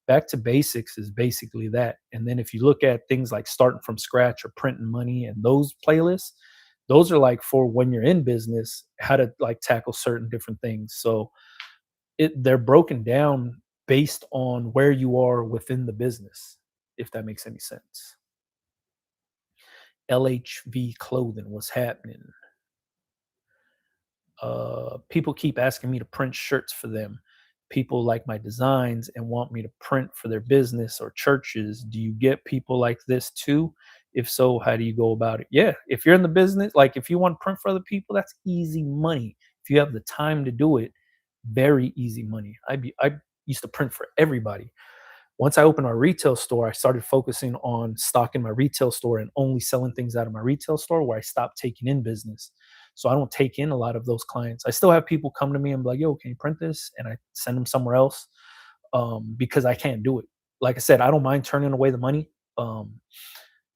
Back to basics is basically that. And then if you look at things like starting from scratch or printing money and those playlists, those are like for when you're in business, how to like tackle certain different things. So they're broken down based on where you are within the business, if that makes any sense. LHV clothing, what's happening? People keep asking me to print shirts for them. People like my designs and want me to print for their business or churches. Do you get people like this too? If so, how do you go about it? Yeah, if you're in the business, like if you want to print for other people, that's easy money. If you have the time to do it, very easy money. I used to print for everybody. Once I opened our retail store, I started focusing on stocking my retail store and only selling things out of my retail store where I stopped taking in business. So I don't take in a lot of those clients. I still have people come to me and be like, yo, can you print this? And I send them somewhere else because I can't do it. Like I said, I don't mind turning away the money um,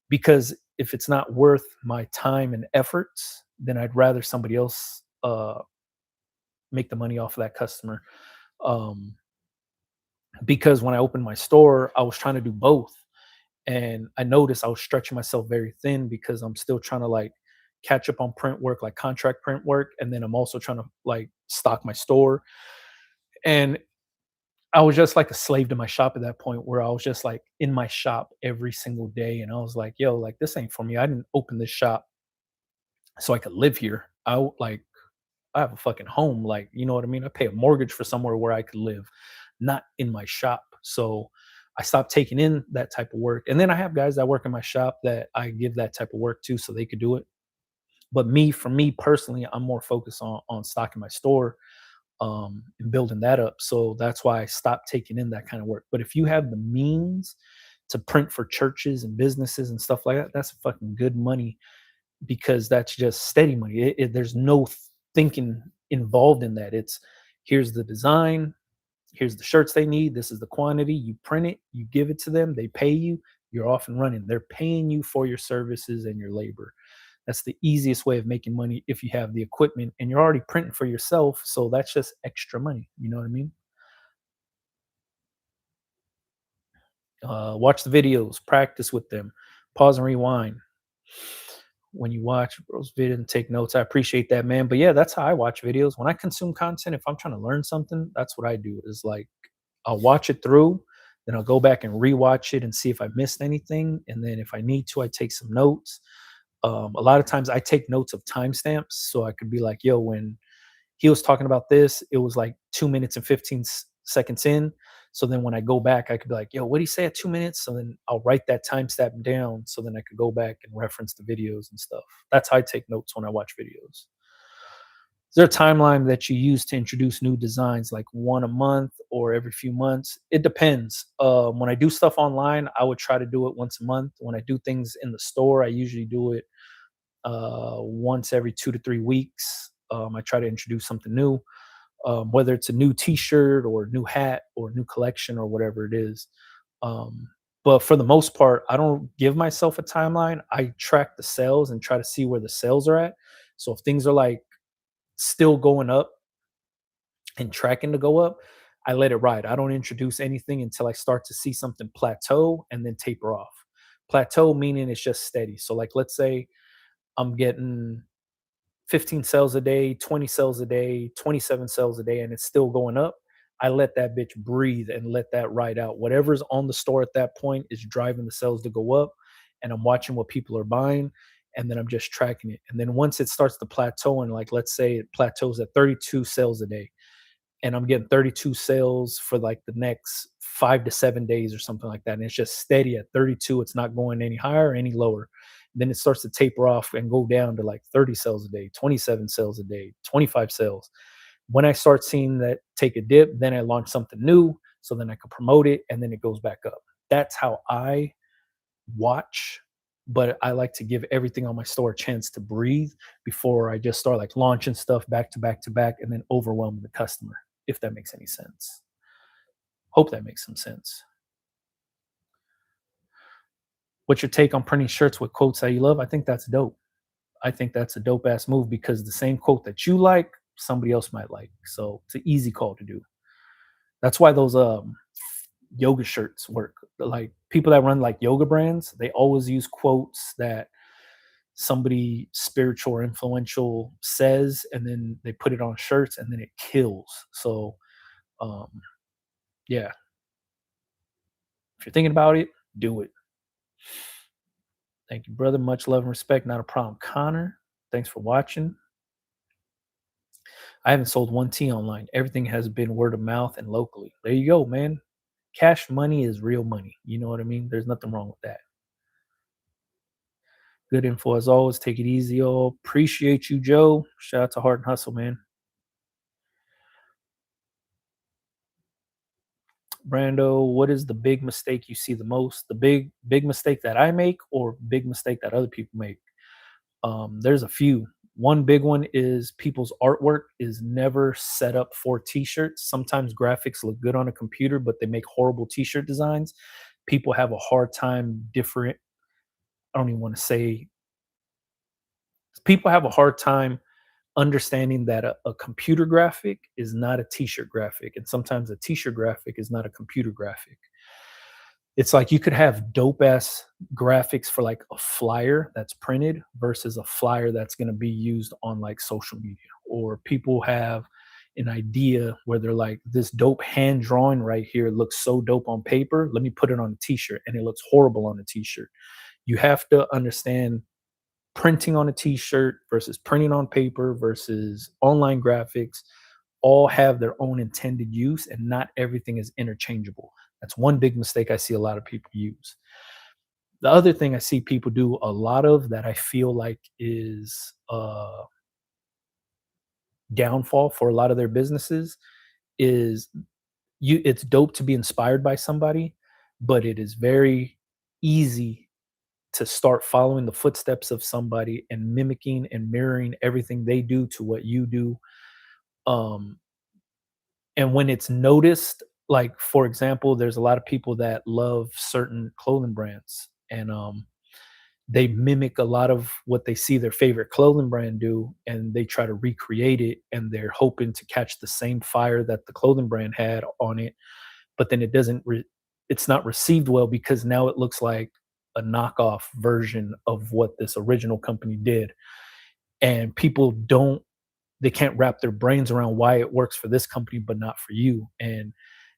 because if it's not worth my time and efforts, then I'd rather somebody else make the money off of that customer. Um, because when I opened my store, I was trying to do both. And I noticed I was stretching myself very thin because I'm still trying to like catch up on print work, like contract print work. And then I'm also trying to like stock my store. And I was just like a slave to my shop at that point where I was just like in my shop every single day. And I was like, yo, like this ain't for me. I didn't open this shop so I could live here. Like I have a fucking home, like, you know what I mean? I pay a mortgage for somewhere where I could live, not in my shop. So I stopped taking in that type of work. And then I have guys that work in my shop that I give that type of work to so they could do it. But for me personally, I'm more focused on stocking my store and building that up. So that's why I stopped taking in that kind of work. But if you have the means to print for churches and businesses and stuff like that, that's fucking good money because that's just steady money. There's no thinking involved in that. It's here's the design, here's the shirts they need, this is the quantity, you print it, you give it to them, they pay you, you're off and running. They're paying you for your services and your labor. That's the easiest way of making money if you have the equipment and you're already printing for yourself. So that's just extra money. You know what I mean? Watch the videos, practice with them, pause and rewind when you watch those videos and take notes. I appreciate that, man. But yeah, that's how I watch videos. When I consume content, if I'm trying to learn something, that's what I do. Is like I'll watch it through, then I'll go back and rewatch it and see if I missed anything. And then if I need to, I take some notes. A lot of times I take notes of timestamps so I could be like, yo, when he was talking about this, it was like 2 minutes and 15 seconds in. So then when I go back, I could be like, yo, what did he say at 2 minutes? So then I'll write that timestamp down so then I could go back and reference the videos and stuff. That's how I take notes when I watch videos. Is there a timeline that you use to introduce new designs, like one a month or every few months? It depends. When I do stuff online, I would try to do it once a month. When I do things in the store, I usually do it once every 2 to 3 weeks. I try to introduce something new, whether it's a new T-shirt or new hat or new collection or whatever it is. Um, but for the most part, I don't give myself a timeline. I track the sales and try to see where the sales are at. So if things are like still going up and tracking to go up, I let it ride. I don't introduce anything until I start to see something plateau and then taper off. Plateau meaning it's just steady. So like let's say I'm getting 15 sales a day, 20 sales a day, 27 sales a day, and it's still going up. I let that bitch breathe and let that ride out. Whatever's on the store at that point is driving the sales to go up. And I'm watching what people are buying. And then I'm just tracking it. And then once it starts to plateau, and like let's say it plateaus at 32 sales a day, and I'm getting 32 sales for like the next 5 to 7 days or something like that. And it's just steady at 32. It's not going any higher or any lower. Then it starts to taper off and go down to like 30 sales a day, 27 sales a day, 25 sales. When I start seeing that take a dip, then I launch something new. So then I can promote it and then it goes back up. That's how I watch. But I like to give everything on my store a chance to breathe before I just start like launching stuff back to back to back and then overwhelming the customer, if that makes any sense. Hope that makes some sense. What's your take on printing shirts with quotes that you love? I think that's dope. I think that's a dope ass move because the same quote that you like, somebody else might like. So it's an easy call to do. That's why those yoga shirts work. Like people that run like yoga brands, they always use quotes that somebody spiritual or influential says, and then they put it on shirts, and then it kills. So um, yeah, if you're thinking about it, do it. Thank you, brother. Much love and respect. Not a problem, Connor. Thanks for watching. I haven't sold one tea online. Everything has been word of mouth and locally. There you go, man. Cash money is real money. You know what I mean? There's nothing wrong with that. Good info as always. Take it easy, all. Appreciate you, Joe. Shout out to Heart and Hustle, man. Brando, what is the big mistake you see the most? The big mistake that I make, or big mistake that other people make? There's a few. One big one is people's artwork is never set up for t-shirts. Sometimes graphics look good on a computer, but they make horrible t-shirt designs. People have a hard time different. I don't even want to say. People have a hard time understanding that a computer graphic is not a t-shirt graphic, and sometimes a t-shirt graphic is not a computer graphic. It's like you could have dope ass graphics for like a flyer that's printed versus a flyer that's going to be used on like social media. Or people have an idea where they're like, this dope hand drawing right here looks so dope on paper, let me put it on a t-shirt, and it looks horrible on a t-shirt. You have to understand printing on a t-shirt versus printing on paper versus online graphics all have their own intended use, and not everything is interchangeable. That's one big mistake I see a lot of people use. The other thing I see people do a lot of that I feel like is a downfall for a lot of their businesses is, it's dope to be inspired by somebody, but it is very easy to start following the footsteps of somebody and mimicking and mirroring everything they do to what you do. Um, and when it's noticed, like for example, there's a lot of people that love certain clothing brands, and they mimic a lot of what they see their favorite clothing brand do, and they try to recreate it, and they're hoping to catch the same fire that the clothing brand had on it, but then it's not received well because now it looks like a knockoff version of what this original company did, and people don't they can't wrap their brains around why it works for this company but not for you. And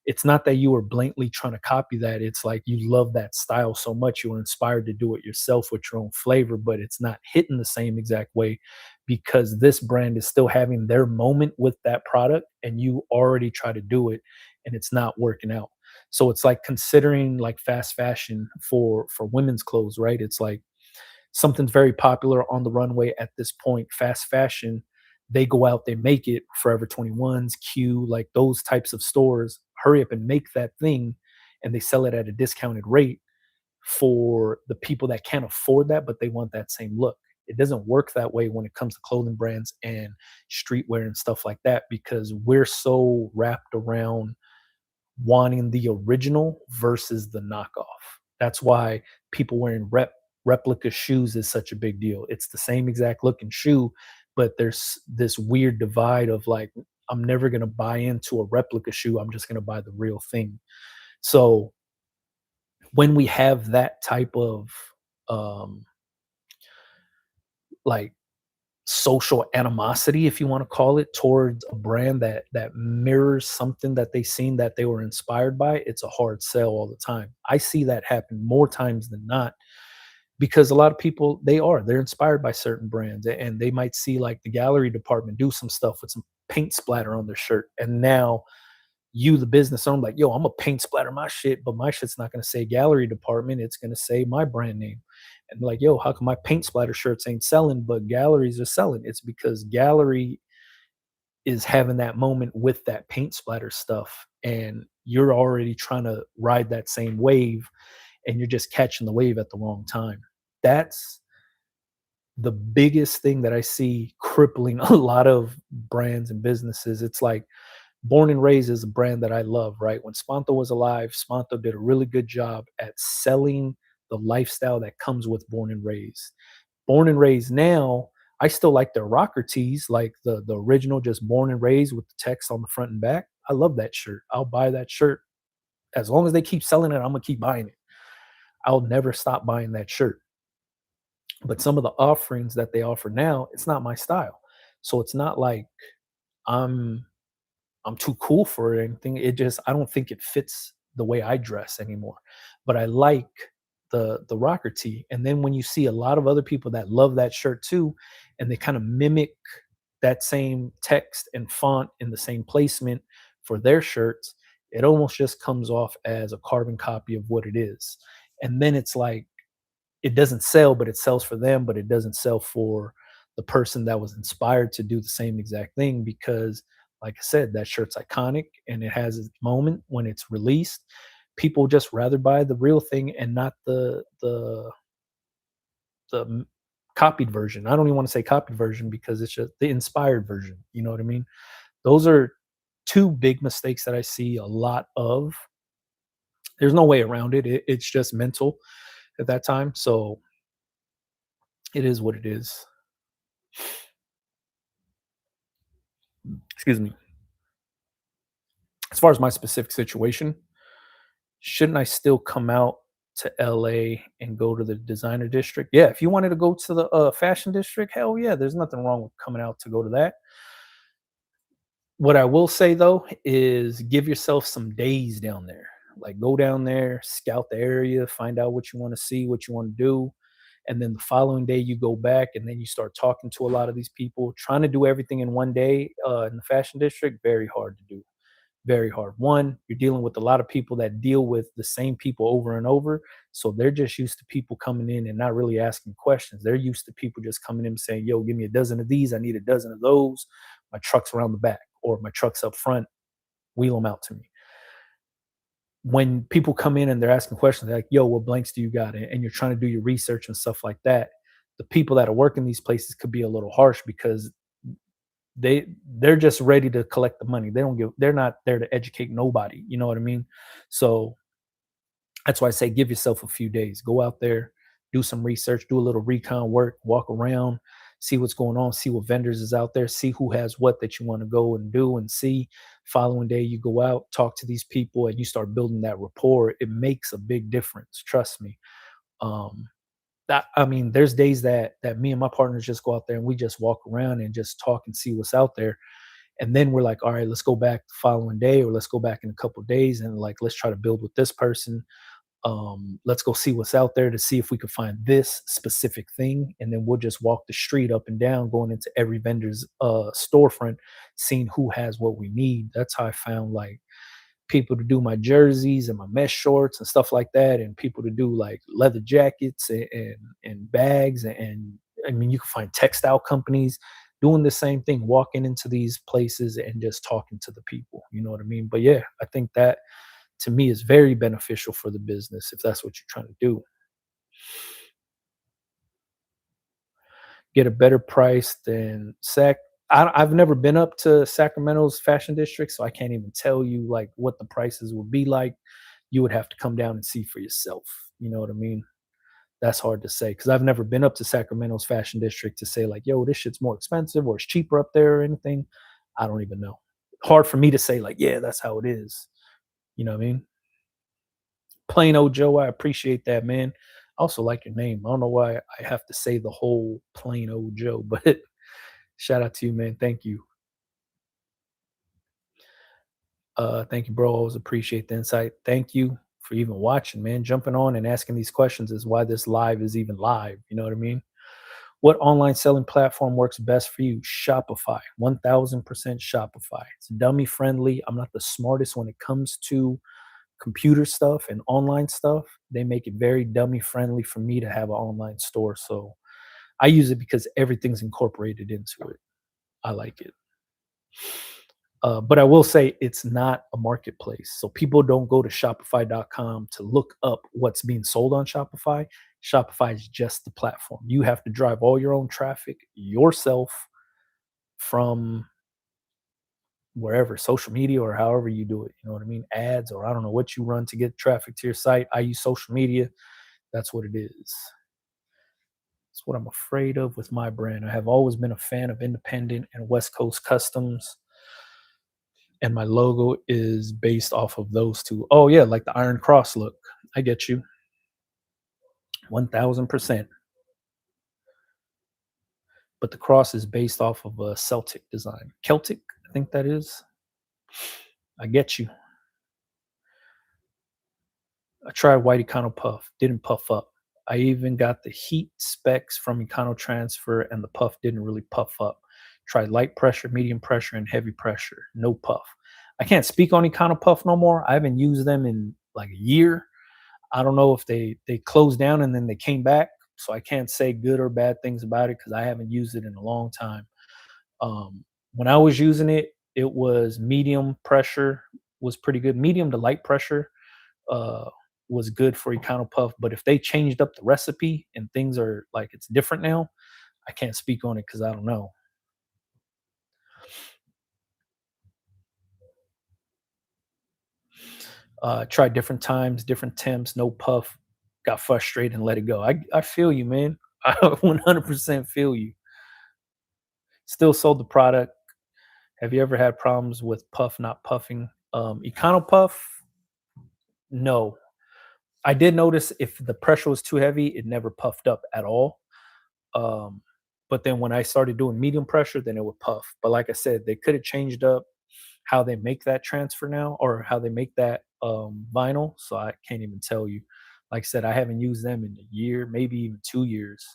it's not that you were blatantly trying to copy that, it's like you love that style so much you were inspired to do it yourself with your own flavor, but it's not hitting the same exact way because this brand is still having their moment with that product, and you already try to do it and it's not working out. So it's like considering like fast fashion for women's clothes, right? It's like something's very popular on the runway at this point, fast fashion, they go out, they make it. Forever 21's, Q, like those types of stores hurry up and make that thing, and they sell it at a discounted rate for the people that can't afford that, but they want that same look. It doesn't work that way when it comes to clothing brands and streetwear and stuff like that, because we're so wrapped around wanting the original versus the knockoff. That's why people wearing replica shoes is such a big deal. It's the same exact looking shoe, but there's this weird divide of like, I'm never going to buy into a replica shoe. I'm just going to buy the real thing. So when we have that type of um like social animosity, if you want to call it, towards a brand that mirrors something that they seen that they were inspired by, it's a hard sell all the time. I see that happen more times than not because a lot of people, they're inspired by certain brands, and they might see like the gallery department do some stuff with some paint splatter on their shirt, and now you, the business owner, like, yo, I'm gonna paint splatter my shit, but my shit's not gonna say gallery department, it's gonna say my brand name. And like, yo, how come my paint splatter shirts ain't selling but galleries are selling? It's because gallery is having that moment with that paint splatter stuff, and you're already trying to ride that same wave, and you're just catching the wave at the wrong time. That's the biggest thing that I see crippling a lot of brands and businesses. It's like Born and Raised is a brand that I love, right? When Spanto was alive, Spanto did a really good job at selling the lifestyle that comes with Born and Raised. Born and Raised now, I still like their rocker tees, like the original, just born and raised with the text on the front and back. I love that shirt. I'll buy that shirt as long as they keep selling it. I'm gonna keep buying it. I'll never stop buying that shirt. But some of the offerings that they offer now, it's not my style. So it's not like I'm I'm too cool for it or anything. It just I don't think it fits the way I dress anymore. But I like the rocker tee. And then when you see a lot of other people that love that shirt too, and they kind of mimic that same text and font in the same placement for their shirts, it almost just comes off as a carbon copy of what it is. And then it's like it doesn't sell, but it sells for them, but it doesn't sell for the person that was inspired to do the same exact thing because, like I said, that shirt's iconic and it has its moment when it's released. People just rather buy the real thing and not the copied version. I don't even want to say copied version because it's just the inspired version. You know what I mean? Those are two big mistakes that I see a lot of. There's no way around it. It's just mental at that time. So it is what it is. Excuse me. As far as my specific situation, shouldn't I still come out to LA and go to the designer district? Yeah, if you wanted to go to the fashion district, hell yeah, there's nothing wrong with coming out to go to that. What I will say though is give yourself some days down there. Like go down there, scout the area, find out what you want to see, what you want to do. And then the following day you go back and then you start talking to a lot of these people. Trying to do everything in one day in the fashion district, very hard to do. Very hard. One, you're dealing with a lot of people that deal with the same people over and over. So they're just used to people coming in and not really asking questions. They're used to people just coming in and saying, yo, give me a dozen of these. I need a dozen of those. My truck's around the back or my truck's up front. Wheel them out to me. When people come in and they're asking questions, they're like, yo, what blanks do you got? And you're trying to do your research and stuff like that. The people that are working these places could be a little harsh because they're just ready to collect the money. They're not there to educate nobody. You know what I mean? So that's why I say give yourself a few days. Go out there, do some research, do a little recon work, walk around, see what's going on, see what vendors is out there, see who has what that you want to go and do and see. Following day you go out, talk to these people and you start building that rapport. It makes a big difference. Trust me. Um that I mean, there's days that me and my partners just go out there and we just walk around and just talk and see what's out there. And then we're like, all right, let's go back the following day or let's go back in a couple of days and like let's try to build with this person. Let's go see what's out there to see if we could find this specific thing. And then we'll just walk the street up and down, going into every vendor's storefront, seeing who has what we need. That's how I found like people to do my jerseys and my mesh shorts and stuff like that, and people to do like leather jackets and bags. And I mean, you can find textile companies doing the same thing, walking into these places and just talking to the people. You know what I mean? But yeah, I think that to me is very beneficial for the business if that's what you're trying to do. Get a better price than I've never been up to Sacramento's fashion district, so I can't even tell you like what the prices would be like. You would have to come down and see for yourself. You know what I mean? That's hard to say because I've never been up to Sacramento's fashion district to say like, yo, this shit's more expensive or it's cheaper up there or anything. I don't even know. Hard for me to say like, yeah, that's how it is. You know what I mean? Plain old Joe, I appreciate that, man. I also like your name. I don't know why I have to say the whole plain old Joe, but shout out to you, man. Thank you. Thank you, bro. Always appreciate the insight. Thank you for even watching, man. Jumping on and asking these questions is why this live is even live. You know what I mean? What online selling platform works best for you? Shopify, 1000% Shopify. It's dummy friendly. I'm not the smartest when it comes to computer stuff and online stuff. They make it very dummy friendly for me to have an online store. So I use it because everything's incorporated into it. I like it. But I will say it's not a marketplace. So people don't go to Shopify.com to look up what's being sold on Shopify. Shopify is just the platform. You have to drive all your own traffic yourself from wherever, social media or however you do it. You know what I mean? Ads, or I don't know what you run to get traffic to your site. I use social media. That's what it is. It's what I'm afraid of with my brand. I have always been a fan of independent and West Coast customs, and my logo is based off of those two. Oh yeah, like the Iron Cross look. I get you, 1000%. But the cross is based off of a Celtic design, Celtic, I think that is. I get you. I tried white Econo Puff, didn't puff up. I even got the heat specs from Econo Transfer, and the puff didn't really puff up. Tried light pressure, medium pressure, and heavy pressure. No puff. I can't speak on Econo Puff no more. I haven't used them in like a year. I don't know if they closed down and then they came back, so I can't say good or bad things about it because I haven't used it in a long time. When I was using it, it was medium pressure was pretty good. Medium to light pressure uh, was good for Econo Puff. But if they changed up the recipe and things are like it's different now, I can't speak on it because I don't know. Tried different times, different temps, no puff, got frustrated and let it go. I feel you, man. I 100% feel you. Still sold the product. Have you ever had problems with puff not puffing? Econo Puff, no. I did notice if the pressure was too heavy, it never puffed up at all. Um, but then when I started doing medium pressure, then it would puff. But like I said, they could have changed up how they make that transfer now or how they make that vinyl. So I can't even tell you. Like I said, I haven't used them in a year, maybe even 2 years.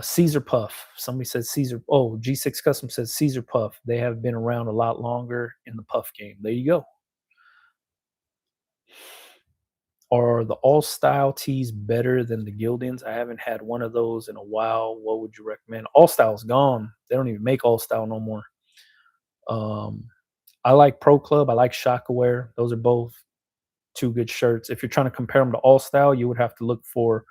Caesar Puff. Somebody said Caesar. Oh, G6 Custom says Caesar Puff. They have been around a lot longer in the puff game. There you go. Are the all style tees better than the Gildans? I haven't had one of those in a while. What would you recommend? All style's gone. They don't even make all style no more. Um, I like Pro Club. I like Shockaware. Those are both two good shirts. If you're trying to compare them to all style, you would have to look for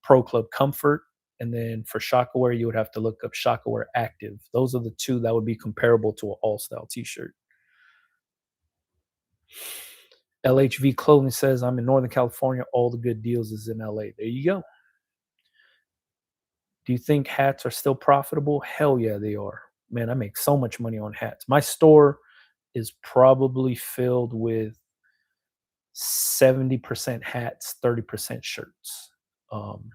Pro Club Comfort. And then for Shockaware, you would have to look up Shockaware Active. Those are the two that would be comparable to an all style t shirt. LHV Clothing says, I'm in Northern California. All the good deals is in LA. There you go. Do you think hats are still profitable? Hell yeah, they are. Man, I make so much money on hats. My store is probably filled with 70% hats, 30% shirts. Um,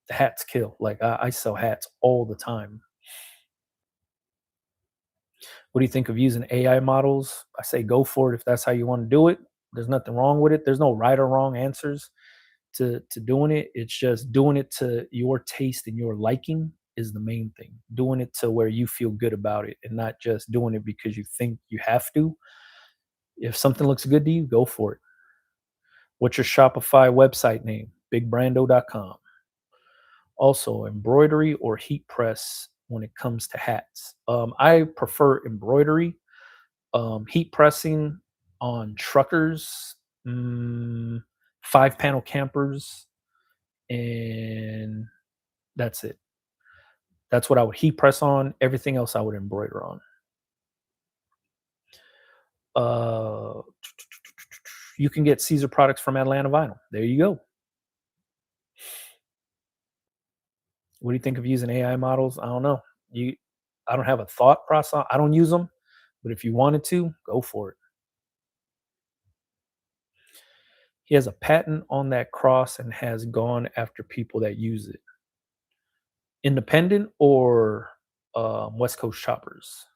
the hats kill. Like I sell hats all the time. What do you think of using AI models? I say go for it if that's how you want to do it. There's nothing wrong with it. There's no right or wrong answers to doing it. It's just doing it to your taste and your liking is the main thing. Doing it to where you feel good about it and not just doing it because you think you have to. If something looks good to you, go for it. What's your Shopify website name? Bigbrando.com. Also, embroidery or heat press when it comes to hats. I prefer embroidery. Heat pressing on truckers, 5 panel campers, and that's it. That's what I would heat press on. Everything else I would embroider on. Uh, you can get Caesar products from Atlanta Vinyl. There you go. What do you think of using AI models? I don't know. I don't have a thought process. I don't use them, but if you wanted to, go for it. He has a patent on that cross and has gone after people that use it. Independent or West Coast shoppers?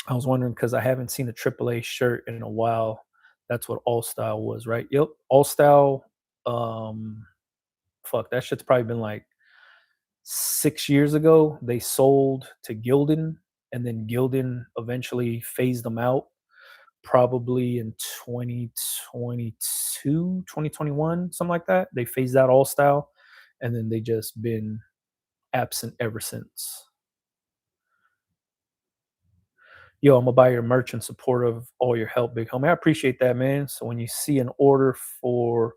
I was wondering because I haven't seen a AAA shirt in a while. That's what All Style was, right? Yep, All Style. Um, fuck, that shit's probably been like 6 years ago. They sold to Gildan, and then Gildan eventually phased them out. Probably in 2022, 2021, something like that. They phased out All Style, and then they just been absent ever since. Yo, I'm gonna buy your merch in support of all your help, big homie. I appreciate that, man. So when you see an order for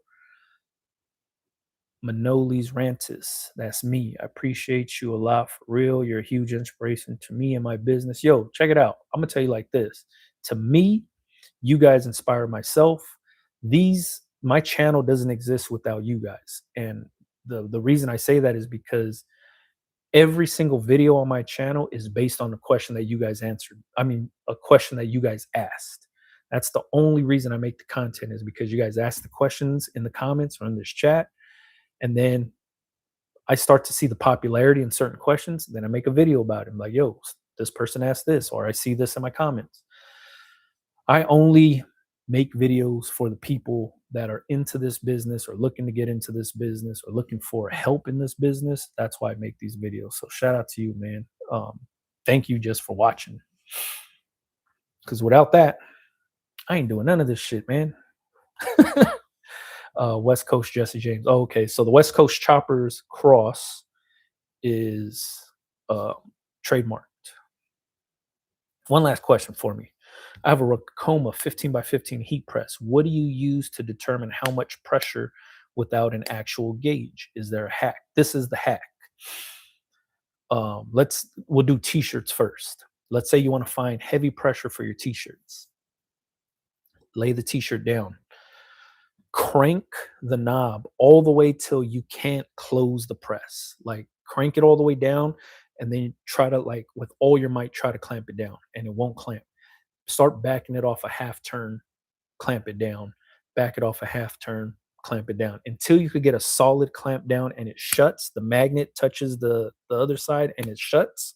Manoli's Rantis, that's me. I appreciate you a lot for real. You're a huge inspiration to me and my business. Yo, check it out. I'm gonna tell you like this. To me, you guys inspire myself. These My channel doesn't exist without you guys. And the reason I say that is because every single video on my channel is based on a question that you guys answered. I mean, a question that you guys asked. That's the only reason I make the content, is because you guys ask the questions in the comments or in this chat. And then I start to see the popularity in certain questions. Then I make a video about it. I'm like, yo, this person asked this, or I see this in my comments. I only make videos for the people that are into this business or looking to get into this business or looking for help in this business. That's why I make these videos. So shout out to you, man. Thank you just for watching. Because without that, I ain't doing none of this shit, man. West Coast Jesse James. Oh, okay, so the West Coast Choppers cross is uh, trademarked. One last question for me. I have a Racoma 15 by 15 heat press. What do you use to determine how much pressure without an actual gauge? Is there a hack? This is the hack. We'll do t-shirts first. Let's say you want to find heavy pressure for your t-shirts. Lay the t-shirt down. Crank the knob all the way till you can't close the press. Like crank it all the way down, and then try to, like, with all your might, try to clamp it down, and it won't clamp. Start backing it off a half turn, clamp it down, back it off a half turn, clamp it down until you could get a solid clamp down and it shuts. The magnet touches the other side and it shuts.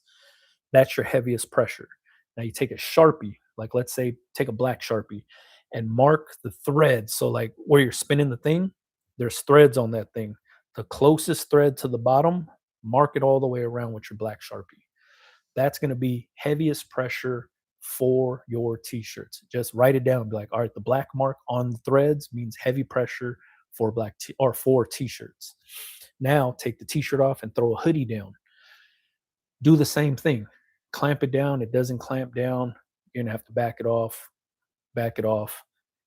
That's your heaviest pressure. Now you take a Sharpie, like let's say take a black Sharpie, and mark the thread. So like where you're spinning the thing, there's threads on that thing. The closest thread to the bottom, mark it all the way around with your black Sharpie. That's going to be heaviest pressure for your t-shirts. Just write it down. Be like, all right, the black mark on the threads means heavy pressure for or for t-shirts. Now take the t-shirt off and throw a hoodie down. Do the same thing. Clamp it down. It doesn't clamp down. You're gonna have to back it off. Back it off.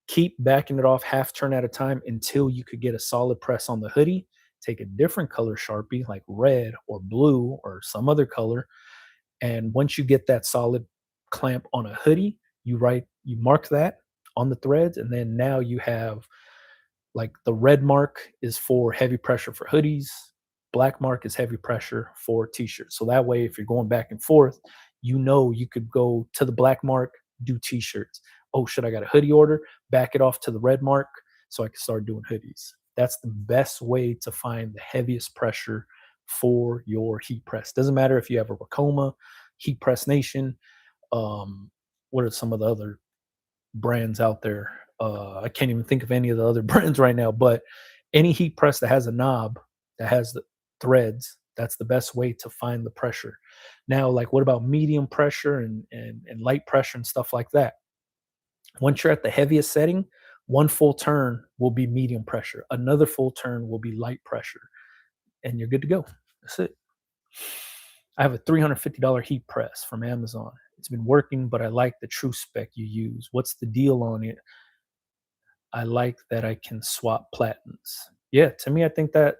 Keep backing it off half turn at a time until you could get a solid press on the hoodie. Take a different color Sharpie, like red or blue or some other color, and once you get that solid clamp on a hoodie, you mark that on the threads. And then now you have, like, the red mark is for heavy pressure for hoodies, black mark is heavy pressure for t-shirts. So that way, if you're going back and forth, you could go to the black mark, do t-shirts. Oh shit, I got a hoodie order, back it off to the red mark so I can start doing hoodies. That's the best way to find the heaviest pressure for your heat press. Doesn't matter if you have a Racoma, Heat Press Nation. What are some of the other brands out there? I can't even think of any of the other brands right now, but any heat press that has a knob, that has the threads, that's the best way to find the pressure. Now, like, what about medium pressure and light pressure and stuff like that? Once you're at the heaviest setting, one full turn will be medium pressure, another full turn will be light pressure, and you're good to go. That's it. I have a $350 heat press from Amazon. It's been working, but I like the true spec you use. What's the deal on it? I like that I can swap platens. Yeah, to me, I think that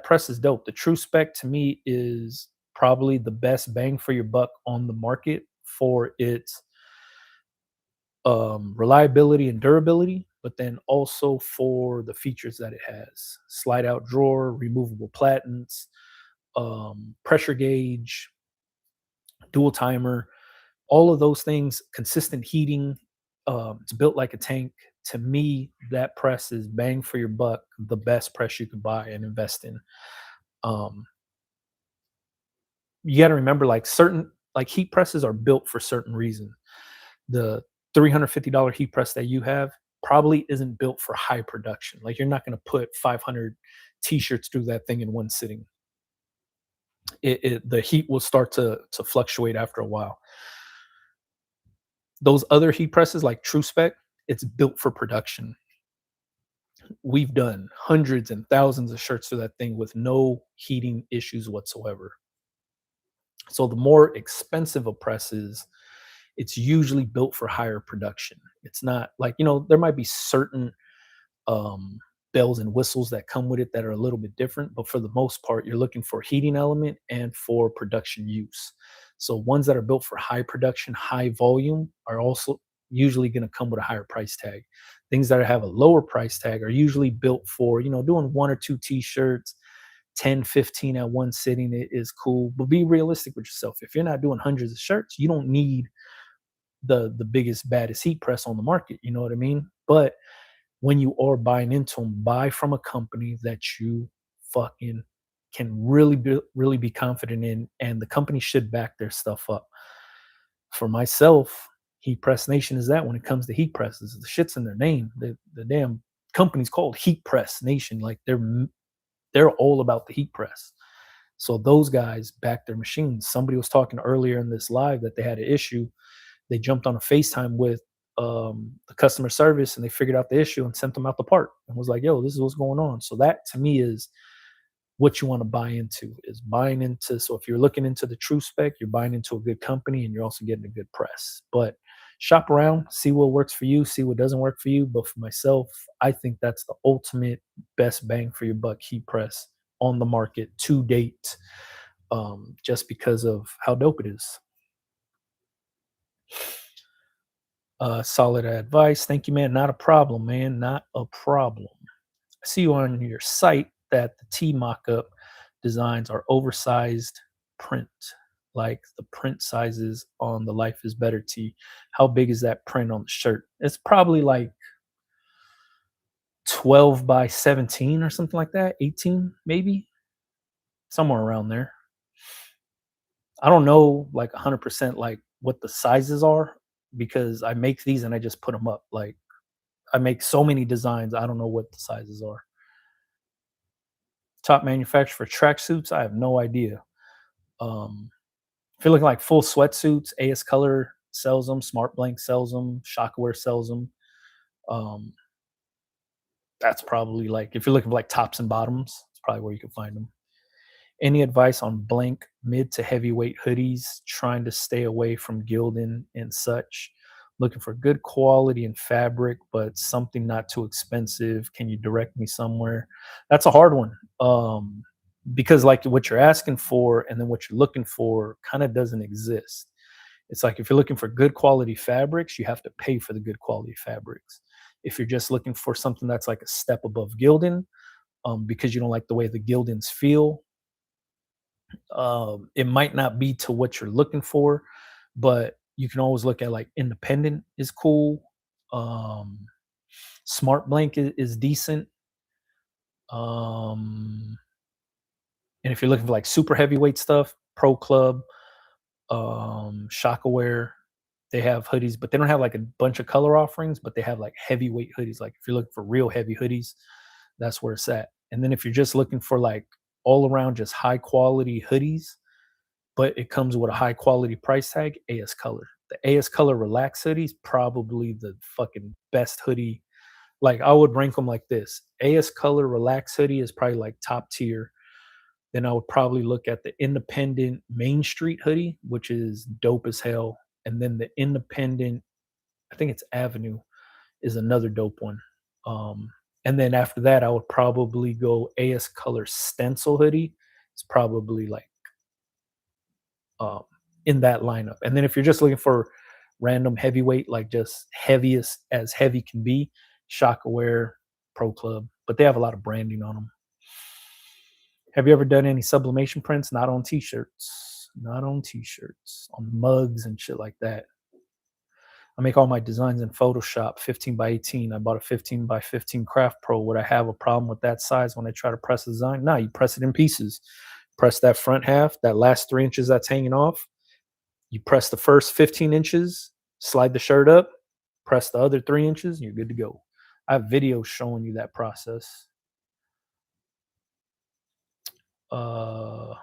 press is dope. The true spec to me is probably the best bang for your buck on the market for its reliability and durability, but then also for the features that it has: slide out drawer, removable platens, pressure gauge, dual timer, all of those things, consistent heating. It's built like a tank. To me, that press is bang for your buck, the best press you could buy and invest in. Um, you got to remember, like, certain, like, heat presses are built for certain reasons. The $350 heat press that you have probably isn't built for high production. Like, you're not going to put 500 t-shirts through that thing in one sitting. The heat will start to fluctuate after a while. Those other heat presses, like True Spec, it's built for production. We've done hundreds and thousands of shirts through that thing with no heating issues whatsoever. So the more expensive a press is, it's usually built for higher production. It's not like, there might be certain um, bells and whistles that come with it that are a little bit different, but for the most part, you're looking for heating element and for production use. So ones that are built for high production, high volume are also usually going to come with a higher price tag. Things that have a lower price tag are usually built for, doing one or two t-shirts, 10, 15 at one sitting is cool. But be realistic with yourself. If you're not doing hundreds of shirts, you don't need the biggest, baddest heat press on the market. You know what I mean? But when you are buying into them, buy from a company that you fucking can really be confident in, and the company should back their stuff up. For myself, Heat Press Nation is that when it comes to heat presses. The shit's in their name. The damn company's called Heat Press Nation. Like they're all about the heat press. So those guys back their machines. Somebody was talking earlier in this live that they had an issue. They jumped on a FaceTime with the customer service, and they figured out the issue and sent them out the part and was like, yo, this is what's going on. So that to me is what you want to buy into, is buying into. So if you're looking into the true spec, you're buying into a good company and you're also getting a good press. But shop around, see what works for you, see what doesn't work for you. But for myself, I think that's the ultimate best bang for your buck heat press on the market to date, just because of how dope it is. Solid advice. Thank you, man. Not a problem, man. Not a problem. I see you on your site that the T mock-up designs are oversized print, like the print sizes on the Life is Better tee. How big is that print on the shirt? It's probably like 12 by 17 or something like that, 18 maybe, somewhere around there. I don't know like 100% like what the sizes are, because I make these and I just put them up. Like I make so many designs, I don't know what the sizes are. Top manufacturer for tracksuits, I have no idea. Um, if you're looking like full sweatsuits, AS Color sells them, Smart Blank sells them, Shockwear sells them. Um, that's probably like, if you're looking for like tops and bottoms, it's probably where you can find them. Any advice on blank mid to heavyweight hoodies? Trying to stay away from gilding and such. Looking for good quality and fabric, but something not too expensive. Can you direct me somewhere? That's a hard one, because like what you're asking for and then what you're looking for kind of doesn't exist. It's like if you're looking for good quality fabrics, you have to pay for the good quality fabrics. If you're just looking for something that's like a step above gilding, because you don't like the way the gildings feel, it might not be to what you're looking for, but you can always look at like independent is cool. Um, Smart Blank is decent. Um, and if you're looking for like super heavyweight stuff, Pro Club, Shockaware, they have hoodies, but they don't have like a bunch of color offerings, but they have like heavyweight hoodies. Like if you're looking for real heavy hoodies, that's where it's at. And then if you're just looking for like all around just high quality hoodies, but it comes with a high quality price tag, AS Color. The AS Color Relax hoodie is probably the fucking best hoodie. Like I would rank them like this. AS Color Relax hoodie is probably like top tier. Then I would probably look at the independent Main Street hoodie, which is dope as hell. And then the independent, I think it's Avenue, is another dope one. Um, and then after that, I would probably go AS Color Stencil hoodie. It's probably like um, in that lineup. And then if you're just looking for random heavyweight, like just heaviest as heavy can be, Shockaware, Pro Club, but they have a lot of branding on them. Have you ever done any sublimation prints? Not on t-shirts, not on t-shirts, on mugs and shit like that. I make all my designs in Photoshop, 15 by 18. I bought a 15 by 15 Craft Pro. Would I have a problem with that size when I try to press a design? No, you press it in pieces. Press that front half, that last 3 inches that's hanging off. You press the first 15 inches, slide the shirt up, press the other 3 inches, and you're good to go. I have videos showing you that process. Uh,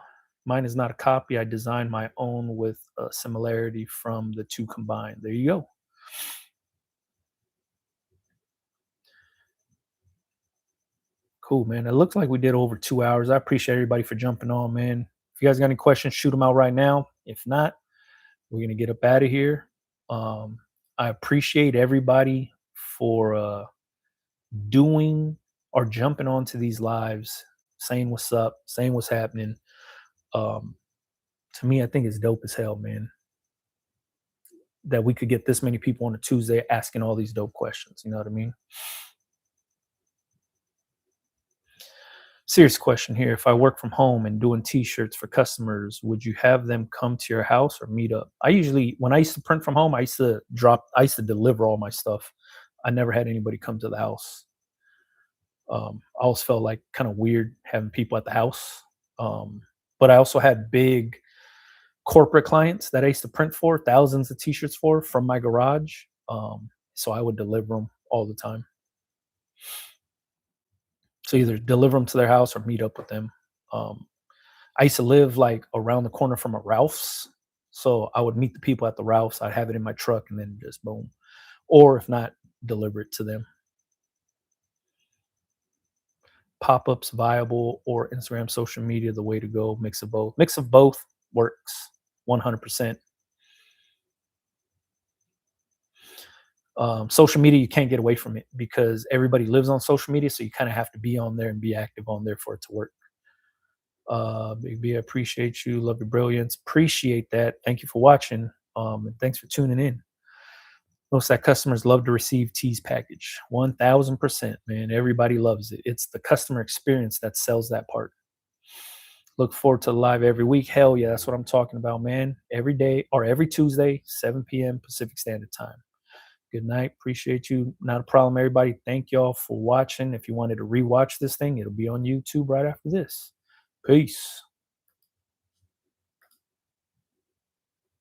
Mine is not a copy. I designed my own with a similarity from the two combined. There you go. Cool, man. It looks like we did over 2 hours. I appreciate everybody for jumping on, man. If you guys got any questions, shoot them out right now. If not, we're gonna get up out of here. Um, I appreciate everybody for doing or jumping onto these lives, saying what's up, saying what's happening. Um, to me, I think it's dope as hell, man. that we could get this many people on a Tuesday asking all these dope questions. You know what I mean? Serious question here. If I work from home and doing t-shirts for customers, would you have them come to your house or meet up? I usually, when I used to print from home, I used to deliver all my stuff. I never had anybody come to the house. I always felt like kind of weird having people at the house. Um, but I also had big corporate clients that I used to print for, thousands of t-shirts for from my garage. So I would deliver them all the time. So either deliver them to their house or meet up with them. Um, I used to live like around the corner from a Ralph's. So I would meet the people at the Ralph's. I'd have it in my truck and then just boom. Or if not, deliver it to them. Pop-ups viable or Instagram social media the way to go? Mix of both. Mix of both works 100%. Social media, you can't get away from it because everybody lives on social media. So you kind of have to be on there and be active on there for it to work. Big B, I appreciate you. Love your brilliance. Appreciate that. Thank you for watching. And thanks for tuning in. Most that customers love to receive teas package. 1000%, man. Everybody loves it. It's the customer experience that sells that part. Look forward to the live every week. Hell yeah, that's what I'm talking about, man. Every day or every Tuesday, 7 p.m. Pacific Standard Time. Good night. Appreciate you. Not a problem, everybody. Thank y'all for watching. If you wanted to rewatch this thing, it'll be on YouTube right after this. Peace.